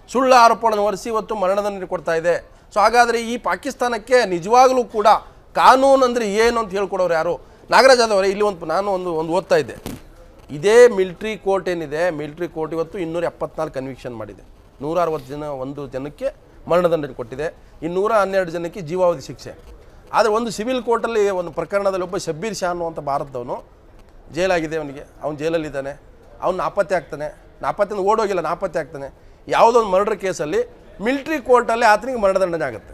ಸುಳ್ಳು ಆರೋಪಗಳನ್ನು ಹೊರಿಸಿ ಇವತ್ತು ಮರಣದಂಡನೆ ಕೊಡ್ತಾ ಇದೆ. ಸೊ ಹಾಗಾದರೆ ಈ ಪಾಕಿಸ್ತಾನಕ್ಕೆ ನಿಜವಾಗಲೂ ಕೂಡ ಕಾನೂನು ಅಂದರೆ ಏನು ಅಂತ ಹೇಳ್ಕೊಡೋರು ಯಾರು? ನಾಗರಾಜ್ ಆದವರೇ, ಇಲ್ಲಿ ನಾನು ಒಂದು ಓದ್ತಾ ಇದ್ದೆ, ಇದೇ ಮಿಲಿಟ್ರಿ ಕೋರ್ಟ್ ಏನಿದೆ, ಮಿಲಿಟ್ರಿ ಕೋರ್ಟ್ ಇವತ್ತು 274 ಕನ್ವಿಕ್ಷನ್ ಮಾಡಿದೆ. 160 ಜನಕ್ಕೆ ಮರಣದಂಡನೆ ಕೊಟ್ಟಿದೆ, 212 ಜನಕ್ಕೆ ಜೀವಾವಧಿ ಶಿಕ್ಷೆ. ಆದರೆ ಒಂದು ಸಿವಿಲ್ ಕೋರ್ಟಲ್ಲಿ ಒಂದು ಪ್ರಕರಣದಲ್ಲಿ ಒಬ್ಬ ಶಬ್ಬೀರ್ ಶಾ ಅನ್ನುವಂಥ ಭಾರತದವನು ಜೈಲಾಗಿದೆ, ಅವನು ಜೈಲಲ್ಲಿದ್ದಾನೆ, ಅವ್ನು ನಾಪತ್ತೆ ಆಗ್ತಾನೆ, ನಾಪತ್ತೆ ಓಡೋಗಿಲ್ಲ, ನಾಪತ್ತೆ ಆಗ್ತಾನೆ. ಯಾವುದೋ ಒಂದು ಮರ್ಡರ್ ಕೇಸಲ್ಲಿ ಮಿಲಿಟ್ರಿ ಕೋರ್ಟಲ್ಲಿ ಆತನಿಗೆ ಮರಣದಂಡನೆ ಆಗುತ್ತೆ.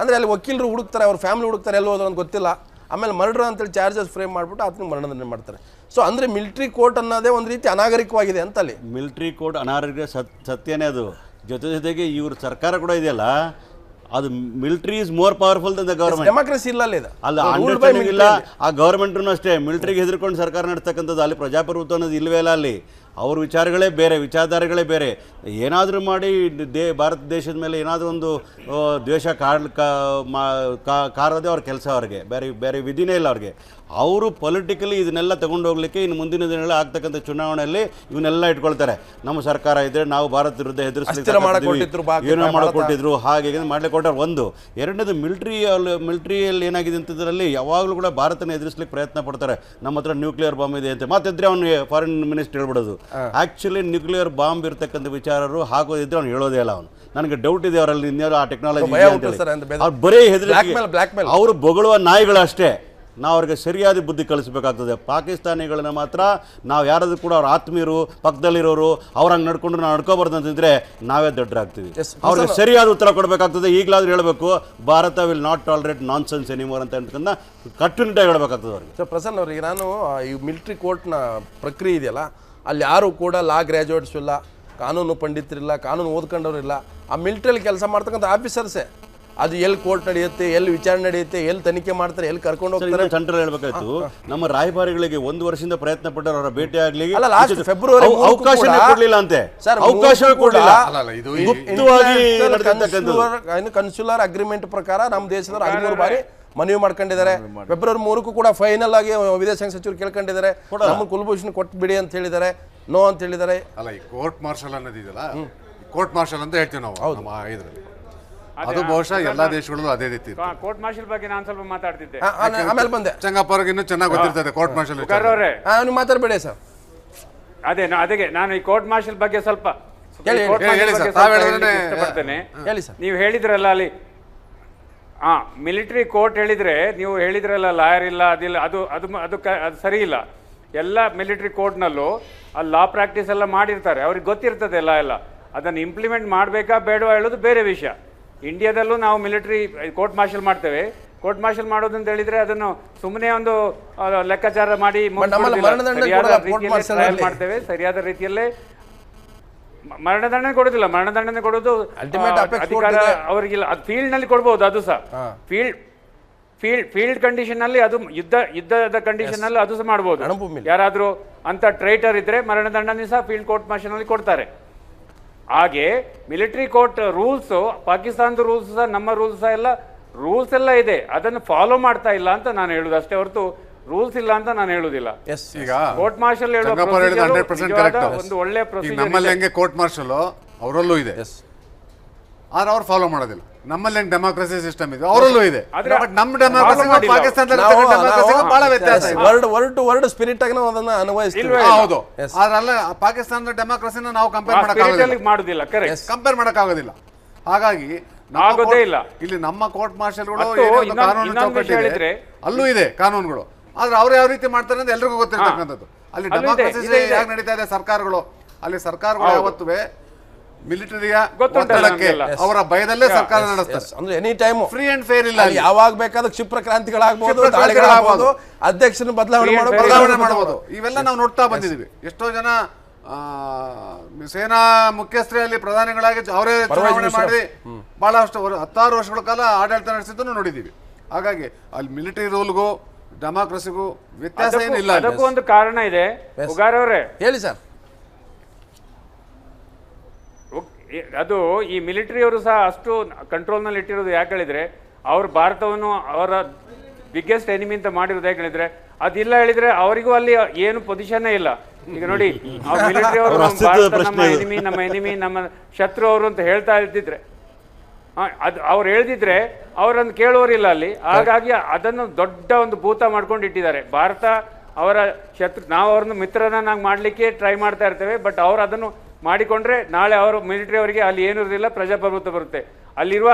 ಅಂದರೆ ಅಲ್ಲಿ ವಕೀಲರು ಹುಡುಕ್ತಾರೆ, ಅವ್ರ ಫ್ಯಾಮಿಲಿ ಹುಡುಕ್ತಾರೆ, ಎಲ್ಲಿ ಹೋದ್ರು ಅಂತ ಗೊತ್ತಿಲ್ಲ. ಆಮೇಲೆ ಮರ್ಡರ್ ಅಂತೇಳಿ ಚಾರ್ಜಸ್ ಫ್ರೇಮ್ ಮಾಡಿಬಿಟ್ಟು ಆತನಿಗೆ ಮರಣದಂಡನೆ ಮಾಡ್ತಾರೆ. ಸೊ ಅಂದರೆ ಮಿಲಿಟ್ರಿ ಕೋರ್ಟ್ ಅನ್ನೋದೇ ಒಂದು ರೀತಿ ಅನಾಗರಿಕವಾಗಿದೆ ಅಂತಲ್ಲಿ. ಮಿಲಿಟ್ರಿ ಕೋರ್ಟ್ ಅನಾಗರಿಕ ಸತ್ಯನೇ ಅದು. ಜೊತೆಗೆ ಇವ್ರ ಸರ್ಕಾರ ಕೂಡ ಇದೆಯಲ್ಲ, ಅದು military is more powerful Dhan the government. Democracy ಇಲ್ಲ ಅಲ್ಲಿ, ಇಲ್ಲ. ಆ ಗವರ್ಮೆಂಟ್ರು ಅಷ್ಟೇ ಮಿಲಿಟರಿಗೆ ಹೆದರ್ಕೊಂಡು ಸರ್ಕಾರ ನಡೆಸ್ತಕ್ಕಂಥದ್ದು. ಅಲ್ಲಿ ಪ್ರಜಾಪ್ರಭುತ್ವ ಅನ್ನೋದು ಇಲ್ಲವೇ ಇಲ್ಲ. ಅಲ್ಲಿ ಅವ್ರ ವಿಚಾರಗಳೇ ಬೇರೆ, ವಿಚಾರಧಾರೆಗಳೇ ಬೇರೆ. ಏನಾದರೂ ಮಾಡಿ ಭಾರತ ದೇಶದ ಮೇಲೆ ಏನಾದರೂ ಒಂದು ದ್ವೇಷ ಕಾರೋದೇ ಅವ್ರ ಕೆಲಸ. ಅವ್ರಿಗೆ ಬೇರೆ ವಿಧಿನೇ ಇಲ್ಲ ಅವ್ರಿಗೆ. ಅವರು ಪೊಲಿಟಿಕಲಿ ಇದನ್ನೆಲ್ಲ ತಗೊಂಡು ಹೋಗ್ಲಿಕ್ಕೆ ಇನ್ನು ಮುಂದಿನ ದಿನಗಳಲ್ಲಿ ಆಗ್ತಕ್ಕಂಥ ಚುನಾವಣೆಯಲ್ಲಿ ಇವನ್ನೆಲ್ಲ ಇಟ್ಕೊಳ್ತಾರೆ. ನಮ್ಮ ಸರ್ಕಾರ ಇದ್ರೆ ನಾವು ಭಾರತ ವಿರುದ್ಧ ಹೆದರಿಸಲಿಕ್ಕೆ ಏನೋ ಮಾಡಿಕೊಟ್ಟಿದ್ರು, ಹಾಗೆ ಮಾಡ್ಲಿಕ್ಕೆ ಕೊಟ್ಟರು. ಒಂದು ಎರಡನೇದು ಮಿಲಿಟರಿಯಲ್ಲಿ ಏನಾಗಿದೆ ಅಂತದ್ರಲ್ಲಿ ಯಾವಾಗಲೂ ಕೂಡ ಭಾರತನ ಎದುರಿಸಲಿಕ್ಕೆ ಪ್ರಯತ್ನ ಪಡ್ತಾರೆ. ನಮ್ಮ ಹತ್ರ ನ್ಯೂಕ್ಲಿಯರ್ ಬಾಂಬ್ ಇದೆ ಅಂತ ಮಾತಿದ್ರೆ ಅವನು ಫಾರಿನ್ ಮಿನಿಸ್ಟರ್ ಹೇಳ್ಬಿಡೋದು. ಆಕ್ಚುಲಿ ನ್ಯೂಕ್ಲಿಯರ್ ಬಾಂಬ್ ಇರ್ತಕ್ಕಂಥ ವಿಚಾರರು ಹಾಕೋದಿದ್ರೆ ಅವ್ನು ಹೇಳೋದೇ ಇಲ್ಲ. ಅವನು ನನಗೆ ಡೌಟ್ ಇದೆ ಅವರಲ್ಲಿ ಇನ್ಯಾರು ಆ ಟೆಕ್ನಾಲಜಿ ಅವ್ರು ಬರೀ ಹೆದರಿಕೆ, ಅವರು ಬೊಗಳುವ ನಾಯಿಗಳು ಅಷ್ಟೇ. ನಾವು ಅವ್ರಿಗೆ ಸರಿಯಾದ ಬುದ್ಧಿ ಕಲಿಸಬೇಕಾಗ್ತದೆ. ಪಾಕಿಸ್ತಾನಿಗಳನ್ನ ಮಾತ್ರ ನಾವು ಯಾರಾದ್ರೂ ಕೂಡ ಅವ್ರ ಆತ್ಮೀಯರು ಪಕ್ಕದಲ್ಲಿರೋರು ಅವ್ರಂಗೆ ನಡ್ಕೊಂಡು ನಾವು ನಡ್ಕೋಬಾರ್ದು ಅಂತಂದ್ರೆ ನಾವೇ ದೊಡ್ಡರಾಗ್ತೀವಿ. ಅವ್ರಿಗೆ ಸರಿಯಾದ ಉತ್ತರ ಕೊಡಬೇಕಾಗ್ತದೆ. ಈಗಲಾದ್ರೂ ಹೇಳಬೇಕು, Bharat will not tolerate non sense anymore ಅಂತ ಕಟ್ಟುನಿಟ್ಟಾಗಿ ಹೇಳಬೇಕಾಗ್ತದೆ ಅವ್ರಿಗೆ. ಸೊ ಪ್ರಸನ್ನ ಅವ್ರಿಗೆ, ನಾನು ಈ ಮಿಲಿಟ್ರಿ ಕೋರ್ಟ್ನ ಪ್ರಕ್ರಿಯೆ ಇದೆಯಲ್ಲ, ಅಲ್ಲಿ ಯಾರು ಕೂಡ ಲಾ ಗ್ರ್ಯಾಜುಯೇಟ್ಸ್ ಇಲ್ಲ, ಕಾನೂನು ಪಂಡಿತರಿಲ್ಲ, ಕಾನೂನು ಓದ್ಕೊಂಡವ್ರಿಲ್ಲ. ಆ ಮಿಲಿಟ್ರಿಯಲ್ಲಿ ಕೆಲಸ ಮಾಡ್ತಕ್ಕಂಥ ಆಫೀಸರ್ಸೇ ಅದು ಎಲ್ಲಿ ಕೋರ್ಟ್ ನಡೆಯುತ್ತೆ, ಎಲ್ಲಿ ವಿಚಾರಣೆ ನಡೆಯುತ್ತೆ, ಎಲ್ಲಿ ತನಿಖೆ ಮಾಡ್ತಾರೆ, ಎಲ್ಲಿ ಕರ್ಕೊಂಡು ಹೋಗ್ತಾರೆ. ಸೆಂಟ್ರಲ್ ಹೇಳ್ಬೇಕಾಯ್ತು, ನಮ್ಮ ರಾಯಭಾರಿಗಳಿಗೆ 1 ವರ್ಷದಿಂದ ಪ್ರಯತ್ನ ಪಟ್ಟರು ಅವರ ಭೇಟಿ ಆಗ್ಲಿ, ಫೆಬ್ರವರಿ ಅವಕಾಶನೇ ಕೊಡ್ಲಿಲ್ಲ ಅಂತೆ. ಅವಕಾಶವೇ ಕೊಡ್ಲಿಲ್ಲ. ಕನ್ಸುಲರ್ ಅಗ್ರಿಮೆಂಟ್ ಪ್ರಕಾರ ನಮ್ಮ ದೇಶದವರು 13 ಬಾರಿ ಮನವಿ ಮಾಡ್ಕೊಂಡಿದ್ದಾರೆ. ಫೆಬ್ರವರಿ 3 ಕೂಡ ಫೈನಲ್ ಆಗಿ ವಿದೇಶಾಂಗ ಸಚಿವರು ಕೇಳ್ಕೊಂಡಿದ್ದಾರೆ, ನಮ್ಮ ಕುಲಭೂಷಣ್ ಕೊಟ್ಟು ಬಿಡಿ ಅಂತ ಹೇಳಿದ್ದಾರೆ, ನೋ ಅಂತ ಹೇಳಿದ್ದಾರೆ. ಅಲ್ಲ, ಈ ಕೋರ್ಟ್ ಮಾರ್ಷಲ್ ಅನ್ನೋದಿದೆಯಲ್ಲ, ಕೋರ್ಟ್ ಮಾರ್ಷಲ್ ಅಂತ ಹೇಳ್ತೀವಿ ನಾವು ನಮ್ಮ ಇದರಲ್ಲಿ. ಅದು ಬಹುಶಃ ಎಲ್ಲಾ ದೇಶಗಳಲ್ಲೂ ಅದೇ ರೀತಿ. ಕೋರ್ಟ್ ಮಾರ್ಷಲ್ ಬಗ್ಗೆ ನಾನು ಸ್ವಲ್ಪ ಮಾತಾಡ್ತಿದ್ದೆ, ಆಮೇಲೆ ಬಂದೆ. ಚಂಗಪ್ಪವ್ರಿಗೆ ಇನ್ನೂ ಚೆನ್ನಾಗಿ ಗೊತ್ತಿರ್ತದೆ ಕೋರ್ಟ್ ಮಾರ್ಷಲ್. ನೀವು ಮಾತಾಡಬೇಡಿ ಸರ್. ಅದೇ ನಾನು ಈ ಕೋರ್ಟ್ ಮಾರ್ಷಲ್ ಬಗ್ಗೆ ಸ್ವಲ್ಪ ಇಷ್ಟಪಡ್ತೇನೆ. ನೀವು ಹೇಳಿದ್ರಲ್ಲ ಅಲ್ಲಿ ಮಿಲಿಟರಿ ಕೋರ್ಟ್ ಹೇಳಿದ್ರೆ, ನೀವು ಹೇಳಿದ್ರಲ್ಲ ಲಾಯರ್ ಇಲ್ಲ, ಅದಿಲ್ಲ, ಅದು ಸರಿ ಇಲ್ಲ. ಎಲ್ಲ ಮಿಲಿಟರಿ ಕೋರ್ಟ್ನಲ್ಲೂ ಅಲ್ಲಿ ಲಾ ಪ್ರಾಕ್ಟೀಸ್ ಎಲ್ಲ ಮಾಡಿರ್ತಾರೆ, ಅವ್ರಿಗೆ ಗೊತ್ತಿರ್ತದೆ ಎಲ್ಲ. ಅದನ್ನು ಇಂಪ್ಲಿಮೆಂಟ್ ಮಾಡಬೇಕಾ ಬೇಡವಾ ಹೇಳೋದು ಬೇರೆ ವಿಷಯ. ಇಂಡಿಯಾದಲ್ಲೂ ನಾವು ಮಿಲಿಟರಿ ಕೋರ್ಟ್ ಮಾರ್ಷಲ್ ಮಾಡ್ತೇವೆ. ಕೋರ್ಟ್ ಮಾರ್ಷಲ್ ಮಾಡೋದು ಅಂತ ಹೇಳಿದ್ರೆ ಅದನ್ನು ಸುಮ್ಮನೆ ಒಂದು ಲೆಕ್ಕಾಚಾರ ಮಾಡಿ ಮಾಡ್ತೇವೆ. ಸರಿಯಾದ ರೀತಿಯಲ್ಲೇ ಮರಣದಂಡನೆ ಕೊಡೋದಿಲ್ಲ. ಮರಣದಂಡನೆ ಕೊಡೋದು ಅಧಿಕಾರ ಅವರಿಗಿಲ್ಲ. ಅದು ಫೀಲ್ಡ್ ನಲ್ಲಿ ಕೊಡ್ಬೋದು, ಅದು ಸಹ ಫೀಲ್ಡ್ ಕಂಡೀಷನ್ ನಲ್ಲಿ, ಅದು ಯುದ್ಧದ ಕಂಡೀಷನ್ ನಲ್ಲಿ ಅದು ಸಹ ಮಾಡ್ಬೋದು. ಯಾರಾದ್ರೂ ಅಂತ ಟ್ರೈಟರ್ ಇದ್ರೆ ಮರಣದಂಡನೆ ಸಹ ಫೀಲ್ಡ್ ಕೋರ್ಟ್ ಮಾರ್ಷಲ್ ನಲ್ಲಿ ಕೊಡ್ತಾರೆ. ಹಾಗೆ ಮಿಲಿಟರಿ ಕೋರ್ಟ್ ರೂಲ್ಸ್, ಪಾಕಿಸ್ತಾನದ ರೂಲ್ಸ್ ಸಹ ನಮ್ಮ ರೂಲ್ಸ್ ಸಹ ರೂಲ್ಸ್ ಎಲ್ಲ ಇದೆ, ಅದನ್ನು ಫಾಲೋ ಮಾಡ್ತಾ ಇಲ್ಲ ಅಂತ ನಾನು ಹೇಳುದು ಅಷ್ಟೇ ಹೊರತು ರೂಲ್ಸ್ ಇಲ್ಲ ಅಂತ ನಾನು ಹೇಳುದಿಲ್ಲ. ಈಗ ಕೋರ್ಟ್ ಮಾರ್ಷಲ್ ಒಂದು ಒಳ್ಳೆ ಪ್ರೊಸೀಜರ್. ನಮ್ಮಲ್ಲಿ ಹೆಂಗೆ ಕೋರ್ಟ್ ಮಾರ್ಷಲ್ ಅವರಲ್ಲೂ ಇದೆ, ಎಸ್. ಆದ್ರೆ ಅವ್ರು ಫಾಲೋ ಮಾಡೋದಿಲ್ಲ. ನಮ್ಮಲ್ಲಿ ಹೆಂಗ್ ಡೆಮಾಕ್ರಸಿ ಸಿಸ್ಟಮ್ ಇದೆ ಅವರಲ್ಲೂ ಇದೆ. ಆದ್ರೆ ಬಟ್ ನಮ್ಮ ಡೆಮಾಕ್ರಸಿ ಪಾಕಿಸ್ತಾನದಲ್ಲಿ ಬಹಳ ವ್ಯತ್ಯಾಸ ಇದೆ. ವರ್ಡ್ ಸ್ಪಿರಿಟ್ ಆಗಿ ನಾವು ಅದನ್ನ ಅನ್ವಯಿಸ್ತೀವಿ. ಹೌದು, ಆದ್ರಲ್ಲ ಪಾಕಿಸ್ತಾನದ ಡೆಮಾಕ್ರಸಿನ ನಾವು ಕಂಪೇರ್ ಮಾಡುದಿಲ್ಲ, ಕಂಪೇರ್ ಮಾಡಕ್ಕಾಗೋದಿಲ್ಲ. ಹಾಗಾಗಿ ಆಗೋದೇ ಇಲ್ಲ. ಇಲ್ಲಿ ನಮ್ಮ ಕೋರ್ಟ್ ಮಾರ್ಷಲ್ಗಳು ಇನ್ನೊಂದು ಕಾನೂನು ಹೇಳಿದ್ರೆ ಅಲ್ಲೂ ಇದೆ ಕಾನೂನುಗಳು, ಆದ್ರೆ ಅವ್ರು ಯಾವ ರೀತಿ ಮಾಡ್ತಾರೆ ಅಂತ ಎಲ್ರಿಗೂ ಗೊತ್ತಿರ್ತಕ್ಕಂಥದ್ದು. ಅಲ್ಲಿ ಡೆಮಾಕ್ರಸಿ ಹೇಗೆ ನಡೀತಾ ಇದೆ ಸರ್ಕಾರಗಳು, ಅಲ್ಲಿ ಸರ್ಕಾರಗಳು ಯಾವತ್ತೂ ಮಿಲಿಟರಿಯ ಒತ್ತಡಕ್ಕೆ ಅವರ ಭಯದಲ್ಲೇ ಸರ್ಕಾರ ನಡೆಸ್ತಾರೆ. ಅಂದ್ರೆ any time free and fair ಇಲ್ಲ. ಯಾವಾಗ ಬೇಕಾದ ಕ್ಷಿಪ್ರ ಕ್ರಾಂತಿಗಳಾಗಬಹುದು, ದಾಳಿಗಳಾಗಬಹುದು, ಅಧ್ಯಕ್ಷನ ಬದಲಾವಣೆ ಮಾಡಬಹುದು. ಇವೆಲ್ಲ ನಾವು ನೋಡ್ತಾ ಬಂದಿದ್ದೀವಿ. ಎಷ್ಟೋ ಜನ ಸೇನಾ ಮುಖ್ಯಸ್ಥರೇ ಅಲ್ಲಿ ಪ್ರಧಾನಿಗಳಾಗಿ ಅವರೇ ಚುನಾವಣೆ ಮಾಡಿ ಬಹಳಷ್ಟು 10 ವರ್ಷಗಳ ಕಾಲ ಆಡಳಿತ ನಡೆಸಿದ್ದನ್ನು ನೋಡಿದ್ದೀವಿ. ಹಾಗಾಗಿ ಅಲ್ಲಿ ಮಿಲಿಟರಿ ರೂಲ್ಗೂ ಡೆಮಾಕ್ರಸಿಗೂ ವ್ಯತ್ಯಾಸ ಏನಿಲ್ಲ. ಅದಕ್ಕೂ ಒಂದು ಕಾರಣ ಇದೆ. ಉಗಾರ್ ಅವರೇ ಹೇಳಿ ಸರ್. ಅದು ಈ ಮಿಲಿಟರಿಯವರು ಸಹ ಅಷ್ಟು ಕಂಟ್ರೋಲ್ನಲ್ಲಿ ಇಟ್ಟಿರೋದು ಯಾಕೆ ಹೇಳಿದ್ರೆ, ಅವ್ರು ಭಾರತವನ್ನು ಅವರ ಬಿಗ್ಗೆಸ್ಟ್ ಎನಿಮಿ ಅಂತ ಮಾಡಿರೋದು ಯಾಕೆ ಹೇಳಿದ್ರೆ, ಅದಿಲ್ಲ ಹೇಳಿದ್ರೆ ಅವರಿಗೂ ಅಲ್ಲಿ ಏನು ಪೊಸಿಷನ್ನೇ ಇಲ್ಲ. ಈಗ ನೋಡಿ, ಮಿಲಿಟರಿ ಅವರು ನಮ್ಮ ಎನಿಮಿ ನಮ್ಮ ಶತ್ರು ಅವರು ಅಂತ ಹೇಳ್ತಾ ಇದ್ದಿದ್ರೆ, ಅದು ಅವ್ರು ಹೇಳ್ದಿದ್ರೆ ಅವರನ್ನು ಕೇಳುವರಿಲ್ಲ ಅಲ್ಲಿ. ಹಾಗಾಗಿ ಅದನ್ನು ದೊಡ್ಡ ಒಂದು ಭೂತ ಮಾಡ್ಕೊಂಡು ಇಟ್ಟಿದ್ದಾರೆ. ಭಾರತ ಅವರ ಶತ್ರು, ನಾವು ಅವ್ರನ್ನ ಮಿತ್ರರನ್ನಾಗಿ ಮಾಡಲಿಕ್ಕೆ ಟ್ರೈ ಮಾಡ್ತಾ ಇರ್ತೇವೆ. ಬಟ್ ಅವ್ರು ಅದನ್ನು ಮಾಡಿಕೊಂಡ್ರೆ ನಾಳೆ ಅವರು ಮಿಲಿಟರಿ ಅವರಿಗೆ ಅಲ್ಲಿ ಏನೂ ಇರೋದಿಲ್ಲ, ಪ್ರಜಾಪ್ರಭುತ್ವ ಬರುತ್ತೆ. ಅಲ್ಲಿರುವ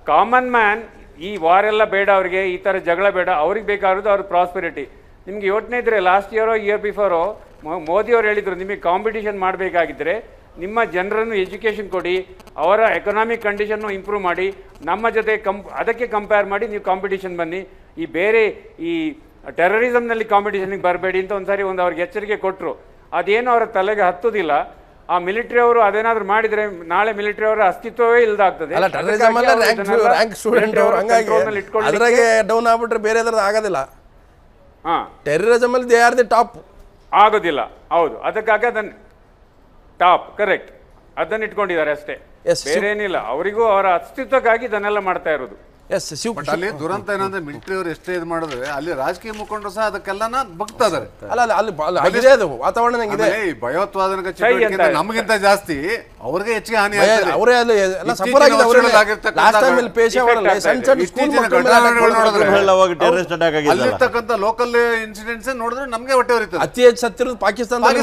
ಕಾಮನ್ ಮ್ಯಾನ್ ಈ ವಾರೆಲ್ಲ ಬೇಡ, ಅವರಿಗೆ ಈ ಥರ ಜಗಳ ಬೇಡ, ಅವ್ರಿಗೆ ಬೇಕಾಗಿರೋದು ಅವ್ರ ಪ್ರಾಸ್ಪೆರಿಟಿ. ನಿಮ್ಗೆ ಯೋಚನೆ ಇದ್ರೆ ಲಾಸ್ಟ್ ಇಯರ್ ಬಿಫೋರು ಮೋದಿ ಅವರು ಹೇಳಿದರು, ನಿಮಗೆ ಕಾಂಪಿಟೇಷನ್ ಮಾಡಬೇಕಾಗಿದ್ದರೆ ನಿಮ್ಮ ಜನರನ್ನು ಎಜುಕೇಷನ್ ಕೊಡಿ, ಅವರ ಎಕನಾಮಿಕ್ ಕಂಡೀಷನ್ನು ಇಂಪ್ರೂವ್ ಮಾಡಿ, ನಮ್ಮ ಜೊತೆ ಅದಕ್ಕೆ ಕಂಪೇರ್ ಮಾಡಿ ನೀವು ಕಾಂಪಿಟೇಷನ್ ಬನ್ನಿ, ಈ ಬೇರೆ ಈ ಟೆರರಿಸಮ್ನಲ್ಲಿ ಕಾಂಪಿಟೇಷನ್ಗೆ ಬರಬೇಡಿ ಅಂತ ಒಂದು ಅವ್ರಿಗೆ ಎಚ್ಚರಿಕೆ ಕೊಟ್ಟರು. ಅದೇನು ಅವರ ತಲೆಗೆ ಹತ್ತುದಿಲ್ಲ. ಆ ಮಿಲಿಟರಿ ಅವರು ಅದೇನಾದ್ರು ಮಾಡಿದ್ರೆ ನಾಳೆ ಮಿಲಿಟರಿ ಅವರ ಅಸ್ತಿತ್ವವೇ ಇಲ್ದಾಗ್ತದೆ. ಡೌನ್ ಆಗ್ಬಿಟ್ರೆ ಬೇರೆ ಆಗೋದಿಲ್ಲ. ಟೆರರಿಸಮ್ ಅಲ್ಲಿ ದೇ ಆರ್ ದಿ ಟಾಪ್ ಆಗೋದಿಲ್ಲ. ಹೌದು, ಅದಕ್ಕಾಗಿ ಅದನ್ನ ಟಾಪ್ ಕರೆಕ್ಟ್ ಅದನ್ನ ಇಟ್ಕೊಂಡಿದ್ದಾರೆ ಅಷ್ಟೇ, ಬೇರೆ ಏನಿಲ್ಲ. ಅವರಿಗೂ ಅವರ ಅಸ್ತಿತ್ವಕ್ಕಾಗಿ ಇದನ್ನೆಲ್ಲ ಮಾಡ್ತಾ ಇರೋದು. ಅಲ್ಲಿ ದುರಂತ ಏನಂದ್ರೆ ಮಿಲಿಟರಿ ಅವರು ಎಷ್ಟೇ ಇದು ಮಾಡಿದ್ರೆ ಅಲ್ಲಿ ರಾಜಕೀಯ ಮುಖಂಡರು ಸಹ ಅದಕ್ಕೆಲ್ಲ ಬಗ್ತಾ ಇದಾರೆ. ವಾತಾವರಣ ಭಯೋತ್ಪಾದನೆ ಚಟುವಟಿಕೆ ನಮಗಿಂತ ಜಾಸ್ತಿ ಅವ್ರಿಗೆ ಹೆಚ್ಚಿಗೆ ಹಾನಿ ಅಲ್ಲಿರ್ತಕ್ಕಂಥ ಲೋಕಲ್ ಇನ್ಸಿಡೆಂಟ್ಸ್ ನೋಡಿದ್ರೆ ನಮ್ಗೆ ಹೊಟ್ಟೆ ಹೊರಿತದೆ. ಅತಿ ಹೆಚ್ಚು ಸತ್ತಿರೋದು ಪಾಕಿಸ್ತಾನದಲ್ಲಿ.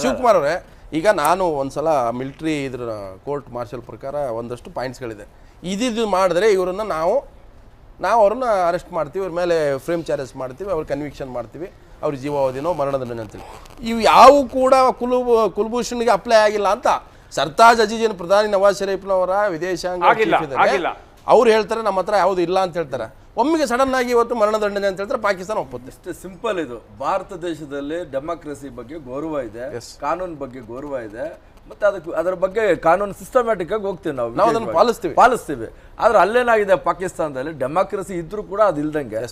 ಶಿವಕುಮಾರ್ ಅವರೇ, ಈಗ ನಾನು ಒಂದ್ಸಲ ಮಿಲಿಟ್ರಿ ಇದ್ರ ಕೋರ್ಟ್ ಮಾರ್ಷಲ್ ಪ್ರಕಾರ ಒಂದಷ್ಟು ಪಾಯಿಂಟ್ಸ್ಗಳಿದೆ. ಇದು ಮಾಡಿದ್ರೆ ಇವರನ್ನು ನಾವು ಅವ್ರನ್ನ ಅರೆಸ್ಟ್ ಮಾಡ್ತೀವಿ, ಅವ್ರ ಮೇಲೆ ಫ್ರೇಮ್ ಚಾರ್ಜಸ್ ಮಾಡ್ತೀವಿ, ಅವ್ರ ಕನ್ವಿಕ್ಷನ್ ಮಾಡ್ತೀವಿ, ಅವ್ರ ಜೀವಾವಧಿನೋ ಮರಣದಂಡನೆ ಅಂತೇಳಿ. ಇವು ಯಾವ ಕೂಡ ಕುಲ್ಭೂಷಣ್ಗೆ ಅಪ್ಲೈ ಆಗಿಲ್ಲ ಅಂತ ಸರ್ತಾಜ್ ಅಜೀಜ್ ಪ್ರಧಾನಿ ನವಾಜ್ ಶರೀಫ್ನವರ ವಿದೇಶಾಂಗ ಅವ್ರು ಹೇಳ್ತಾರೆ, ನಮ್ಮ ಹತ್ರ ಯಾವುದು ಇಲ್ಲ ಅಂತ ಹೇಳ್ತಾರೆ. ಒಮ್ಮೆಗೆ ಸಡನ್ ಆಗಿ ಇವತ್ತು ಮರಣದಂಡನೆ ಅಂತ ಹೇಳ್ತಾರೆ, ಪಾಕಿಸ್ತಾನ ಒಪ್ಪುತ್ತೆ. ಇಷ್ಟು ಸಿಂಪಲ್ ಇದು. ಭಾರತ ದೇಶದಲ್ಲಿ ಡೆಮಾಕ್ರಸಿ ಬಗ್ಗೆ ಗೌರವ ಇದೆ, ಕಾನೂನು ಬಗ್ಗೆ ಗೌರವ ಇದೆ, ಮತ್ತೆ ಅದರ ಬಗ್ಗೆ ಕಾನೂನು ಸಿಸ್ಟಮ್ಯಾಟಿಕ್ ಆಗಿ ಹೋಗ್ತೀವಿ ನಾವು ಅದನ್ನು ಪಾಲಿಸ್ತೀವಿ. ಆದ್ರೆ ಅಲ್ಲೇನಾಗಿದೆ, ಪಾಕಿಸ್ತಾನದಲ್ಲಿ ಡೆಮಾಕ್ರಸಿ ಇದ್ರೂ ಕೂಡ ಅದು ಇಲ್ದಂಗೆ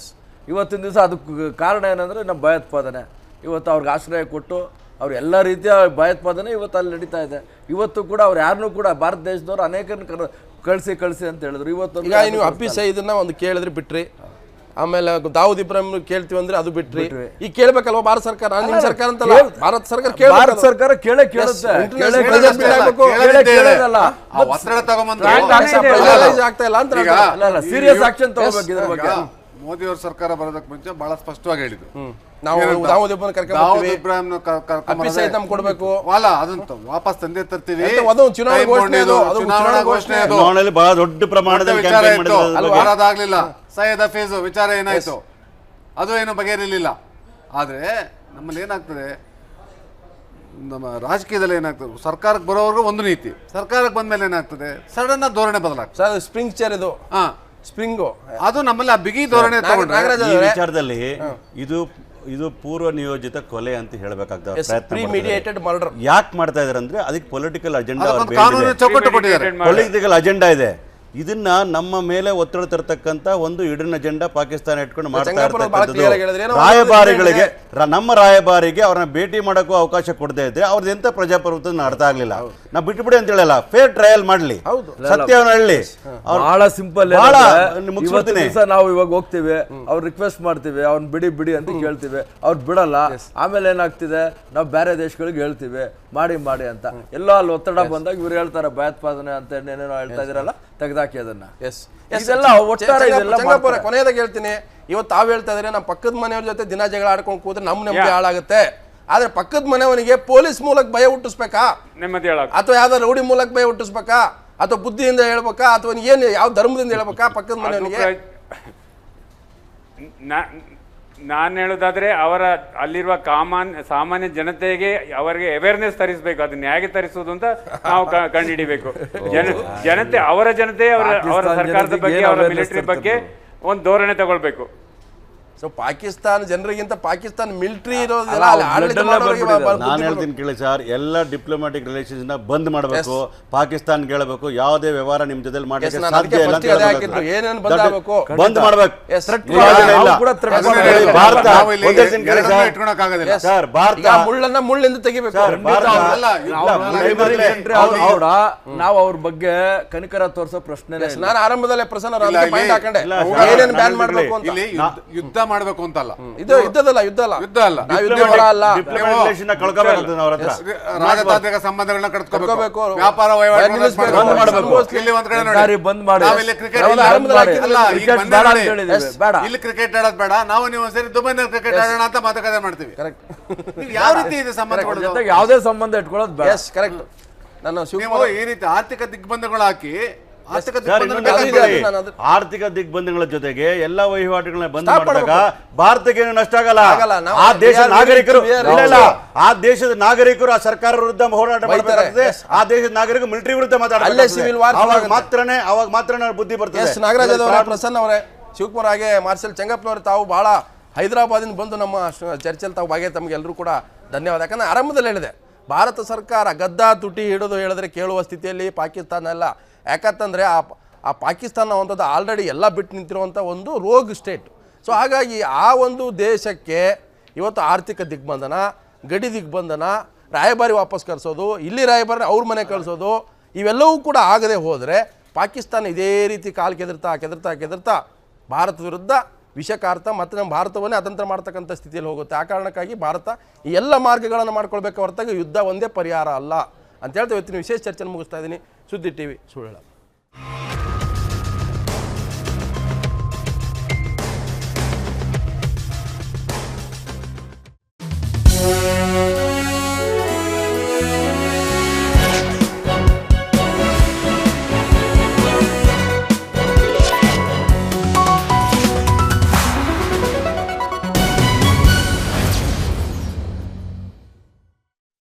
ಇವತ್ತಿನ ದಿವಸ ಅದಕ್ಕೆ ಕಾರಣ ಏನಂದ್ರೆ ನಮ್ಮ ಭಯೋತ್ಪಾದನೆ. ಇವತ್ತು ಅವ್ರಿಗೆ ಆಶ್ರಯ ಕೊಟ್ಟು ಅವ್ರು ಎಲ್ಲ ರೀತಿಯ ಭಯೋತ್ಪಾದನೆ ಇವತ್ತು ಅಲ್ಲಿ ನಡೀತಾ ಇದೆ. ಇವತ್ತು ಕೂಡ ಅವ್ರು ಯಾರನ್ನೂ ಕೂಡ ಭಾರತ ದೇಶದವ್ರು ಅನೇಕರನ್ನು ಕಳಿಸಿ ಅಂತ ಹೇಳಿದ್ರು. ಇವತ್ತು ಈಗ ನೀವು ಹಫೀಜ್ ಇದನ್ನ ಒಂದು ಕೇಳಿದ್ರೆ ಬಿಟ್ರಿ, ಆಮೇಲೆ ದಾವೂದ್ ಇಬ್ರಾಹಿಂ ಕೇಳ್ತೀವಿ ಅಂದ್ರೆ ಅದು ಬಿಟ್ರಿ. ಈಗ ಕೇಳ್ಬೇಕಲ್ವಾ ಭಾರತ ಸರ್ಕಾರ? ನಿಮ್ಮ ಸರ್ಕಾರ ಅಂತಲ್ಲ, ಭಾರತ ಸರ್ಕಾರ ಕೇಳುತ್ತೆ. ಸೀರಿಯಸ್ ಆಕ್ಷನ್ ತಗೋಬೇಕು ಇದ್ರ ಬಗ್ಗೆ. ಮೋದಿ ಅವ್ರ ಸರ್ಕಾರ ಬರೋದಕ್ಕೆ ಮುಂಚೆ ಬಹಳ ಸ್ಪಷ್ಟವಾಗಿ ಹೇಳಿದ್ರು, ನಾವು ದಾವೂದ್ ಇಬ್ರಾಹಿಂ ಕೊಡ್ಬೇಕು, ಅದಂತ ವಾಪಸ್ ತಂದೆ ತರ್ತೀವಿ, ಚುನಾವಣೆಯಲ್ಲಿ ಬಹಳ ದೊಡ್ಡ ಪ್ರಮಾಣದಲ್ಲಿ ಆಗ್ಲಿಲ್ಲ. ಸೈಯದ್ ಹಫೀಜ್ ವಿಚಾರ ಏನಾಯ್ತು, ಅದು ಏನು ಬಗೆಹರಿಲಿಲ್ಲ. ಆದ್ರೆ ನಮ್ಮಲ್ಲಿ ಏನಾಗ್ತದೆ, ನಮ್ಮ ರಾಜಕೀಯದಲ್ಲಿ ಏನಾಗ್ತದೆ, ಸರ್ಕಾರಕ್ಕೆ ಬರೋವರೆಗೂ ಒಂದು ನೀತಿ, ಸರ್ಕಾರಕ್ಕೆ ಬಂದ್ಮೇಲೆ ಏನಾಗ್ತದೆ ಸಡನ್ ಧೋರಣೆ ಬದಲಾಗ್ತದೆ. ಸ್ಪ್ರಿಂಗ್ ಚೇರ್ ಇದು ಸ್ಪ್ರಿಂಗು, ಅದು ನಮ್ಮಲ್ಲಿ ಆ ಬಿಗಿ ಧೋರಣೆ ಈ ವಿಚಾರದಲ್ಲಿ ಇದು ಪೂರ್ವ ನಿಯೋಜಿತ ಕೊಲೆ ಅಂತ ಹೇಳಬೇಕಾಗ್ತದೆ. ಯಾಕೆ ಮಾಡ್ತಾ ಇದಾರೆ ಅಂದ್ರೆ ಅದಕ್ಕೆ ಪೊಲಿಟಿಕಲ್ ಅಜೆಂಡಾ ಇದೆ. ಇದನ್ನ ನಮ್ಮ ಮೇಲೆ ಒತ್ತಡ ತರತಕ್ಕಂತ ಒಂದು ಹಿಡನ್ ಅಜೆಂಡಾ ಪಾಕಿಸ್ತಾನ ಇಟ್ಕೊಂಡು ಮಾಡ್ತಾ ಇರ್ತಕ್ಕಂಥದ್ದು. ನಮ್ಮ ರಾಯಭಾರಿಗೆ ಅವ್ರನ್ನ ಭೇಟಿ ಮಾಡೋಕ್ಕೂ ಅವಕಾಶ ಕೊಡದೇ ಇದ್ರೆ ಅವ್ರದ್ದು ಎಂತ ಪ್ರಜಾಪ್ರಭುತ್ವ ಅರ್ಥ ಆಗಲಿಲ್ಲ. ನಾವು ಬಿಟ್ಟುಬಿಡಿ ಅಂತ ಹೇಳಲ್ಲ, ಫೇರ್ ಟ್ರಯಲ್ ಮಾಡಲಿ, ಸತ್ಯವನ್ನು ಹೇಳಿ. ಬಹಳ ಸಿಂಪಲ್. ಮುಗಿಸ್ಬಿಡ್ತೀನಿ. ನಾವು ಇವಾಗ ಹೋಗ್ತೀವಿ, ಅವ್ರು ರಿಕ್ವೆಸ್ಟ್ ಮಾಡ್ತೀವಿ, ಅವ್ರನ್ನ ಬಿಡಿ ಅಂತ ಕೇಳ್ತೀವಿ, ಅವ್ರು ಬಿಡಲ್ಲ. ಆಮೇಲೆ ಏನಾಗ್ತಿದೆ, ನಾವು ಬೇರೆ ದೇಶಗಳಿಗೆ ಹೇಳ್ತೀವಿ ಮಾಡಿ ಅಂತ. ಎಲ್ಲೋ ಅಲ್ಲಿ ಒತ್ತಡ ಬಂದಾಗ ಇವ್ರು ಹೇಳ್ತಾರೆ ಭಯೋತ್ಪಾದನೆ ಅಂತ ಏನೇನೋ ಹೇಳ್ತಾ ಇದ್ರಲ್ಲ, ತೆಗೆದಾಕಿ ಅದನ್ನ. ಕೊನೆಯದಾಗ ಹೇಳ್ತೀನಿ, ಇವತ್ತು ತಾವ್ ಹೇಳ್ತಾ ಇದ್ರೆ ನಮ್ಮ ಪಕ್ಕದ ಮನೆಯವ್ರ ಜೊತೆ ದಿನ ಜಗಳ ಆಡ್ಕೊಂಡು ಕೂತ್ರೆ ನಮ್ಮ ನೆಮ್ಮದಿ ಹಾಳಾಗುತ್ತೆ. ಆದ್ರೆ ಪಕ್ಕದ ಮನೆಯವನಿಗೆ ಪೊಲೀಸ್ ಮೂಲಕ ಭಯ ಹುಟ್ಟಿಸ್ಬೇಕಾ, ನೆಮ್ಮದಿ ಅಥವಾ ಯಾವ್ದಾದ್ರು ರೌಡಿ ಮೂಲಕ ಭಯ ಹುಟ್ಟಿಸ್ಬೇಕಾ, ಅಥವಾ ಬುದ್ಧಿಯಿಂದ ಹೇಳ್ಬೇಕಾ, ಅಥವಾ ಏನ್ ಯಾವ ಧರ್ಮದಿಂದ ಹೇಳ್ಬೇಕಾ ಪಕ್ಕದ ಮನೆಯವನಿಗೆ? ನಾನು ಹೇಳೋದಾದ್ರೆ ಅವರ ಅಲ್ಲಿರುವ ಸಾಮಾನ್ಯ ಜನತೆಗೆ ಅವರಿಗೆ ಅವೇರ್ನೆಸ್ ತರಿಸಬೇಕು. ಅದನ್ನ ಹೇಗೆ ತರಿಸುವುದು ಅಂತ ನಾವು ಕಂಡುಹಿಡಿಬೇಕು. ಜನತೆ ಅವರ ಸರ್ಕಾರದ ಬಗ್ಗೆ, ಅವರ ಮಿಲಿಟರಿ ಬಗ್ಗೆ ಒಂದು ಧೋರಣೆ ತಗೊಳ್ಬೇಕು. ಸೊ ಪಾಕಿಸ್ತಾನ ಜನರಿಗಿಂತ ಪಾಕಿಸ್ತಾನ ಮಿಲಿಟರಿ ನಾನು ಹೇಳ್ತೀನಿ ಕೇಳಿ ಸರ್, ಎಲ್ಲ ಡಿಪ್ಲೊಮ್ಯಾಟಿಕ್ ರಿಲೇಷನ್ಸ್ ನ ಬಂದ್ ಮಾಡಬೇಕು. ಪಾಕಿಸ್ತಾನ ಹೇಳಬೇಕು ಯಾವುದೇ ವ್ಯವಹಾರ ನಿಮ್ ಜೊತೆ ಮಾಡಲಿಕ್ಕೆ ಸಾಧ್ಯ ಇಲ್ಲ, ಬಂದ್ ಮಾಡಬೇಕು. ಮುಳ್ಳನ್ನ ಮುಳ್ಳಿಂದ ತೆಗಿಬೇಕು. ನಾವು ಅವ್ರ ಬಗ್ಗೆ ಕನಿಕರ ತೋರಿಸೋ ಪ್ರಶ್ನೆ. ನಾನು ಆರಂಭದಲ್ಲೇ ಪ್ರಸನ್ನ ಹಾಕೊಂಡೆ ಏನೇನು ಬ್ಯಾನ್ ಮಾಡಬೇಕು ಅಂತ. ಯುದ್ಧ ಮಾಡಬೇಕು ಅಂತಲ್ಲ, ಇದು ಯುದ್ಧ ಅಲ್ಲ, ರಾಜತಾಂತ್ರಿಕ ಸಂಬಂಧಗಳನ್ನ ಕಟ್ಕೋಬೇಕು, ವ್ಯಾಪಾರ ಇಲ್ಲಿ ಕ್ರಿಕೆಟ್ ಆಡೋದು ಬೇಡ, ನಾವು ನೀವು ಒಂದ್ಸರಿ ದುಬೈನಲ್ಲಿ ಕ್ರಿಕೆಟ್ ಆಡೋಣ ಅಂತ ಮಾತುಕತೆ ಮಾಡ್ತೀವಿ. ಯಾವ ರೀತಿ ಇದೆ ಸಂಬಂಧ? ಯಾವುದೇ ಸಂಬಂಧ ಇಟ್ಕೊಳ್ಳೋದು ಬೇಡ. ಕರೆಕ್ಟ್. ನೀವು ಈ ರೀತಿ ಆರ್ಥಿಕ ದಿಗ್ಬಂಧಗಳು ಹಾಕಿ ಆರ್ಥಿಕ ದಿಗ್ಬಂಧಗಳ ಜೊತೆಗೆ ಎಲ್ಲಾ ವಹಿವಾಟುಗಳನ್ನ ಬಂದ್ ಮಾಡಿದಾಗ ಭಾರತಕ್ಕೆ ಏನು ನಷ್ಟ ಆಗಲ್ಲ. ಆ ದೇಶದ ನಾಗರಿಕರು ಆ ದೇಶದ ನಾಗರಿಕರು ಆ ಸರ್ಕಾರ ವಿರುದ್ಧ ಹೋರಾಟ ಮಾಡಬೇಕಾಗ್ತದೆ. ಆ ದೇಶದ ನಾಗರಿಕರು ಮಿಲಿಟರಿ ವಿರುದ್ಧ ಮಾತಾಡ್ತಾರೆ. ಅವಾಗ ಮಾತ್ರ ಬುದ್ಧಿ ಬರ್ತದೆ. ನಾಗರಾಜ್ ಅವರೇ, ಪ್ರಸನ್ನ ಅವರೇ, ಶಿವಕುಮಾರ್ ಹಾಗೆ ಮಾರ್ಷಲ್ ಚೆಂಗಪ್ಪನವರೇ, ತಾವು ಬಹಳ ಹೈದರಾಬಾದಿಂದ ಬಂದು ನಮ್ಮ ಚರ್ಚೆಯಲ್ಲಿ ತಾವು ಭಾಗ, ತಮಗೆ ಎಲ್ಲರೂ ಕೂಡ ಧನ್ಯವಾದ. ಯಾಕಂದ್ರೆ ಆರಂಭದಲ್ಲಿ ಹೇಳಿದೆ, ಭಾರತ ಸರ್ಕಾರ ಗದ್ದಾ ತುಟಿ ಹಿಡಿದು ಹೇಳಿದ್ರೆ ಕೇಳುವ ಸ್ಥಿತಿಯಲ್ಲಿ ಪಾಕಿಸ್ತಾನ ಎಲ್ಲ. ಯಾಕಂತಂದರೆ ಆ ಪಾಕಿಸ್ತಾನ ಅನ್ನೋಂಥದ್ದು ಆಲ್ರೆಡಿ ಎಲ್ಲ ಬಿಟ್ಟು ನಿಂತಿರುವಂಥ ಒಂದು ರೋಗ್ ಸ್ಟೇಟ್. ಸೊ ಹಾಗಾಗಿ ಆ ಒಂದು ದೇಶಕ್ಕೆ ಇವತ್ತು ಆರ್ಥಿಕ ದಿಗ್ಬಂಧನ, ಗಡಿ ದಿಗ್ಬಂಧನ, ರಾಯಭಾರಿ ವಾಪಸ್ ಕಳಿಸೋದು, ಇಲ್ಲಿ ರಾಯಭಾರಿ ಅವ್ರ ಮನೆ ಕಳಿಸೋದು, ಇವೆಲ್ಲವೂ ಕೂಡ ಆಗದೆ ಹೋದರೆ ಪಾಕಿಸ್ತಾನ ಇದೇ ರೀತಿ ಕಾಲು ಕೆದರ್ತಾ ಭಾರತದ ವಿರುದ್ಧ ವಿಷಕಾರ್ಥ ಮತ್ತು ನಮ್ಮ ಭಾರತವನ್ನೇ ಅತಂತ್ರ ಮಾಡ್ತಕ್ಕಂಥ ಸ್ಥಿತಿಯಲ್ಲಿ ಹೋಗುತ್ತೆ. ಆ ಕಾರಣಕ್ಕಾಗಿ ಭಾರತ ಈ ಎಲ್ಲ ಮಾರ್ಗಗಳನ್ನು ಮಾಡ್ಕೊಳ್ಬೇಕು ಹೊರತಾಗಿ ಯುದ್ಧ ಒಂದೇ ಪರಿಹಾರ ಅಲ್ಲ ಅಂತ ಹೇಳ್ತಾ ಇವತ್ತಿನ ವಿಶೇಷ ಚರ್ಚೆಯನ್ನು ಮುಗಿಸ್ತಾ ಇದ್ದೀನಿ. ಸುದ್ದಿ ಟಿವಿ ಸುಳ್ಳು.